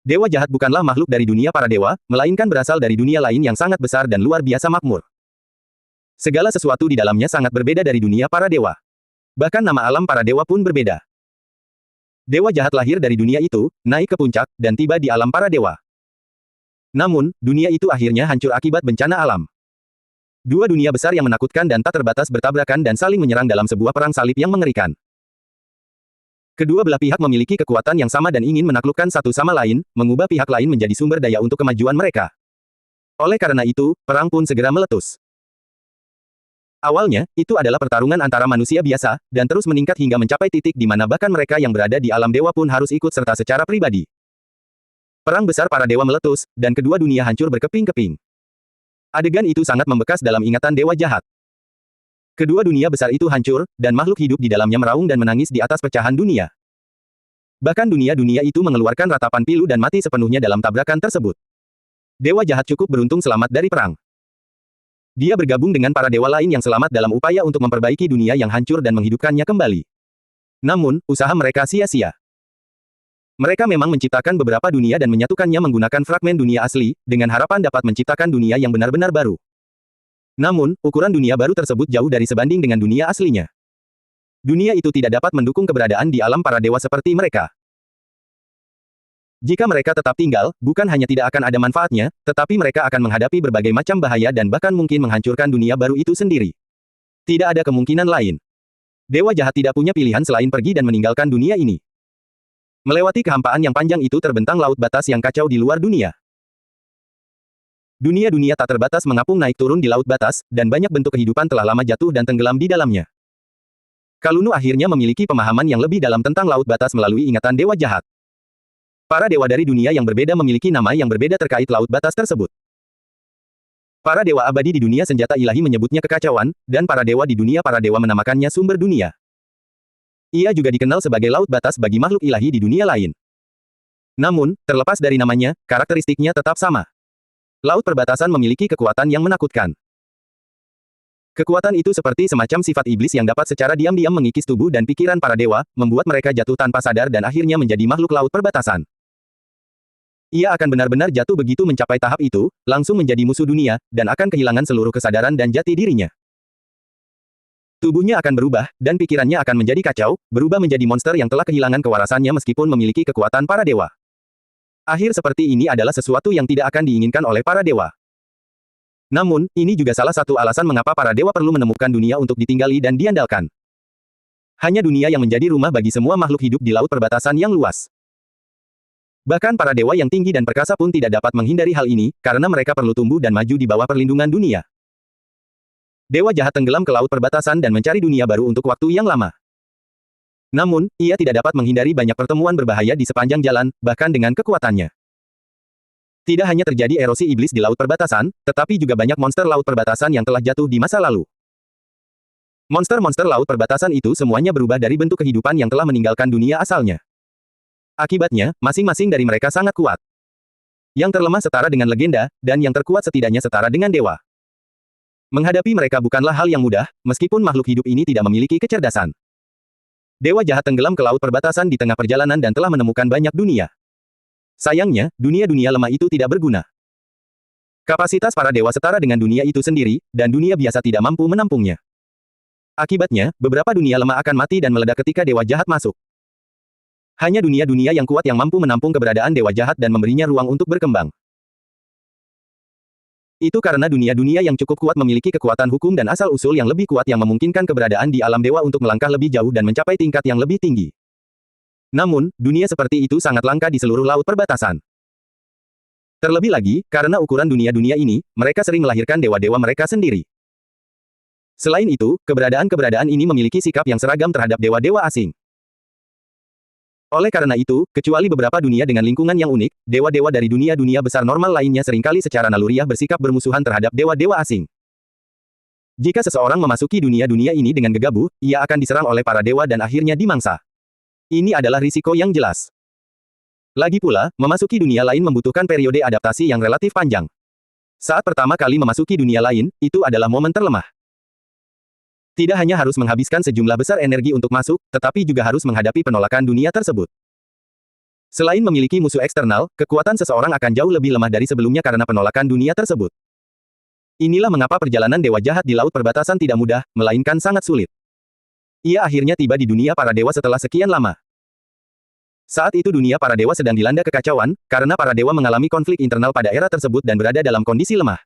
A: Dewa jahat bukanlah makhluk dari dunia para dewa, melainkan berasal dari dunia lain yang sangat besar dan luar biasa makmur. Segala sesuatu di dalamnya sangat berbeda dari dunia para dewa. Bahkan nama alam para dewa pun berbeda. Dewa jahat lahir dari dunia itu, naik ke puncak, dan tiba di alam para dewa. Namun, dunia itu akhirnya hancur akibat bencana alam. Dua dunia besar yang menakutkan dan tak terbatas bertabrakan dan saling menyerang dalam sebuah perang salib yang mengerikan. Kedua belah pihak memiliki kekuatan yang sama dan ingin menaklukkan satu sama lain, mengubah pihak lain menjadi sumber daya untuk kemajuan mereka. Oleh karena itu, perang pun segera meletus. Awalnya, itu adalah pertarungan antara manusia biasa, dan terus meningkat hingga mencapai titik di mana bahkan mereka yang berada di alam dewa pun harus ikut serta secara pribadi. Perang besar para dewa meletus, dan kedua dunia hancur berkeping-keping. Adegan itu sangat membekas dalam ingatan dewa jahat. Kedua dunia besar itu hancur, dan makhluk hidup di dalamnya meraung dan menangis di atas pecahan dunia. Bahkan dunia-dunia itu mengeluarkan ratapan pilu dan mati sepenuhnya dalam tabrakan tersebut. Dewa jahat cukup beruntung selamat dari perang. Dia bergabung dengan para dewa lain yang selamat dalam upaya untuk memperbaiki dunia yang hancur dan menghidupkannya kembali. Namun, usaha mereka sia-sia. Mereka memang menciptakan beberapa dunia dan menyatukannya menggunakan fragmen dunia asli, dengan harapan dapat menciptakan dunia yang benar-benar baru. Namun, ukuran dunia baru tersebut jauh dari sebanding dengan dunia aslinya. Dunia itu tidak dapat mendukung keberadaan di alam para dewa seperti mereka. Jika mereka tetap tinggal, bukan hanya tidak akan ada manfaatnya, tetapi mereka akan menghadapi berbagai macam bahaya dan bahkan mungkin menghancurkan dunia baru itu sendiri. Tidak ada kemungkinan lain. Dewa jahat tidak punya pilihan selain pergi dan meninggalkan dunia ini. Melewati kehampaan yang panjang itu terbentang laut batas yang kacau di luar dunia. Dunia-dunia tak terbatas mengapung naik turun di laut batas, dan banyak bentuk kehidupan telah lama jatuh dan tenggelam di dalamnya. Kalunu akhirnya memiliki pemahaman yang lebih dalam tentang laut batas melalui ingatan dewa jahat. Para dewa dari dunia yang berbeda memiliki nama yang berbeda terkait laut batas tersebut. Para dewa abadi di dunia senjata ilahi menyebutnya kekacauan, dan para dewa di dunia para dewa menamakannya sumber dunia. Ia juga dikenal sebagai laut batas bagi makhluk ilahi di dunia lain. Namun, terlepas dari namanya, karakteristiknya tetap sama. Laut perbatasan memiliki kekuatan yang menakutkan. Kekuatan itu seperti semacam sifat iblis yang dapat secara diam-diam mengikis tubuh dan pikiran para dewa, membuat mereka jatuh tanpa sadar dan akhirnya menjadi makhluk laut perbatasan. Ia akan benar-benar jatuh begitu mencapai tahap itu, langsung menjadi musuh dunia, dan akan kehilangan seluruh kesadaran dan jati dirinya. Tubuhnya akan berubah, dan pikirannya akan menjadi kacau, berubah menjadi monster yang telah kehilangan kewarasannya meskipun memiliki kekuatan para dewa. Akhir seperti ini adalah sesuatu yang tidak akan diinginkan oleh para dewa. Namun, ini juga salah satu alasan mengapa para dewa perlu menemukan dunia untuk ditinggali dan diandalkan. Hanya dunia yang menjadi rumah bagi semua makhluk hidup di laut perbatasan yang luas. Bahkan para dewa yang tinggi dan perkasa pun tidak dapat menghindari hal ini, karena mereka perlu tumbuh dan maju di bawah perlindungan dunia. Dewa jahat tenggelam ke laut perbatasan dan mencari dunia baru untuk waktu yang lama. Namun, ia tidak dapat menghindari banyak pertemuan berbahaya di sepanjang jalan, bahkan dengan kekuatannya. Tidak hanya terjadi erosi iblis di laut perbatasan, tetapi juga banyak monster laut perbatasan yang telah jatuh di masa lalu. Monster-monster laut perbatasan itu semuanya berubah dari bentuk kehidupan yang telah meninggalkan dunia asalnya. Akibatnya, masing-masing dari mereka sangat kuat. Yang terlemah setara dengan legenda, dan yang terkuat setidaknya setara dengan dewa. Menghadapi mereka bukanlah hal yang mudah, meskipun makhluk hidup ini tidak memiliki kecerdasan. Dewa jahat tenggelam ke laut perbatasan di tengah perjalanan dan telah menemukan banyak dunia. Sayangnya, dunia-dunia lemah itu tidak berguna. Kapasitas para dewa setara dengan dunia itu sendiri, dan dunia biasa tidak mampu menampungnya. Akibatnya, beberapa dunia lemah akan mati dan meledak ketika dewa jahat masuk. Hanya dunia-dunia yang kuat yang mampu menampung keberadaan dewa jahat dan memberinya ruang untuk berkembang. Itu karena dunia-dunia yang cukup kuat memiliki kekuatan hukum dan asal-usul yang lebih kuat yang memungkinkan keberadaan di alam dewa untuk melangkah lebih jauh dan mencapai tingkat yang lebih tinggi. Namun, dunia seperti itu sangat langka di seluruh laut perbatasan. Terlebih lagi, karena ukuran dunia-dunia ini, mereka sering melahirkan dewa-dewa mereka sendiri. Selain itu, keberadaan-keberadaan ini memiliki sikap yang seragam terhadap dewa-dewa asing. Oleh karena itu, kecuali beberapa dunia dengan lingkungan yang unik, dewa-dewa dari dunia-dunia besar normal lainnya seringkali secara naluriah bersikap bermusuhan terhadap dewa-dewa asing. Jika seseorang memasuki dunia-dunia ini dengan gegabah, ia akan diserang oleh para dewa dan akhirnya dimangsa. Ini adalah risiko yang jelas. Lagi pula, memasuki dunia lain membutuhkan periode adaptasi yang relatif panjang. Saat pertama kali memasuki dunia lain, itu adalah momen terlemah. Tidak hanya harus menghabiskan sejumlah besar energi untuk masuk, tetapi juga harus menghadapi penolakan dunia tersebut. Selain memiliki musuh eksternal, kekuatan seseorang akan jauh lebih lemah dari sebelumnya karena penolakan dunia tersebut. Inilah mengapa perjalanan dewa jahat di laut perbatasan tidak mudah, melainkan sangat sulit. Ia akhirnya tiba di dunia para dewa setelah sekian lama. Saat itu dunia para dewa sedang dilanda kekacauan, karena para dewa mengalami konflik internal pada era tersebut dan berada dalam kondisi lemah.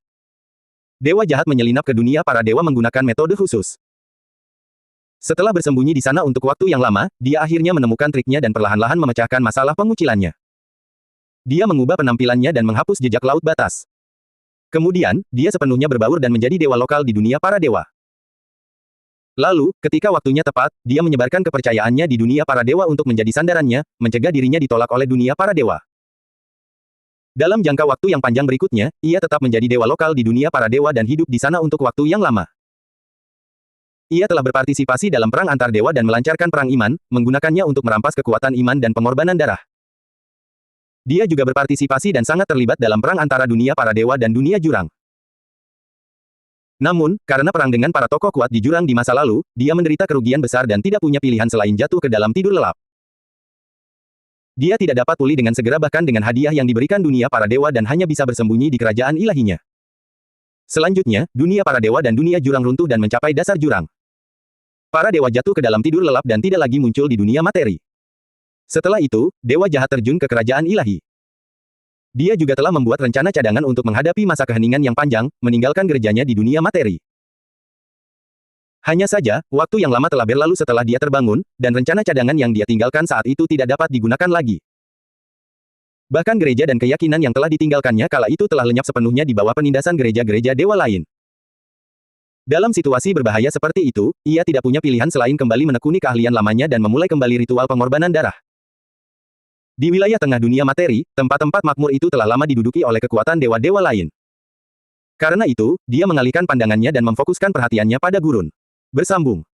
A: Dewa jahat menyelinap ke dunia para dewa menggunakan metode khusus. Setelah bersembunyi di sana untuk waktu yang lama, dia akhirnya menemukan triknya dan perlahan-lahan memecahkan masalah pengucilannya. Dia mengubah penampilannya dan menghapus jejak laut batas. Kemudian, dia sepenuhnya berbaur dan menjadi dewa lokal di dunia para dewa. Lalu, ketika waktunya tepat, dia menyebarkan kepercayaannya di dunia para dewa untuk menjadi sandarannya, mencegah dirinya ditolak oleh dunia para dewa. Dalam jangka waktu yang panjang berikutnya, ia tetap menjadi dewa lokal di dunia para dewa dan hidup di sana untuk waktu yang lama. Ia telah berpartisipasi dalam perang antar dewa dan melancarkan perang iman, menggunakannya untuk merampas kekuatan iman dan pengorbanan darah. Dia juga berpartisipasi dan sangat terlibat dalam perang antara dunia para dewa dan dunia jurang. Namun, karena perang dengan para tokoh kuat di jurang di masa lalu, dia menderita kerugian besar dan tidak punya pilihan selain jatuh ke dalam tidur lelap. Dia tidak dapat pulih dengan segera bahkan dengan hadiah yang diberikan dunia para dewa dan hanya bisa bersembunyi di kerajaan ilahinya. Selanjutnya, dunia para dewa dan dunia jurang runtuh dan mencapai dasar jurang. Para dewa jatuh ke dalam tidur lelap dan tidak lagi muncul di dunia materi. Setelah itu, dewa jahat terjun ke kerajaan ilahi. Dia juga telah membuat rencana cadangan untuk menghadapi masa keheningan yang panjang, meninggalkan gerejanya di dunia materi. Hanya saja, waktu yang lama telah berlalu setelah dia terbangun, dan rencana cadangan yang dia tinggalkan saat itu tidak dapat digunakan lagi. Bahkan gereja dan keyakinan yang telah ditinggalkannya kala itu telah lenyap sepenuhnya di bawah penindasan gereja-gereja dewa lain. Dalam situasi berbahaya seperti itu, ia tidak punya pilihan selain kembali menekuni keahlian lamanya dan memulai kembali ritual pengorbanan darah. Di wilayah tengah dunia materi, tempat-tempat makmur itu telah lama diduduki oleh kekuatan dewa-dewa lain. Karena itu, dia mengalihkan pandangannya dan memfokuskan perhatiannya pada gurun. Bersambung.